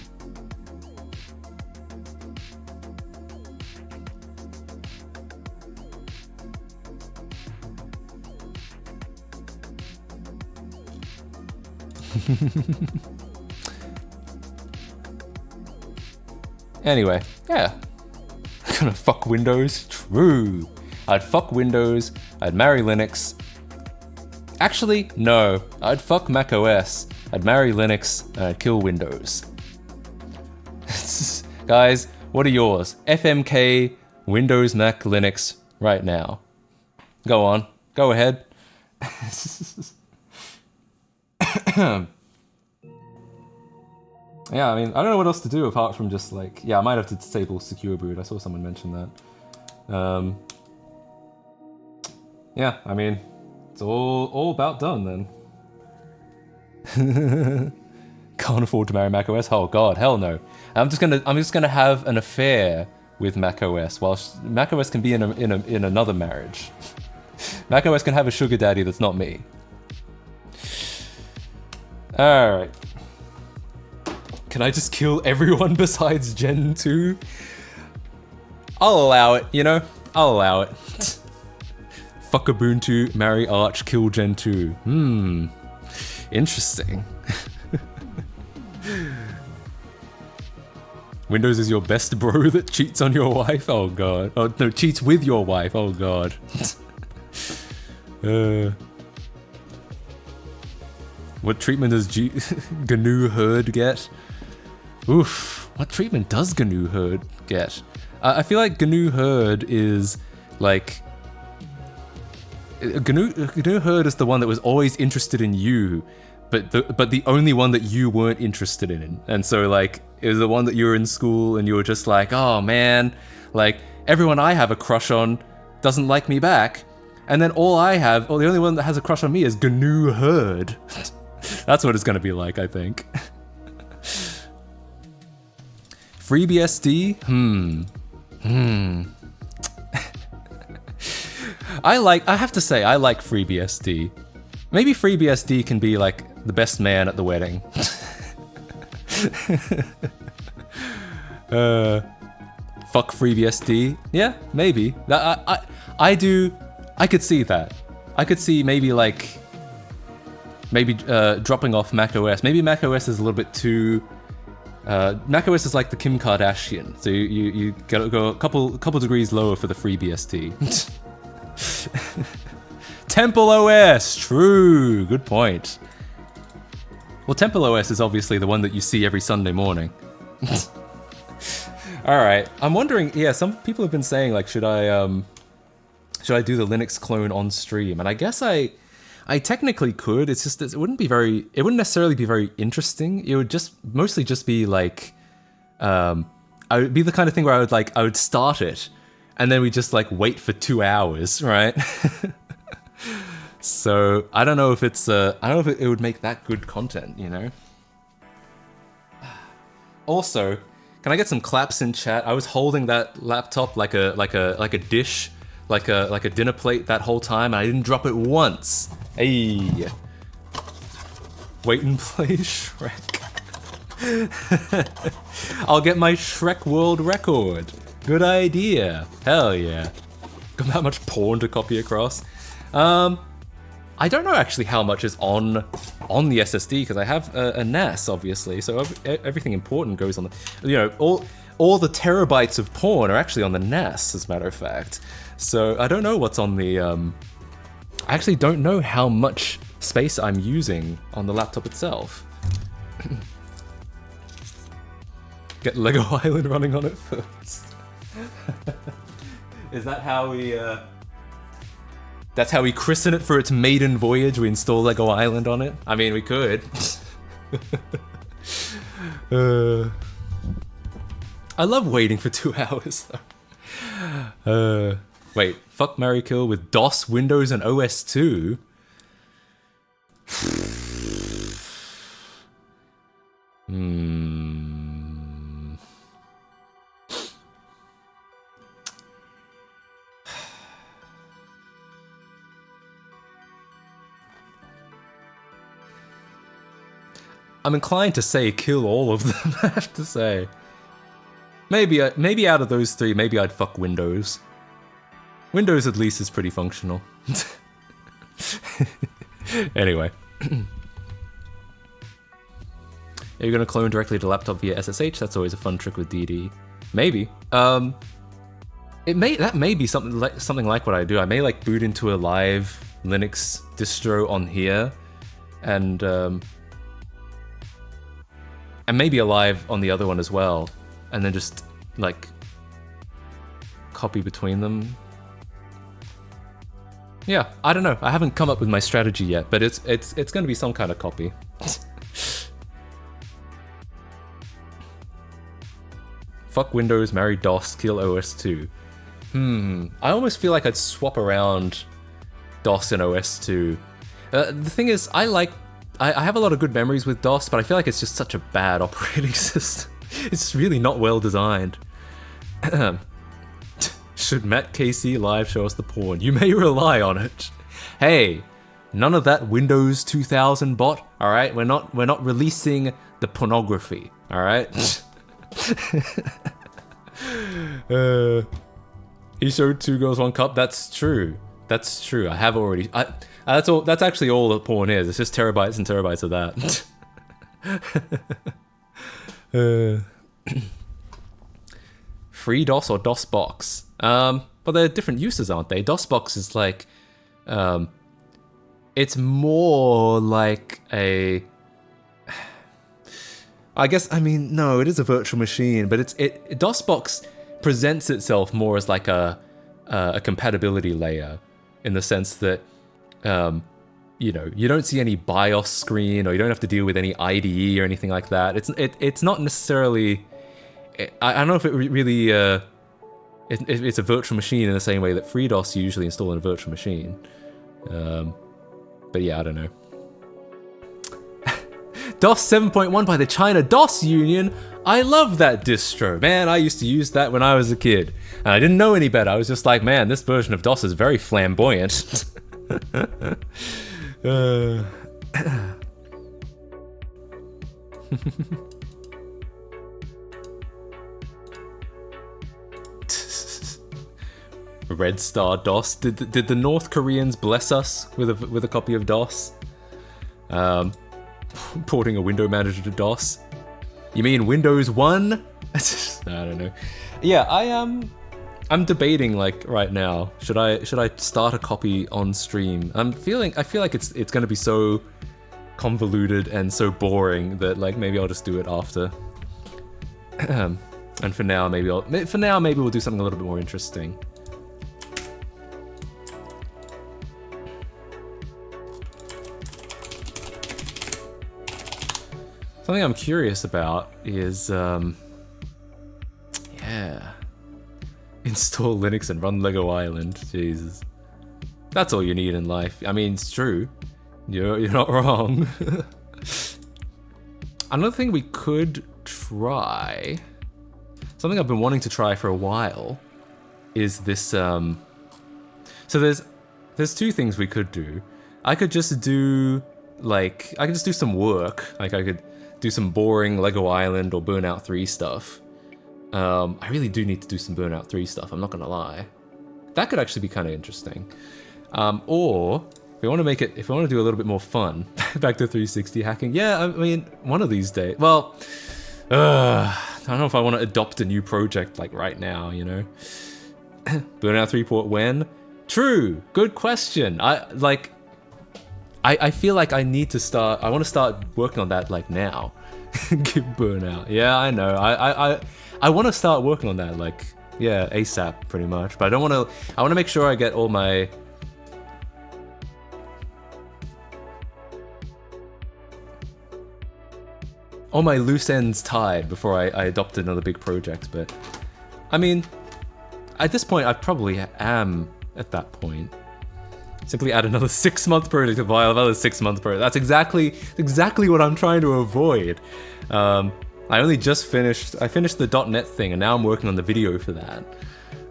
S1: Anyway, yeah. I'm gonna fuck Windows. True. I'd fuck Windows. I'd marry Linux. Actually, no. I'd fuck Mac OS. I'd marry Linux. And I'd kill Windows. Guys, what are yours? FMK, Windows, Mac, Linux, right now. Go on. Go ahead. Yeah, I mean, I don't know what else to do apart from just like... Yeah, I might have to disable Secure Boot. I saw someone mention that. Yeah, I mean, it's all about done then. Can't afford to marry macOS? Oh god, hell no. I'm just gonna have an affair with macOS, while macOS can be in another marriage. macOS can have a sugar daddy that's not me. Alright. Can I just kill everyone besides Gen 2? I'll allow it, you know? I'll allow it. Fuck Ubuntu, marry Arch, kill Gen 2. Interesting. Windows is your best bro that cheats on your wife? Oh god. Oh no, cheats with your wife. Oh god. What treatment does GNU Hurd get? Oof. What treatment does GNU Hurd get? I feel like GNU Hurd is like... GNU Hurd is the one that was always interested in you, but the only one that you weren't interested in. And so like, it was the one that you were in school and you were just like, oh man, like everyone I have a crush on doesn't like me back. And then the only one that has a crush on me is GNU Hurd. That's what it's gonna be like, I think. FreeBSD? I have to say, I like FreeBSD. Maybe FreeBSD can be like the best man at the wedding. Fuck FreeBSD? Yeah, maybe. I could see that. I could see maybe dropping off macOS. Maybe macOS is a little bit too... macOS is like the Kim Kardashian, so you gotta go a couple degrees lower for the FreeBSD. Temple OS, true, good point. Well, Temple OS is obviously the one that you see every Sunday morning. Alright, I'm wondering, yeah, some people have been saying, like, should I do the Linux clone on stream? And I guess I technically could, it's just, it wouldn't necessarily be very interesting. It would mostly just be like, I would be the kind of thing where I would start it, and then we just like wait for 2 hours, right? So I don't know if it would make that good content, you know? Also, can I get some claps in chat? I was holding that laptop like a dish, like a dinner plate that whole time, and I didn't drop it once. Hey. Wait and play Shrek. I'll get my Shrek world record. Good idea. Hell yeah. Got that much porn to copy across. I don't know actually how much is on the SSD because I have a NAS obviously, so everything important goes on the, you know, all the terabytes of porn are actually on the NAS, as a matter of fact. So I don't know what's on the. I actually don't know how much space I'm using on the laptop itself. Get Lego Island running on it first. Is that how we? That's how we christen it for its maiden voyage. We install Lego Island on it. I mean, we could. I love waiting for 2 hours though. Wait, fuck, marry, kill with DOS, Windows, and OS 2. I'm inclined to say kill all of them, I have to say. Maybe out of those 3, maybe I'd fuck Windows. Windows at least is pretty functional. Anyway. Are you gonna clone directly to laptop via SSH? That's always a fun trick with DD. Maybe. That may be something like what I do. I may like boot into a live Linux distro on here, and maybe a live on the other one as well, and then just like copy between them. Yeah, I don't know. I haven't come up with my strategy yet, but it's going to be some kind of copy. Fuck Windows, marry DOS, kill OS 2. I almost feel like I'd swap around DOS and OS 2. The thing is, I have a lot of good memories with DOS, but I feel like it's just such a bad operating system. It's really not well designed. Should Matt Casey live show us the porn? You may rely on it. Hey, none of that Windows 2000 bot, alright? We're not releasing the pornography, alright? He showed 2 girls, 1 cup. That's true. That's true. I have already. That's all. That's actually all that porn is. It's just terabytes and terabytes of that. Free DOS or DOSBox? But they're different uses, aren't they? DOSBox is like, it's more like a. I guess, I mean, no, it is a virtual machine, but DOSBox presents itself more as like a compatibility layer, in the sense that, you know, you don't see any BIOS screen, or you don't have to deal with any IDE or anything like that. It's not necessarily. I don't know if it really. It's a virtual machine in the same way that FreeDOS you usually install in a virtual machine. But yeah, I don't know. DOS 7.1 by the China DOS Union. I love that distro. Man, I used to use that when I was a kid. And I didn't know any better. I was just like, man, this version of DOS is very flamboyant. Red Star DOS. Did the North Koreans bless us with a copy of DOS? Porting a window manager to DOS. You mean Windows 1? I don't know. Yeah, I'm debating like right now. Should I start a copy on stream? I feel like it's going to be so convoluted and so boring that like maybe I'll just do it after. And for now maybe we'll do something a little bit more interesting. Something I'm curious about is, yeah, install Linux and run Lego Island. Jesus, that's all you need in life. I mean, it's true. You're not wrong. Another thing we could try, something I've been wanting to try for a while, is this. So there's 2 things we could do. I could just do some work. Like I could do some boring Lego Island or Burnout 3 stuff. I really do need to do some Burnout 3 stuff, I'm not gonna lie. That could actually be kind of interesting. Or If we want to make it, if we want to do a little bit more fun, back to 360 hacking. Yeah, I mean, one of these days. Well, I don't know if I want to adopt a new project like right now, you know. Burnout 3 port when? True. Good question. I feel like I need to start. I want to start working on that like now. Burnout. Yeah, I know. I want to start working on that like ASAP pretty much. But I don't want to. I want to make sure I get all my loose ends tied before I adopt another big project. But I mean, at this point, I probably am at that point. Simply add another 6-month project to file another 6-month project. That's exactly what I'm trying to avoid. I only just finished. I finished the .NET thing, and now I'm working on the video for that.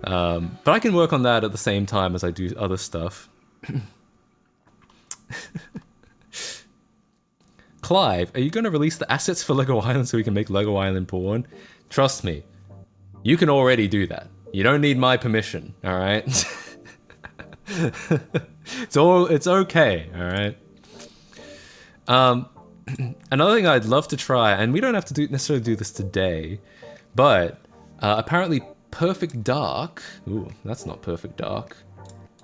S1: But I can work on that at the same time as I do other stuff. Clive, are you going to release the assets for Lego Island so we can make Lego Island porn? Trust me, you can already do that. You don't need my permission, all right? It's okay, all right? Another thing I'd love to try, and we don't have to necessarily do this today, but apparently Perfect Dark, ooh, that's not Perfect Dark.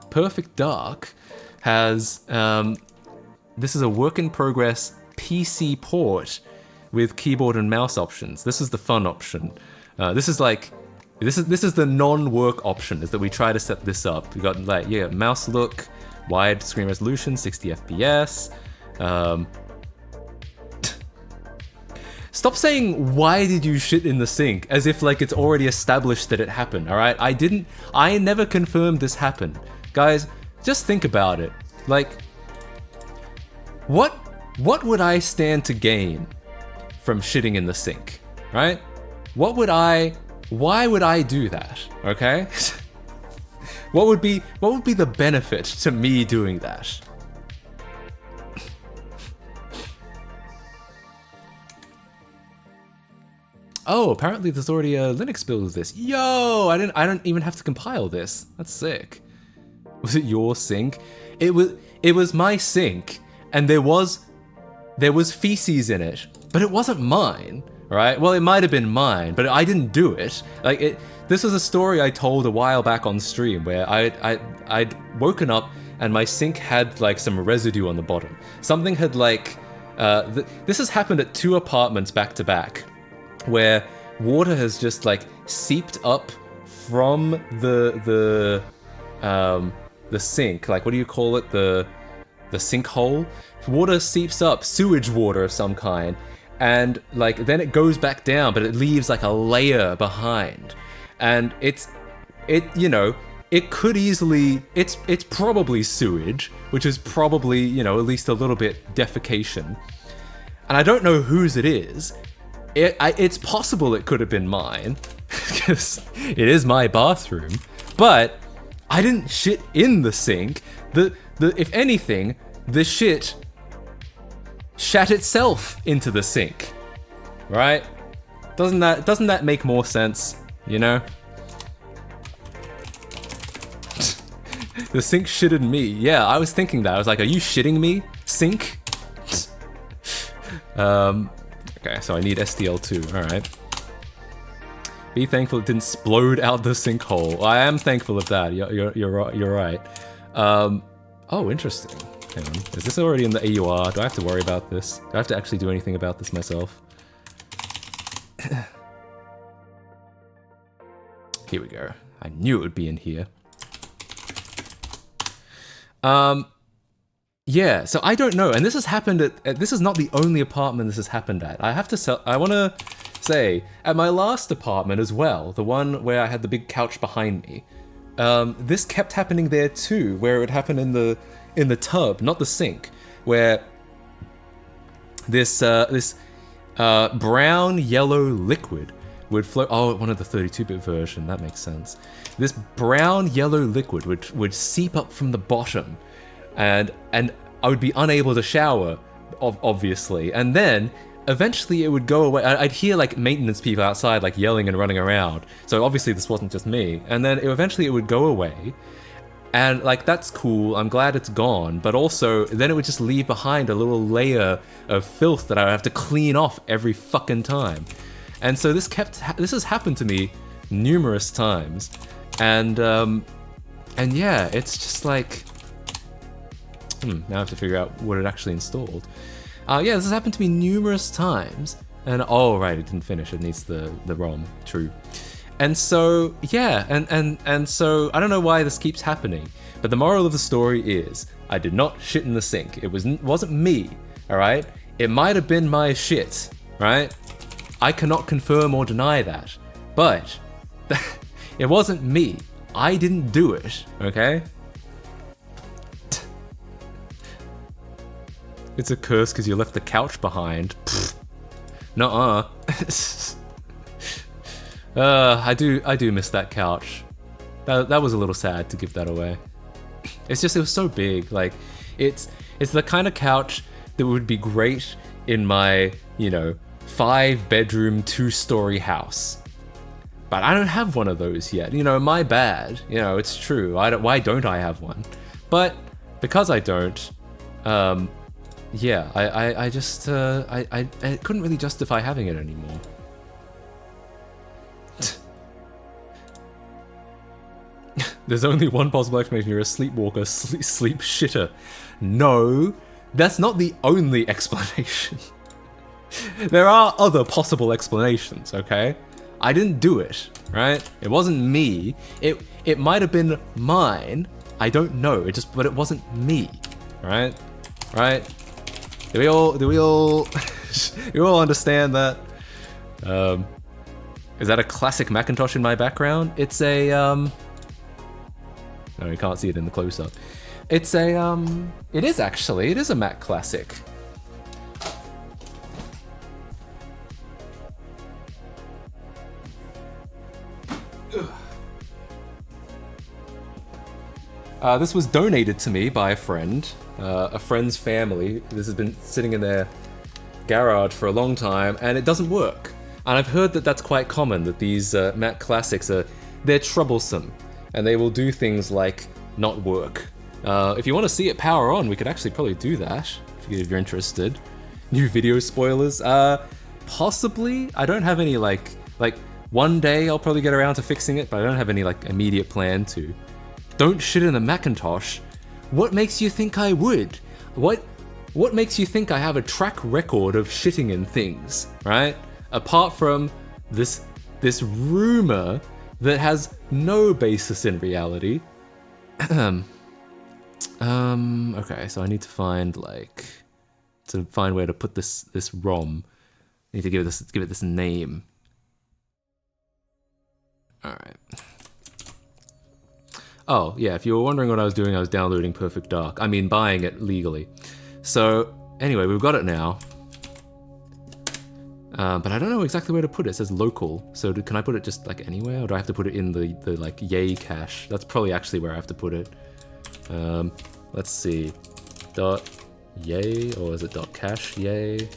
S1: Perfect Dark has, this is a work in progress PC port with keyboard and mouse options. This is the fun option. This is the non-work option, is that we try to set this up. We got mouse look, wide screen resolution, 60 FPS. Stop saying, why did you shit in the sink? As if like it's already established that it happened, alright? I never confirmed this happened. Guys, just think about it. Like, what would I stand to gain from shitting in the sink, right? Why would I do that, okay? What would be the benefit to me doing that? Oh, apparently there's already a Linux build of this. Yo, I don't even have to compile this. That's sick. Was it your sink? It was my sink, and there was feces in it, but it wasn't mine, right? Well, it might have been mine, but I didn't do it. This was a story I told a while back on stream where I'd woken up and my sink had like some residue on the bottom. Something had this has happened at 2 apartments back to back, where water has just like seeped up from the sink. Like, what do you call it? The sinkhole. Water seeps up, sewage water of some kind, and like then it goes back down, but it leaves like a layer behind. And it could easily, it's probably sewage, which is probably, at least a little bit defecation. And I don't know whose it is. It's possible it could have been mine, because it is my bathroom, but I didn't shit in the sink. If anything, the shit shat itself into the sink, right? Doesn't that make more sense, you know? The sink shitted me. Yeah, I was thinking that. I was like, are you shitting me, sink? Okay, so I need SDL2, alright. Be thankful it didn't explode out the sinkhole. I am thankful of that, you're right. Oh, interesting. Hang on, is this already in the AUR? Do I have to worry about this? Do I have to actually do anything about this myself? Here we go. I knew it would be in here. Yeah, so I don't know, and this has happened this is not the only apartment this has happened at. I want to say, at my last apartment as well, the one where I had the big couch behind me, this kept happening there too, where it would happen in the tub, not the sink, where this brown yellow liquid would flow. Oh, one of the 32-bit version, that makes sense. This brown yellow liquid would seep up from the bottom, and I would be unable to shower, obviously, and then eventually it would go away. I'd hear like maintenance people outside like yelling and running around, so obviously this wasn't just me, and then eventually it would go away, And like, that's cool, I'm glad it's gone, but also then it would just leave behind a little layer of filth that I would have to clean off every fucking time. And so this has happened to me numerous times. And yeah, it's just like, now I have to figure out what it actually installed. Yeah, this has happened to me numerous times. And oh right, it didn't finish, it needs the ROM, true. And so, yeah, and so I don't know why this keeps happening, but the moral of the story is, I did not shit in the sink. It wasn't me, alright? It might have been my shit, right? I cannot confirm or deny that, but it wasn't me. I didn't do it, okay? It's a curse because you left the couch behind. Nuh-uh. I do miss that couch. That was a little sad to give that away. It's just, it was so big. Like, it's the kind of couch that would be great in my, 5-bedroom, 2-story house. But I don't have one of those yet. My bad. It's true. Why don't I have one? But because I don't, yeah, I just I couldn't really justify having it anymore. There's only one possible explanation. You're a sleepwalker, sleep shitter. No, that's not the only explanation. There are other possible explanations, okay? I didn't do it, right? It wasn't me. It might have been mine. I don't know. But it wasn't me, right? Right? Do we all you all understand that? Is that a classic Macintosh in my background? It's a no, you can't see it in the close-up. It's a it is actually. It is a Mac classic. This was donated to me by a friend's family. This has been sitting in their garage for a long time, and it doesn't work. And I've heard that that's quite common, that these Mac classics they're troublesome, and they will do things like not work. If you want to see it power on, we could actually probably do that, if you're interested. New video spoilers? Possibly. I don't have any like one day I'll probably get around to fixing it, but I don't have any like immediate plan to. Don't shit in a Macintosh. What makes you think I would? What makes you think I have a track record of shitting in things, right? Apart from this rumor that has no basis in reality. Okay, so I need to find where to put this ROM. I need to give it this name. All right. Oh, yeah, if you were wondering what I was doing, I was downloading Perfect Dark. I mean, buying it legally. So, anyway, we've got it now. But I don't know exactly where to put it. It says local. So can I put it just, like, anywhere? Or do I have to put it in the like, yay cache? That's probably actually where I have to put it. Let's see. .yay, or is it .cache? Yay.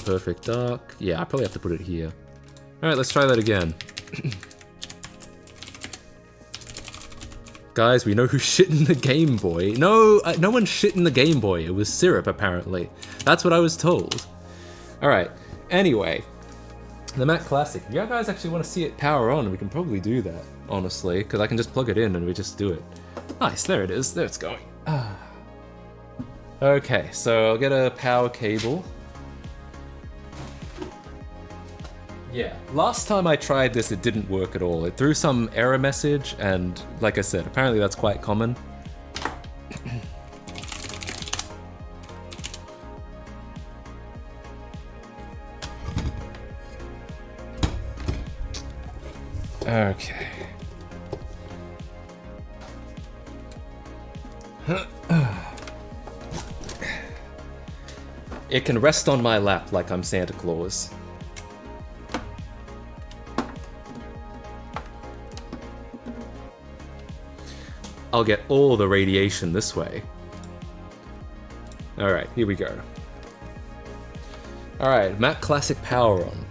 S1: Perfect Dark. Yeah, I probably have to put it here. Alright, let's try that again. Guys, we know who shit in the Game Boy. No, no one shit in the Game Boy. It was syrup, apparently. That's what I was told. Alright, anyway. The Mac Classic. If you guys actually want to see it power on, we can probably do that, honestly. Because I can just plug it in and we just do it. Nice, there it is. There it's going. Okay, so I'll get a power cable. Yeah, last time I tried this, it didn't work at all. It threw some error message, and like I said, apparently that's quite common. Okay. It can rest on my lap like I'm Santa Claus. I'll get all the radiation this way. Alright, here we go. Alright, Mac Classic power on.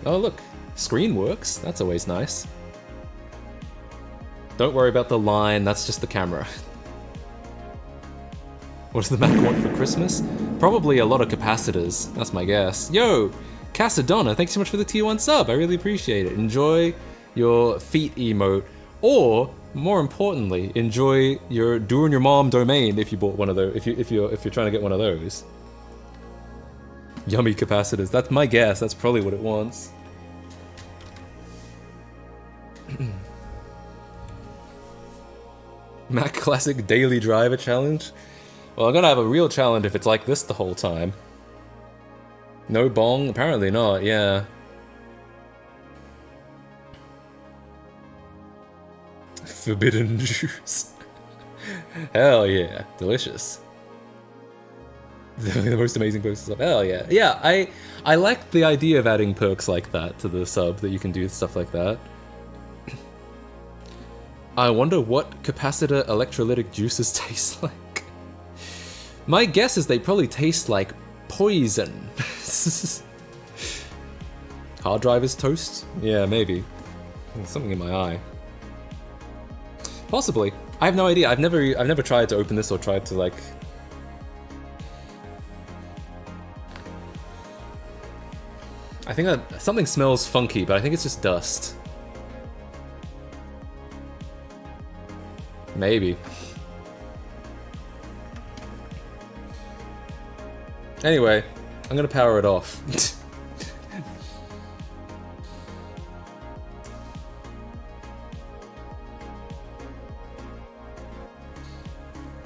S1: Oh look, screen works. That's always nice. Don't worry about the line, that's just the camera. What does the Mac want for Christmas? Probably a lot of capacitors, that's my guess. Yo, Casadonna, thanks so much for the tier 1 sub, I really appreciate it. Enjoy your feet emote, or more importantly, enjoy your doing your mom domain if you bought one of those. If you're trying to get one of those. Yummy capacitors. That's my guess. That's probably what it wants. Mac Classic Daily Driver Challenge. Well, I'm gonna have a real challenge if it's like this the whole time. No bong? Apparently not. Yeah. Forbidden juice. Hell yeah, delicious. The most amazing perks of hell yeah. Yeah, I like the idea of adding perks like that to the sub, that you can do stuff like that. I wonder what capacitor electrolytic juices taste like. My guess is they probably taste like poison. Hard drive is toast? Yeah, maybe. There's something in my eye. Possibly. I have no idea. I've never tried to open this or tried to like. I think that something smells funky, but I think it's just dust. Maybe. Anyway, I'm gonna power it off.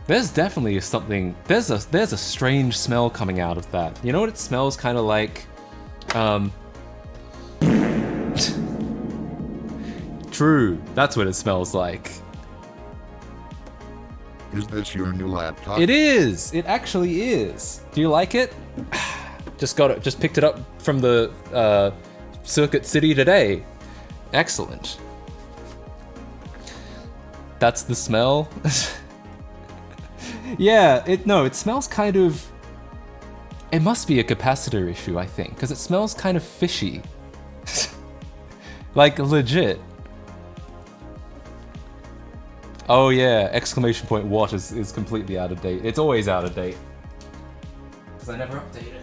S1: There's definitely something. There's a strange smell coming out of that. You know what it smells kind of like? True. That's what it smells like.
S2: Is this your new laptop?
S1: It is. It actually is. Do you like it? Just got it. Just picked it up from the Circuit City today. Excellent. That's the smell. Yeah, it smells kind of... It must be a capacitor issue, I think, because it smells kind of fishy. Like, legit. Oh yeah, exclamation point what is completely out of date. It's always out of date. Because I never update it.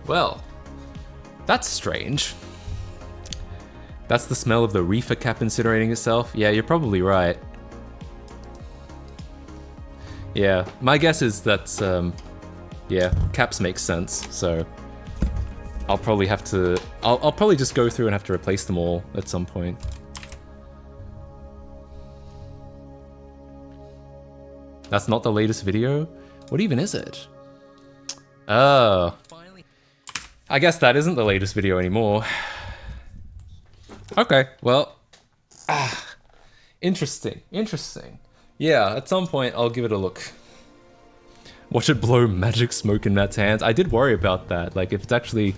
S1: Well, that's strange. That's the smell of the reefer cap incinerating itself? Yeah, you're probably right. Yeah, my guess is that, yeah, caps make sense, so I'll probably have to... I'll probably just go through and have to replace them all at some point. That's not the latest video? What even is it? Oh. I guess that isn't the latest video anymore. Okay, well, interesting, interesting. Yeah, at some point I'll give it a look. Watch it blow magic smoke in Matt's hands. I did worry about that. Like, if it's actually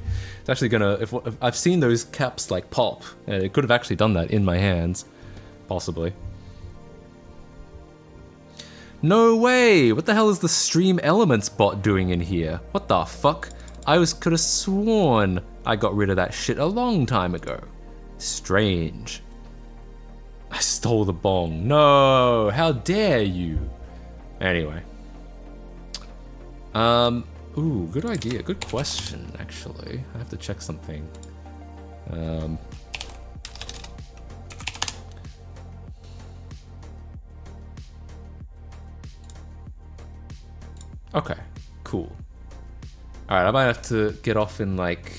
S1: gonna, if I've seen those caps like pop, it could have actually done that in my hands, possibly. No way! What the hell is the Stream Elements bot doing in here? What the fuck? Could have sworn I got rid of that shit a long time ago. Strange. I stole the bong. No, how dare you? Anyway. Ooh, good idea. Good question, actually. I have to check something. Okay, cool. Alright, I might have to get off in like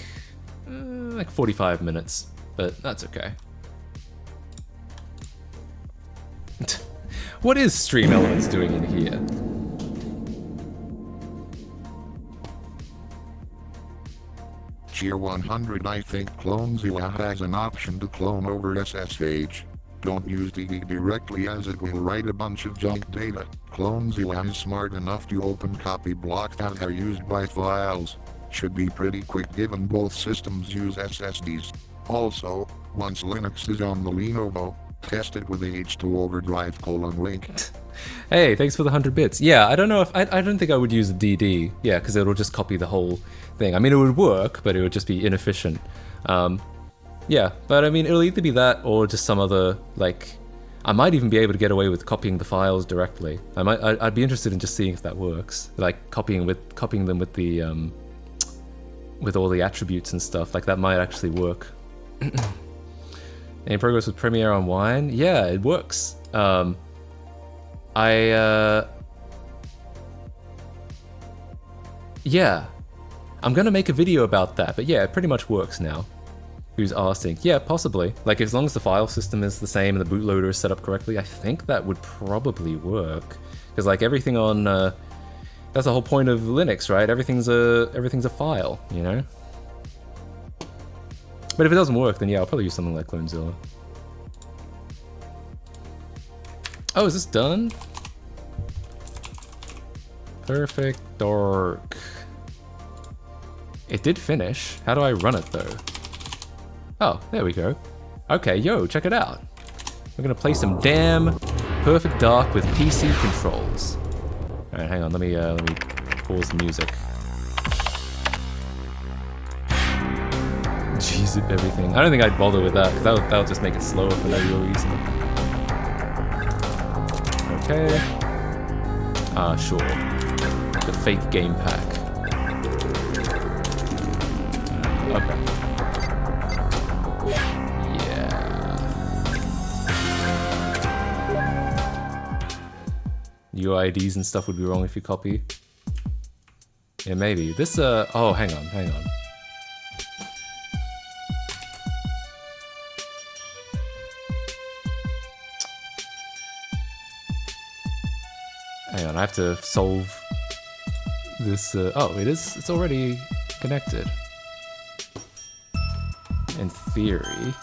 S1: 45 minutes. But that's okay. What is Stream Elements doing in here?
S2: Tier 100, I think CloneZilla has an option to clone over SSH. Don't use DD directly as it will write a bunch of junk data. CloneZilla is smart enough to open copy blocks that are used by files. Should be pretty quick given both systems use SSDs. Also, once Linux is on the Lenovo, Test it with the H2 overdrive link.
S1: Hey, thanks for the 100 bits. Yeah, I don't know if I don't think I would use a DD. Yeah, because it'll just copy the whole thing. I mean, it would work, but it would just be inefficient. Yeah, but I mean, it'll either be that or just some other, like, I might even be able to get away with copying the files directly. I'd be interested in just seeing if that works. Like copying them with the with all the attributes and stuff. Like that might actually work. Any progress with Premiere on Wine? Yeah, it works. Yeah, I'm gonna make a video about that, but yeah, it pretty much works now. Who's asking? Yeah, possibly. Like, as long as the file system is the same and the bootloader is set up correctly, I think that would probably work. Because, like, everything on, that's the whole point of Linux, right? Everything's a file, you know? But if it doesn't work, then yeah, I'll probably use something like Clonezilla. Oh, is this done? Perfect Dark. It did finish. How do I run it, though? Oh, there we go. Okay, yo, check it out. We're gonna play some damn Perfect Dark with PC controls. All right, hang on. Let me pause the music. Jeez, everything. I don't think I'd bother with that because that'll just make it slower for no real reason. Okay. Sure. The fake game pack. Okay. UIDs and stuff would be wrong if you copy. Yeah, maybe. This, oh, hang on. Hang on, I have to solve this, oh, it's already connected. In theory.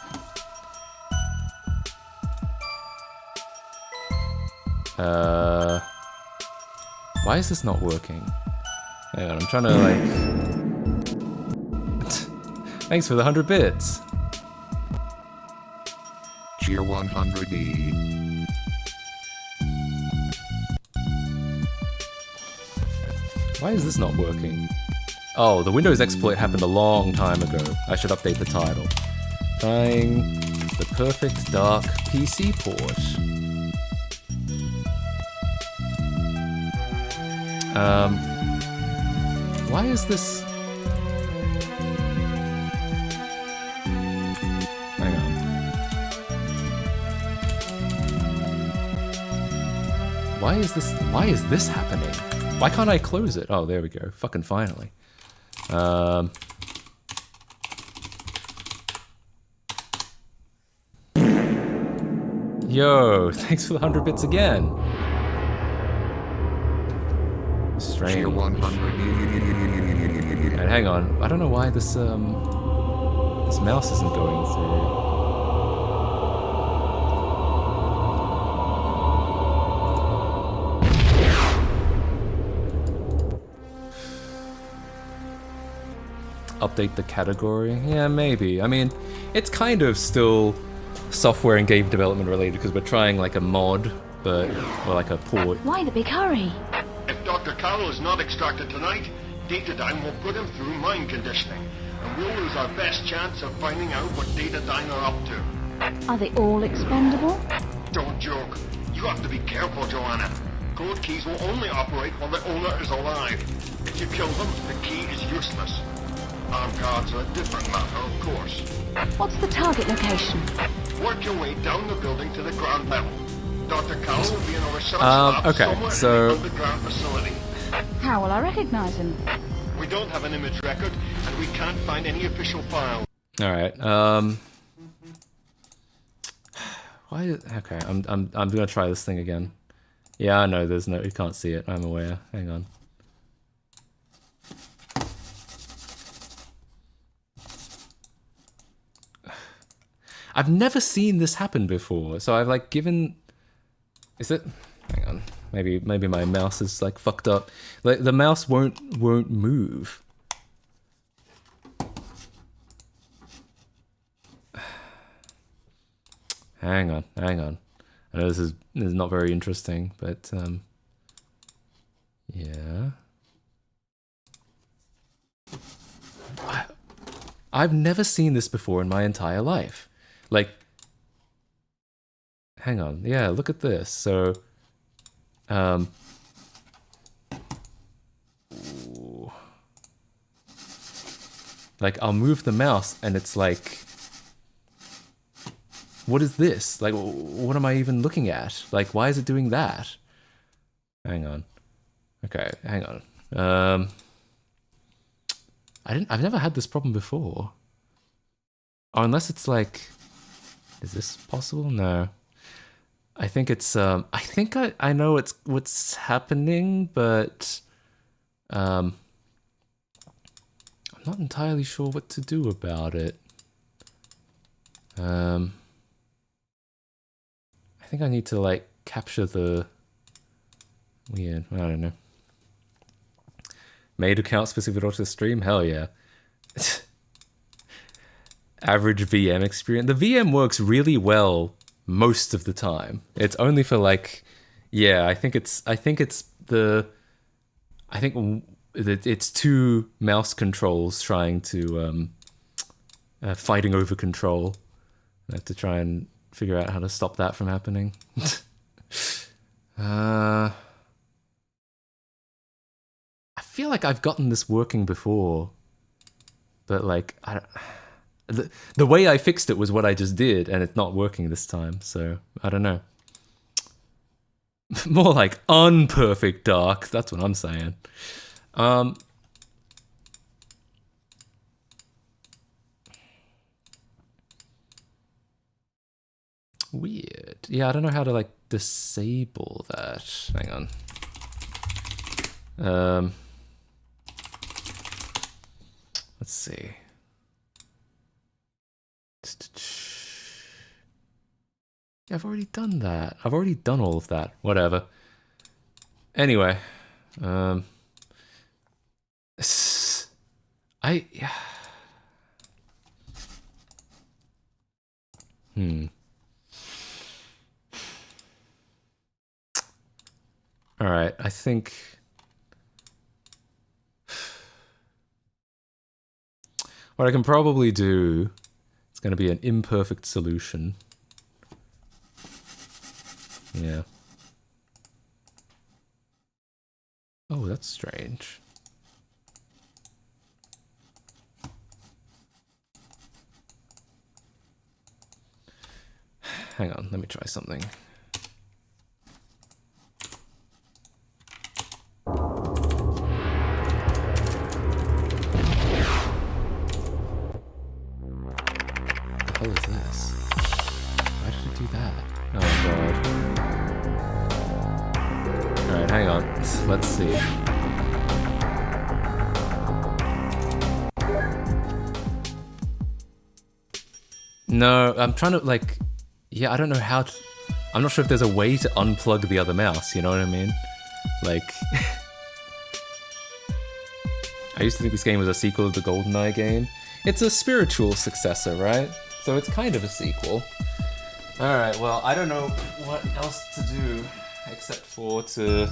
S1: Why is this not working? Hang on, I'm trying to like... Thanks for the 100 bits.
S2: Cheer 100E.
S1: Why is this not working? Oh, the Windows exploit happened a long time ago. I should update the title. Trying the Perfect Dark PC port. Why is this? Hang on. Why is this happening? Why can't I close it? Oh, there we go. Fucking finally. Yo, thanks for the 100 bits again. Strange. And hang on, I don't know why this mouse isn't going through. Update the category? Yeah, maybe. I mean, it's kind of still software and game development related because we're trying like a mod, or like a port.
S3: Why the big hurry?
S4: If Dr. Carroll is not extracted tonight, Datadyne will put him through mind conditioning, and we'll lose our best chance of finding out what Datadyne are up to.
S3: Are they all expendable?
S4: Don't joke. You have to be careful, Joanna. Code keys will only operate while the owner is alive. If you kill them, the key is useless. Armed guards are a different matter, of course.
S3: What's the target location?
S4: Work your way down the building to the ground level. Dr. Carroll will be in a research lab
S1: okay,
S4: somewhere
S1: so...
S4: in the underground facility.
S3: How will I recognize him?
S4: We don't have an image record, and we can't find any official file.
S1: Alright, why, okay, I'm gonna try this thing again. Yeah, I know you can't see it, I'm aware. Hang on. I've never seen this happen before, so I've like given... Is it? Hang on. Maybe my mouse is like fucked up. Like the mouse won't move. Hang on. I know this is not very interesting, but yeah. I've never seen this before in my entire life. Like, hang on. Yeah, look at this. So, ooh. Like, I'll move the mouse and it's like, what is this? Like, what am I even looking at? Like, why is it doing that? Hang on. Okay, hang on. I've never had this problem before. Or unless it's like, is this possible? No. I think it's, I think I know what's happening, but, I'm not entirely sure what to do about it. I think I need to, like, capture the weird, I don't know. Made account specific to stream? Hell yeah. Average VM experience. The VM works really well most of the time. It's only for like, yeah, I think it's two mouse controls trying to fighting over control. I have to try and figure out how to stop that from happening. I feel like I've gotten this working before, but like the way I fixed it was what I just did, and it's not working this time. So I don't know. More like unperfect dark. That's what I'm saying. Weird. Yeah, I don't know how to like disable that. Hang on. Let's see. Yeah, I've already done that. I've already done all of that. Whatever. Anyway, yeah. All right, I think what I can probably do is going to be an imperfect solution. Yeah. Oh, that's strange. Hang on, let me try something. What the hell is this? Why did it do that? Oh god. Alright, hang on. Let's see. No, I'm trying to like... Yeah, I don't know how to... I'm not sure if there's a way to unplug the other mouse, you know what I mean? Like... I used to think this game was a sequel to the GoldenEye game. It's a spiritual successor, right? So it's kind of a sequel. Alright, well, I don't know what else to do except for to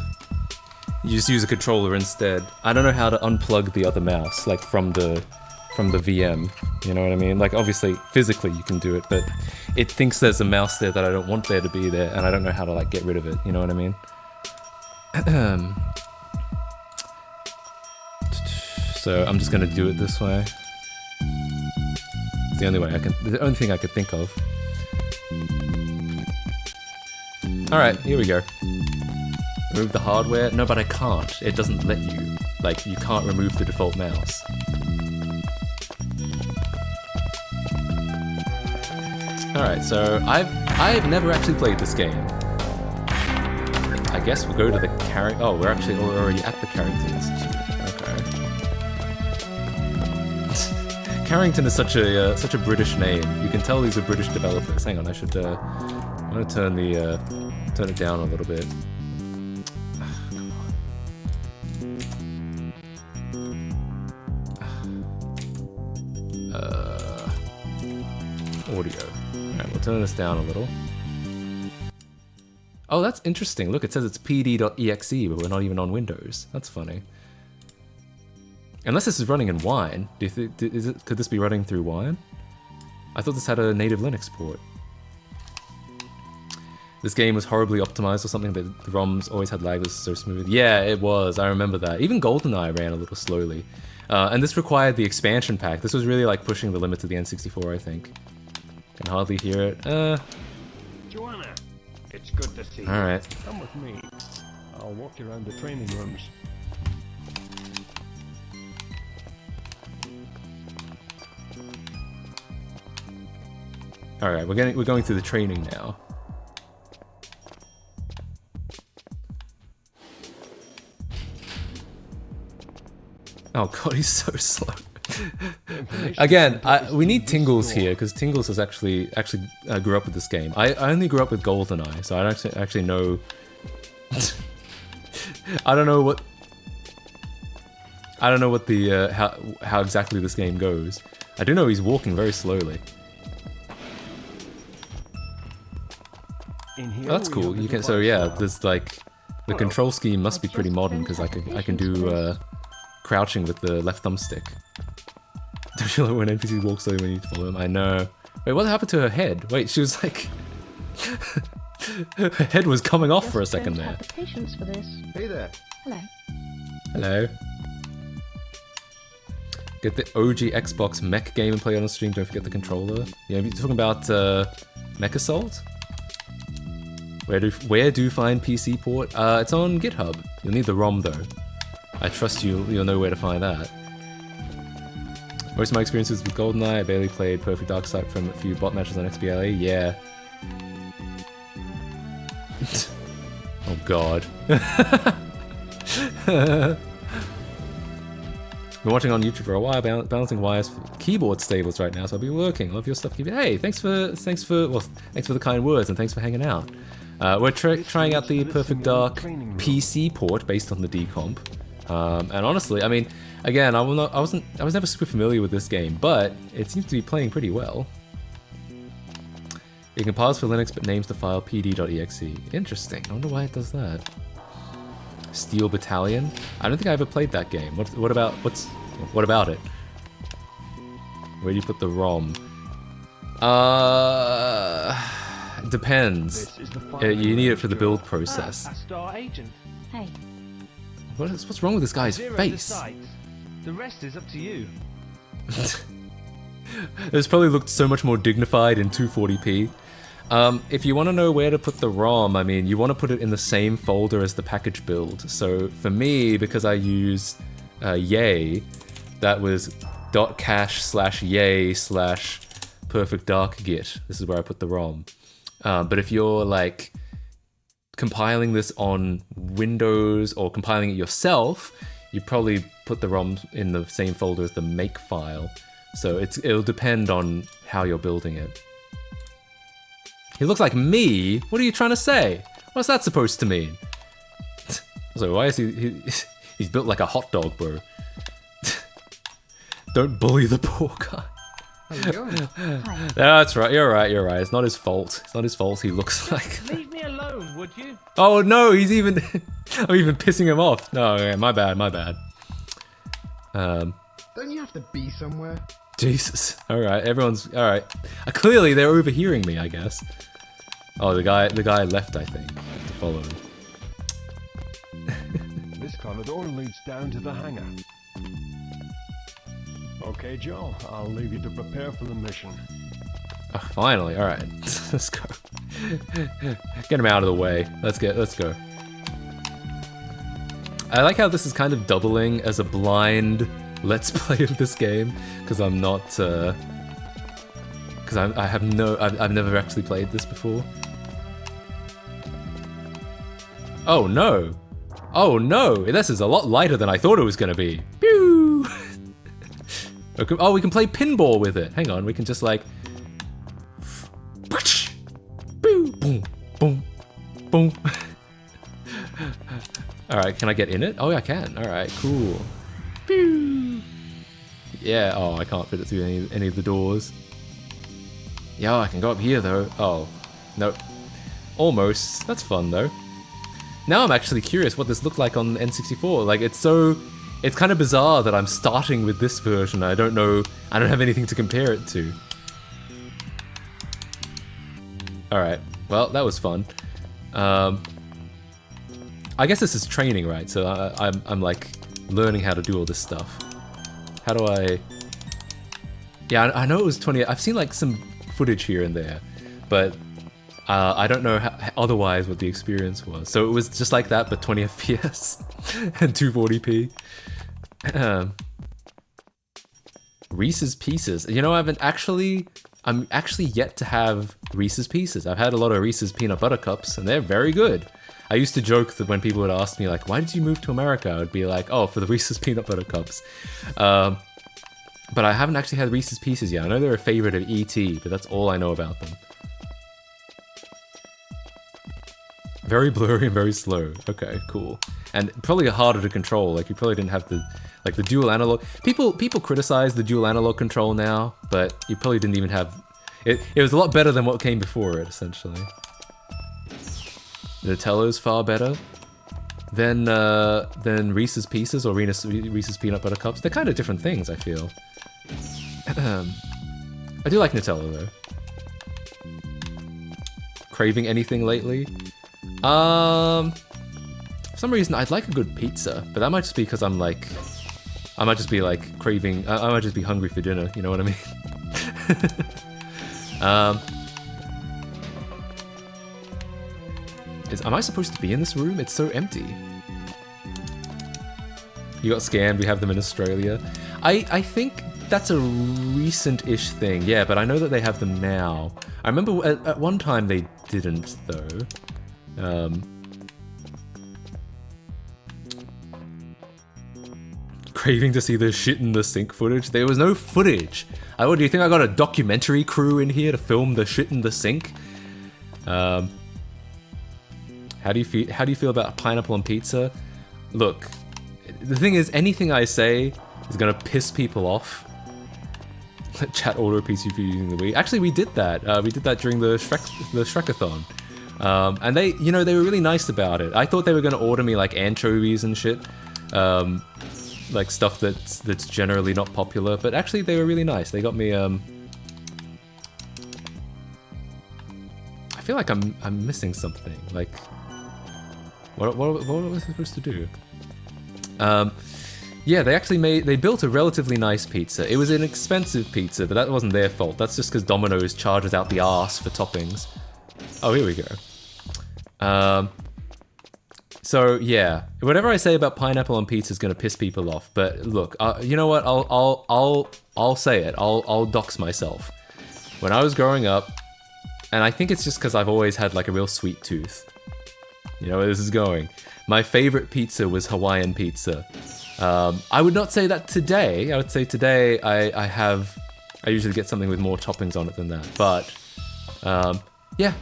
S1: just use a controller instead. I don't know how to unplug the other mouse, like from the VM, you know what I mean? Like, obviously, physically you can do it, but it thinks there's a mouse there that I don't want there to be there, and I don't know how to, like, get rid of it, you know what I mean? So I'm just gonna do it this way. It's the only way the only thing I could think of. Alright, here we go. Remove the hardware? No, but I can't. It doesn't let you. Like, you can't remove the default mouse. Alright, so I've never actually played this game. I guess we'll go to the oh, we're already at the Carrington Institute. Okay. Carrington is such a British name. You can tell these are British developers. Hang on, I should I'm gonna turn it down a little bit. Come on. Audio. Alright, we'll turn this down a little. Oh, that's interesting. Look, it says it's pd.exe, but we're not even on Windows. That's funny. Unless this is running in Wine. Do you think, could this be running through Wine? I thought this had a native Linux port. This game was horribly optimized or something, that the ROMs always had lag, was so smooth. Yeah, it was, I remember that. Even GoldenEye ran a little slowly. And this required the expansion pack. This was really like pushing the limits of the N64, I think. Can hardly hear it.
S5: Joanna, it's good to see you.
S1: Alright.
S5: Come with me. I'll walk you around the training rooms.
S1: Alright, we're going through the training now. Oh god, he's so slow. Again, we need Tingles here, because Tingles has actually grew up with this game. I only grew up with GoldenEye, so I don't actually know... I don't know what the, how exactly this game goes. I do know he's walking very slowly.
S5: In here
S1: Oh, that's cool. You can, so yeah, there's like, the control scheme must be pretty modern, because I can do, crouching with the left thumbstick. Don't you like when NPCs walk slowly when you follow them? I know. Wait, what happened to her head? Wait, she was like... her head was coming off for a second there.
S3: The patience for this.
S5: Hey there.
S3: Hello.
S1: Hello. Get the OG Xbox mech game and play it on stream. Don't forget the controller. Yeah, you're talking about Mech Assault? Where do you find PC port? It's on GitHub. You'll need the ROM though. I trust you'll know where to find that. Most of my experiences with GoldenEye, I barely played Perfect Dark aside from a few bot matches on XBLA. Yeah. Oh god. Been watching on YouTube for a while, balancing wires for keyboard stables right now, so I'll be working. Love your stuff. Hey, thanks for the kind words and thanks for hanging out. We're trying out the Perfect Dark PC port based on the decomp. And honestly, I mean, again, I was never super familiar with this game, but it seems to be playing pretty well. It compiles for Linux, but names the file pd.exe. Interesting. I wonder why it does that. Steel Battalion? I don't think I ever played that game. What about it? Where do you put the ROM? Depends. You need it for the build process.
S3: Hey.
S1: What's wrong with this guy's face?
S5: The rest is up to you.
S1: This probably looked so much more dignified in 240p. If you want to know where to put the ROM, I mean, you want to put it in the same folder as the package build. So for me, because I use yay, that was .cache/yay/perfectdarkgit. This is where I put the ROM. But if you're like compiling this on Windows or compiling it yourself, you probably put the ROM in the same folder as the make file. So it'll depend on how you're building it. He looks like me? What are you trying to say? What's that supposed to mean? So why is he's built like a hot dog, bro. Don't bully the poor guy.
S6: How you doing?
S3: Hi.
S1: That's right, you're right. It's not his fault. It's not his fault he looks like...
S5: Leave me alone, would you?
S1: Oh no, he's even... I'm even pissing him off. No, okay, my bad.
S6: Don't you have to be somewhere?
S1: Jesus. Alright, alright. Clearly they're overhearing me, I guess. Oh, the guy left, I think. I have to follow him.
S5: This corridor leads down to the hangar. Okay, Joe, I'll leave you to prepare for the mission.
S1: Oh, finally, alright. Let's go. Get him out of the way. Let's go. I like how this is kind of doubling as a blind let's play of this game, because I'm not, because I've never actually played this before. Oh no! Oh no! This is a lot lighter than I thought it was gonna be. Pew! Oh, we can play pinball with it. Hang on, we can just like... Boom, boom, boom, boom. Alright, can I get in it? Oh, I can. Alright, cool. Pew! Yeah, oh, I can't fit it through any of the doors. Yeah, I can go up here though. Oh, no. Almost. That's fun though. Now I'm actually curious what this looked like on N64. Like, it's kind of bizarre that I'm starting with this version. I don't have anything to compare it to. Alright, well, that was fun. I guess this is training, right? So I'm like learning how to do all this stuff. How do I... Yeah, I know it was 20... I've seen like some footage here and there, but I don't know how, otherwise what the experience was. So it was just like that, but 20 FPS and 240p. Reese's Pieces. You know, I'm actually yet to have Reese's Pieces. I've had a lot of Reese's Peanut Butter Cups, and they're very good. I used to joke that when people would ask me, like, why did you move to America? I would be like, oh, for the Reese's Peanut Butter Cups. But I haven't actually had Reese's Pieces yet. I know they're a favorite of E.T., but that's all I know about them. Very blurry and very slow. Okay, cool. And probably harder to control. Like, you probably didn't have the dual analog. People criticize the dual analog control now, but you probably didn't even have... It was a lot better than what came before it, essentially. Nutella's far better than Reese's Pieces or Reese's Peanut Butter Cups. They're kind of different things, I feel. I do like Nutella, though. Craving anything lately? For some reason, I'd like a good pizza, but that might just be because I might just be like craving, I might just be hungry for dinner, you know what I mean? Am I supposed to be in this room? It's so empty. You got scammed, we have them in Australia. I think that's a recent-ish thing, yeah, but I know that they have them now. I remember at one time they didn't, though. Craving to see the shit in the sink footage. There was no footage. What do you think? I got a documentary crew in here to film the shit in the sink? How do you feel about pineapple on pizza? Look, the thing is, anything I say is gonna piss people off. Chat auto PC for using the Wii. Actually, we did that. We did that during the Shrekathon. And they were really nice about it. I thought they were gonna order me like anchovies and shit. Like stuff that's generally not popular, but actually they were really nice. They got me I feel like I'm missing something. Like what was I supposed to do? Yeah, they built a relatively nice pizza. It was an expensive pizza, but that wasn't their fault. That's just because Domino's charges out the arse for toppings. Oh, here we go. So yeah, whatever I say about pineapple on pizza is gonna piss people off. But look, you know what? I'll say it. I'll dox myself. When I was growing up, and I think it's just because I've always had like a real sweet tooth. You know where this is going. My favorite pizza was Hawaiian pizza. I would not say that today. I would say today I usually get something with more toppings on it than that. But yeah,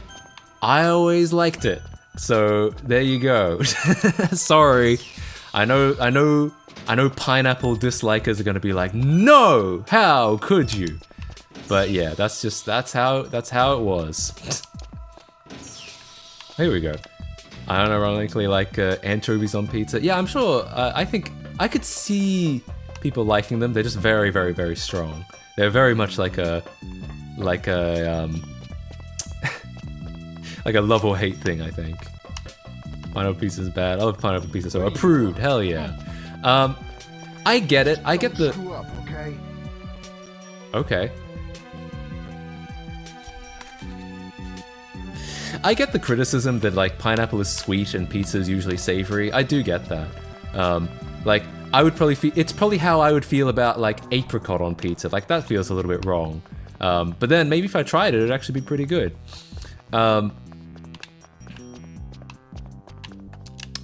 S1: I always liked it. So there you go. Sorry, I know pineapple dislikers are gonna be like, no, how could you? But yeah, that's how it was. Here we go. I unironically like anchovies on pizza. Yeah, I'm sure. I think I could see people liking them. They're just very, very, very strong. They're very much like a like a love or hate thing, I think. Pineapple pizza is bad. I love pineapple pizza, so approved. Hell yeah. I get it. I get the.
S6: Screw up, okay?
S1: Okay. I get the criticism that like pineapple is sweet and pizza is usually savory. I do get that. Like I would probably feel, it's probably how I would feel about like apricot on pizza. Like that feels a little bit wrong. But then maybe if I tried it, it'd actually be pretty good.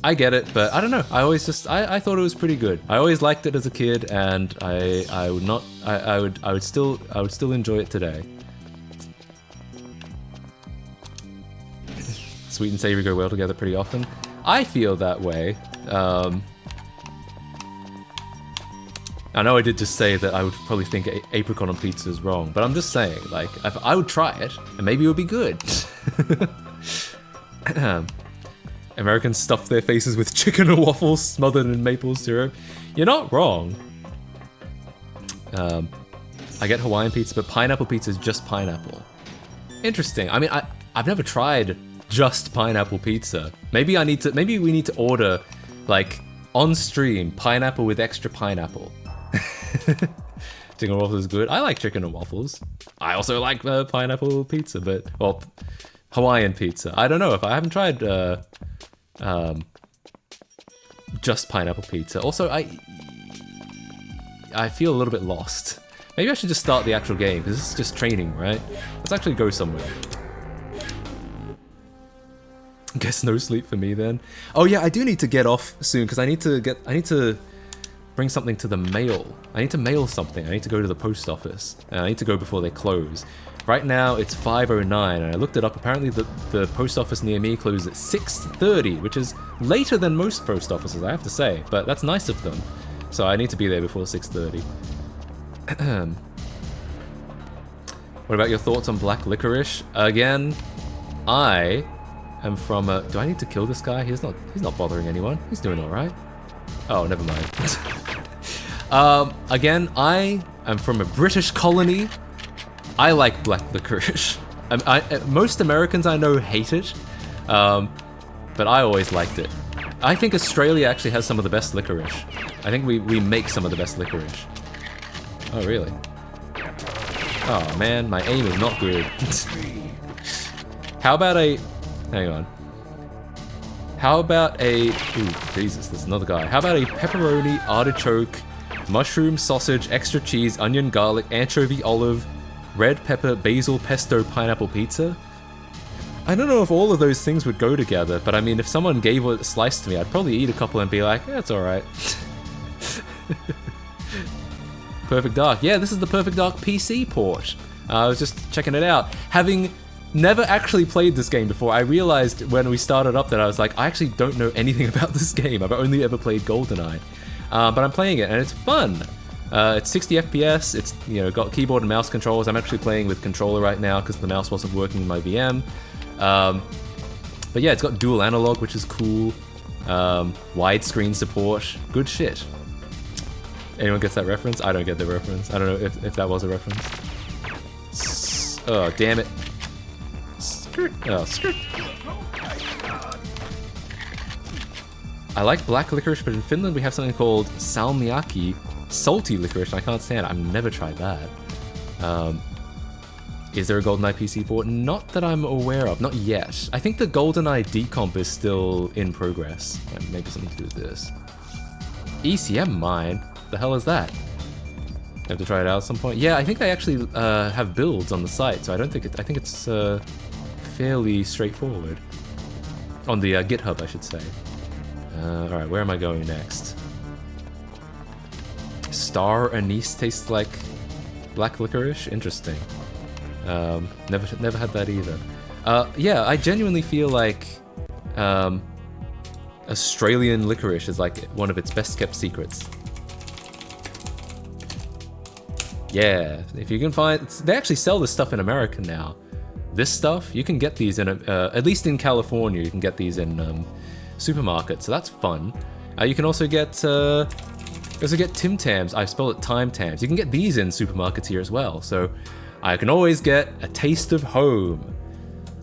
S1: I get it, but I don't know. I always just I thought it was pretty good. I always liked it as a kid, and I would still enjoy it today. Sweet and savory go well together pretty often. I feel that way. I know I did just say that I would probably think apricot on pizza is wrong, but I'm just saying, like, I would try it, and maybe it would be good. Americans stuff their faces with chicken or waffles smothered in maple syrup. You're not wrong. I get Hawaiian pizza, but pineapple pizza is just pineapple. Interesting. I mean, I've never tried just pineapple pizza. Maybe we need to order, like, on stream, pineapple with extra pineapple. Chicken and waffles is good. I like chicken and waffles. I also like pineapple pizza, but, well, Hawaiian pizza. I don't know if I haven't tried just pineapple pizza. Also, I feel a little bit lost. Maybe I should just start the actual game, because this is just training, right? Let's actually go somewhere. Guess no sleep for me then. Oh yeah, I do need to get off soon, because I need to bring something to the mail. I need to mail something. I need to go to the post office. And I need to go before they close. Right now, it's 5:09, and I looked it up. Apparently, the post office near me closes at 6:30, which is later than most post offices, I have to say. But that's nice of them. So I need to be there before 6:30. What about your thoughts on black licorice? Again, I am from a... Do I need to kill this guy? He's not bothering anyone. He's doing alright. Oh, never mind. Again, I am from a British colony. I like black licorice. Most Americans I know hate it, but I always liked it. I think Australia actually has some of the best licorice. I think we make some of the best licorice. Oh, really? Oh, man, my aim is not good. How about a... Hang on. How about a... Ooh, Jesus, there's another guy. How about a pepperoni, artichoke, mushroom, sausage, extra cheese, onion, garlic, anchovy, olive, red pepper, basil, pesto, pineapple pizza? I don't know if all of those things would go together, but I mean, if someone gave a slice to me, I'd probably eat a couple and be like, yeah, it's alright. Perfect Dark. Yeah, this is the Perfect Dark PC port. I was just checking it out. Having never actually played this game before, I realized when we started up that I was like, I actually don't know anything about this game. I've only ever played GoldenEye. But I'm playing it, and it's fun. It's 60 FPS, it's, you know, got keyboard and mouse controls. I'm actually playing with controller right now because the mouse wasn't working in my VM. But yeah, it's got dual analog, which is cool. Widescreen support, good shit. Anyone gets that reference? I don't get the reference. I don't know if that was a reference. Oh, damn it. Skirt. Oh, skirt. I like black licorice, but in Finland we have something called salmiakki, salty licorice, and I can't stand it. I've never tried that. Is there a GoldenEye PC port? Not that I'm aware of, not yet. I think the GoldenEye decomp is still in progress. Maybe something to do with this. ECM mine? The hell is that? I have to try it out at some point. Yeah, I think they actually have builds on the site, so I don't think I think it's fairly straightforward. On the GitHub, I should say. Alright, where am I going next? Star anise tastes like black licorice? Interesting. Never had that either. Yeah, I genuinely feel like Australian licorice is like one of its best kept secrets. Yeah, if you can find... They actually sell this stuff in America now. This stuff, you can get these in... at least in California, you can get these in supermarkets, so that's fun. You can also get... Tim Tams. I spell it Time Tams. You can get these in supermarkets here as well, so... I can always get a taste of home.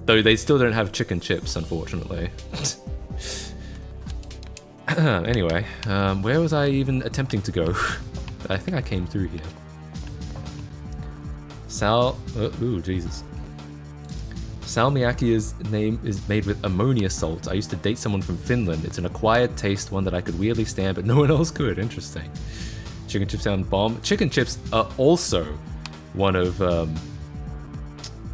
S1: Though they still don't have chicken chips, unfortunately. Anyway, where was I even attempting to go? I think I came through here. Ooh, Jesus. Salmiakki's name is made with ammonia salt. I used to date someone from Finland. It's an acquired taste, one that I could weirdly stand, but no one else could. Interesting. Chicken chips sound bomb. Chicken chips are also one of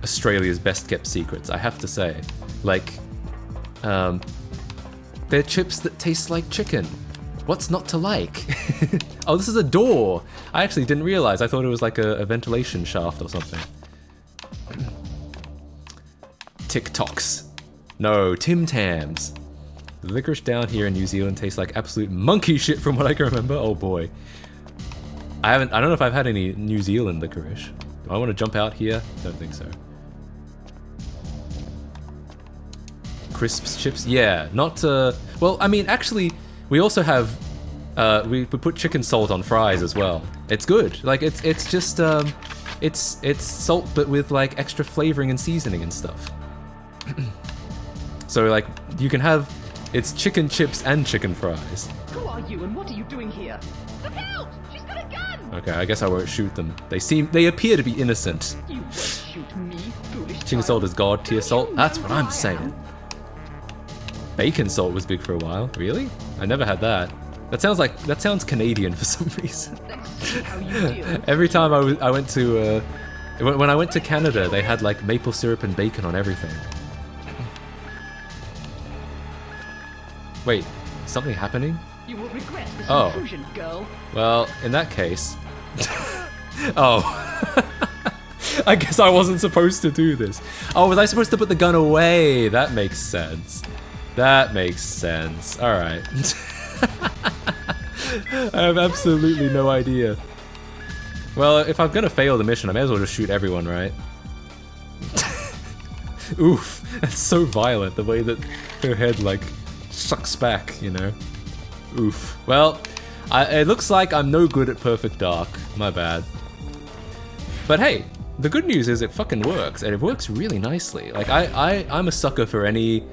S1: Australia's best kept secrets, I have to say. Like, they're chips that taste like chicken. What's not to like? Oh, this is a door. I actually didn't realize. I thought it was like a ventilation shaft or something. TikToks. No, Tim Tams. The licorice down here in New Zealand tastes like absolute monkey shit from what I can remember. Oh boy. I don't know if I've had any New Zealand licorice. Do I want to jump out here? Don't think so. Crisps, chips? Yeah, not, well, I mean, actually, we also have, we put chicken salt on fries as well. It's good. Like, it's just, it's salt, but with, like, extra flavoring and seasoning and stuff. So, like, you can have, it's chicken chips and chicken fries.
S7: Who are you and what are you doing here?
S3: Look out! She's got a gun!
S1: Okay, I guess I won't shoot them. They appear to be innocent.
S7: You won't shoot me, foolish
S1: Chicken
S7: child.
S1: salt is god tier salt. That's what I'm saying. Bacon salt was big for a while. Really? I never had that. That sounds Canadian for some reason.
S7: Let's see how you deal.
S1: Every time I went to when I went to Canada, they had like maple syrup and bacon on everything. Wait, something happening?
S7: You will regret this
S1: Oh.
S7: intrusion, girl.
S1: Well, in that case. Oh. I guess I wasn't supposed to do this. Oh, was I supposed to put the gun away? That makes sense. That makes sense. Alright. I have absolutely no idea. Well, if I'm gonna fail the mission, I may as well just shoot everyone, right? Oof. That's so violent, the way that her head, like, sucks back, you know? Oof. Well, it looks like I'm no good at Perfect Dark. My bad. But hey, the good news is it fucking works, and it works really nicely. Like, I'm a sucker for any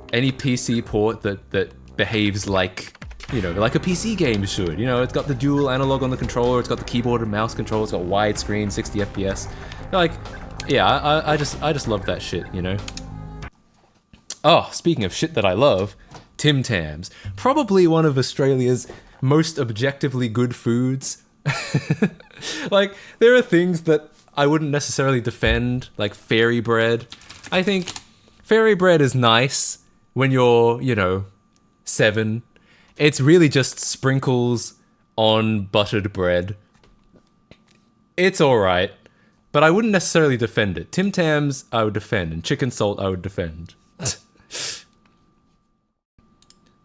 S1: PC port that behaves like, you know, like a PC game should. You know, it's got the dual analog on the controller, it's got the keyboard and mouse control, it's got widescreen, 60 FPS. Like, yeah, I just love that shit, you know? Oh, speaking of shit that I love, Tim Tams. Probably one of Australia's most objectively good foods. Like, there are things that I wouldn't necessarily defend, like fairy bread. I think fairy bread is nice when you're, you know, 7. It's really just sprinkles on buttered bread. It's alright, but I wouldn't necessarily defend it. Tim Tams, I would defend, and chicken salt, I would defend.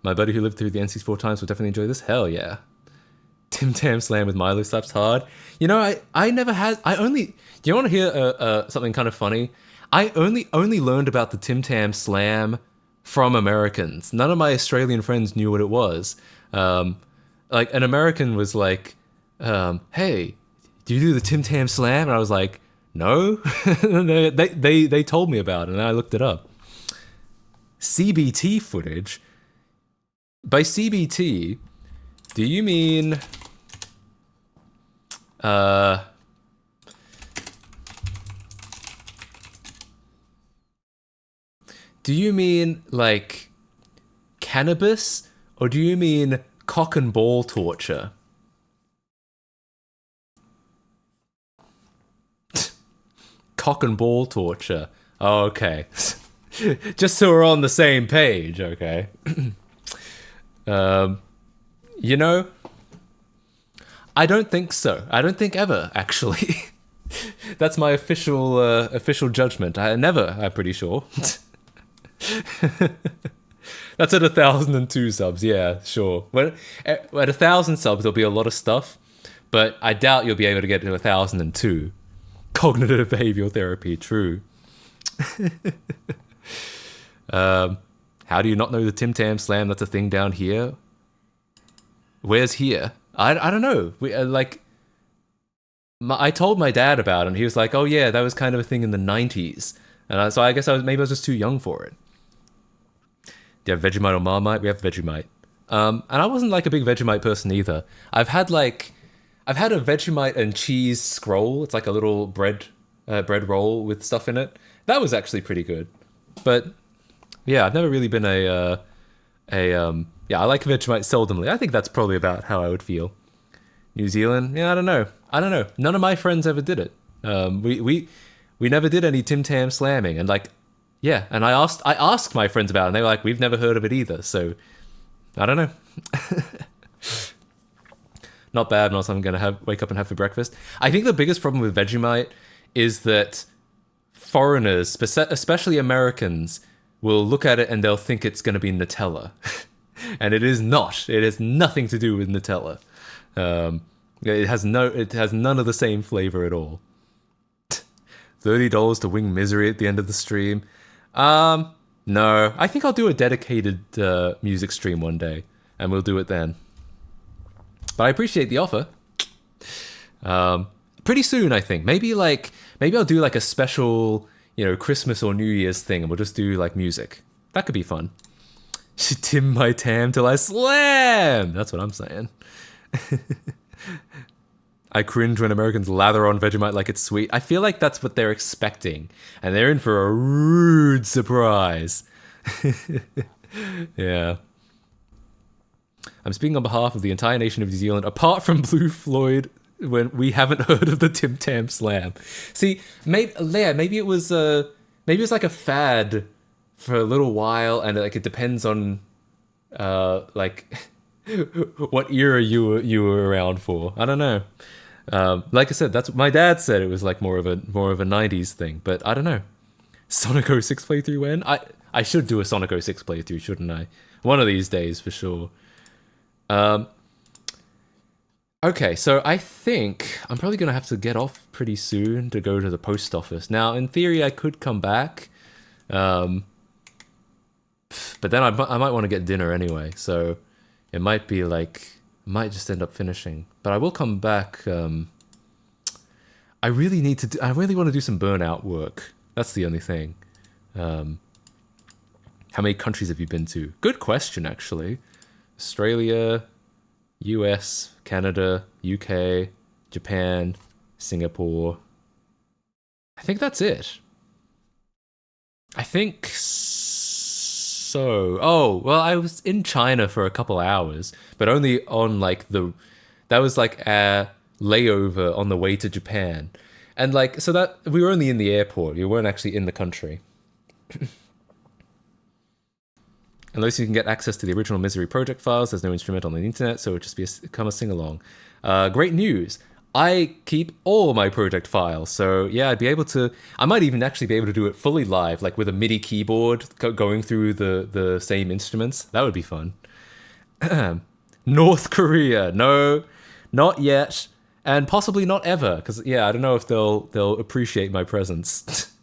S1: My buddy who lived through the NCs 4 times would definitely enjoy this. Hell yeah. Tim Tam Slam with Milo slaps hard. You know, I never had, do you want to hear something kind of funny? I only learned about the Tim Tam Slam from Americans. None of my Australian friends knew what it was. Like, an American was like, hey, do you do the Tim Tam Slam? And I was like, no. they told me about it, and I looked it up. CBT footage? By CBT, do you mean... do you mean, like, cannabis? Or do you mean cock and ball torture? Cock and ball torture. Oh, okay. Just so we're on the same page, okay. You know, I don't think so. I don't think ever, actually. That's my official judgment. I'm pretty sure. That's at 1,002 subs, yeah, sure. At 1,000 subs, there'll be a lot of stuff, but I doubt you'll be able to get to 1,002. Cognitive behavioral therapy, true. How do you not know the Tim Tam Slam? That's a thing down here. Where's here? I don't know. I told my dad about it, and he was like, "Oh yeah, that was kind of a thing in the '90s." And so I guess maybe I was just too young for it. Do you have Vegemite or Marmite? We have Vegemite. And I wasn't like a big Vegemite person either. I've had a Vegemite and cheese scroll. It's like a little bread roll with stuff in it. That was actually pretty good. But yeah, I've never really been yeah, I like Vegemite seldomly. I think that's probably about how I would feel. New Zealand? Yeah, I don't know. None of my friends ever did it. We never did any Tim Tam slamming, and like, yeah, and I asked my friends about it, and they were like, we've never heard of it either, so I don't know. Not bad, not something I'm gonna wake up and have for breakfast. I think the biggest problem with Vegemite is that foreigners, especially Americans, will look at it and they'll think it's gonna be Nutella. And it is not. It has nothing to do with Nutella. It has none of the same flavor at all. $30 to wing misery at the end of the stream. No, I think I'll do a dedicated music stream one day, and we'll do it then. But I appreciate the offer. Pretty soon, I think. Maybe I'll do like a special, Christmas or New Year's thing, and we'll just do like music. That could be fun. Tim my tam till I slam. That's what I'm saying. I cringe when Americans lather on Vegemite like it's sweet. I feel like that's what they're expecting, and they're in for a rude surprise. Yeah. I'm speaking on behalf of the entire nation of New Zealand, apart from Blue Floyd, when we haven't heard of the Tim Tam Slam. See, maybe it was like a fad for a little while, and like it depends on like what era you were around for. I don't know. Like I said, that's what my dad said. It was like more of a 90s thing, but I don't know. Sonic 06 playthrough when? I should do a Sonic 06 playthrough, shouldn't I? One of these days for sure. Okay, so I think I'm probably gonna have to get off pretty soon to go to the post office. Now, in theory, I could come back, but then I might want to get dinner anyway. So it might be like might just end up finishing. But I will come back. I really want to do some Burnout work. That's the only thing. How many countries have you been to? Good question, actually. Australia, US, Canada, UK, Japan, Singapore. I think that's it. I think so. Oh, well, I was in China for a couple hours, but only on like that was like a layover on the way to Japan. And like, so that we were only in the airport. We weren't actually in the country. Unless you can get access to the original Misery project files, there's no instrumental on the internet, so it would just become a sing-along. Great news. I keep all my project files, so yeah, I might even actually be able to do it fully live, like with a MIDI keyboard going through the same instruments. That would be fun. North Korea, no, not yet, and possibly not ever, because yeah, I don't know if they'll appreciate my presence.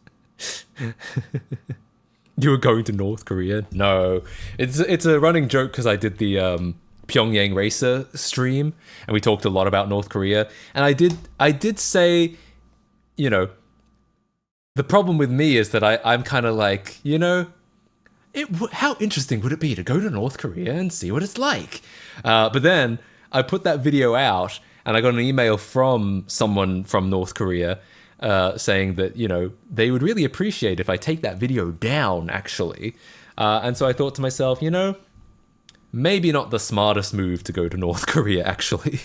S1: You were going to North Korea? No, it's a running joke because I did the Pyongyang Racer stream, and we talked a lot about North Korea, and I did say, the problem with me is that I'm kind of like, how interesting would it be to go to North Korea and see what it's like? But then I put that video out, and I got an email from someone from North Korea saying that, they would really appreciate if I take that video down, actually. And so I thought to myself, maybe not the smartest move to go to North Korea, actually.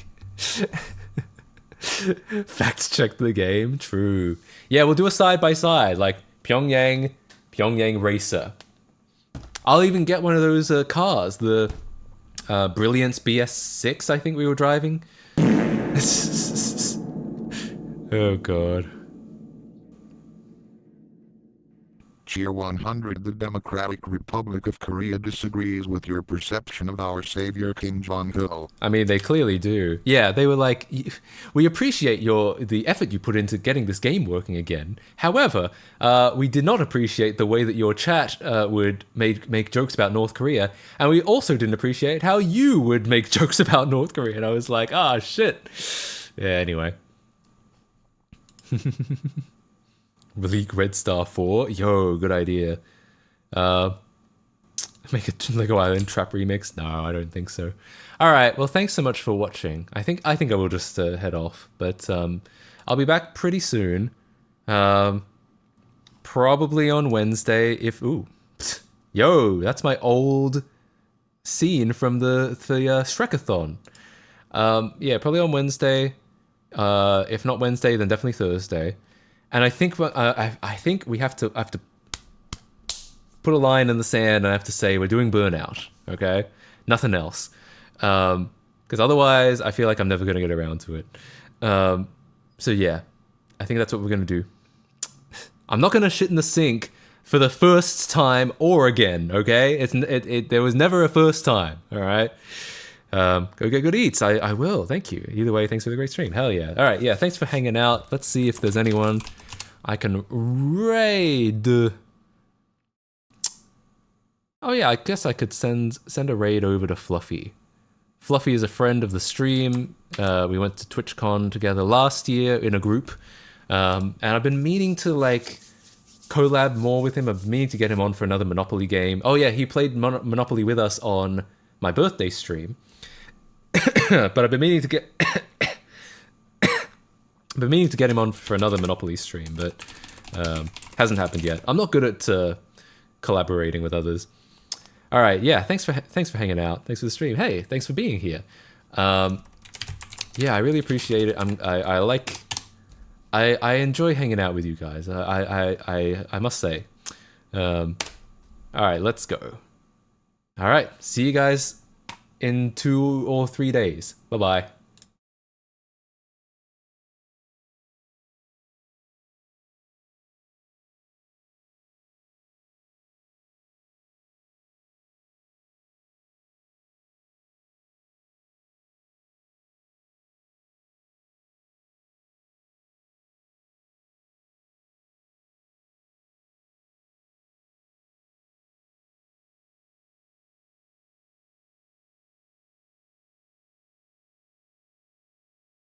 S1: Fact check the game. True. Yeah, we'll do a side-by-side, like Pyongyang Racer. I'll even get one of those cars, the Brilliance BS6, I think we were driving. Oh, God.
S2: Cheer 100. The Democratic Republic of Korea disagrees with your perception of our savior Kim Jong-il.
S1: I mean, they clearly do. Yeah, they were like, we appreciate the effort you put into getting this game working again. However, we did not appreciate the way that your chat would make jokes about North Korea, and we also didn't appreciate how you would make jokes about North Korea. And I was like, shit. Yeah, anyway. League Red Star 4. Yo, good idea. Make a Lego Island Trap remix? No, I don't think so. Alright, well, thanks so much for watching. I think I will just head off. But I'll be back pretty soon. Probably on Wednesday if... Ooh. Yo, that's my old scene from the Shrekathon. Yeah, probably on Wednesday. If not Wednesday, then definitely Thursday. And I think we have to put a line in the sand and I have to say we're doing Burnout, okay? Nothing else. Because otherwise, I feel like I'm never going to get around to it. So yeah, I think that's what we're going to do. I'm not going to shit in the sink for the first time or again, okay? There was never a first time, all right? Go get good eats. I will. Thank you. Either way, thanks for the great stream. Hell yeah. All right. Yeah. Thanks for hanging out. Let's see if there's anyone I can raid. Oh yeah. I guess I could send a raid over to Fluffy. Fluffy is a friend of the stream. We went to TwitchCon together last year in a group. And I've been meaning to like collab more with him. I've been meaning to get him on for another Monopoly game. Oh yeah, he played Monopoly with us on my birthday stream. But I've been meaning to get him on for another Monopoly stream, but hasn't happened yet. I'm not good at collaborating with others. All right, yeah, thanks for hanging out. Thanks for the stream. Hey, thanks for being here. Yeah, I really appreciate it. I enjoy hanging out with you guys. I must say. All right, let's go. All right, see you guys in 2 or 3 days. Bye bye.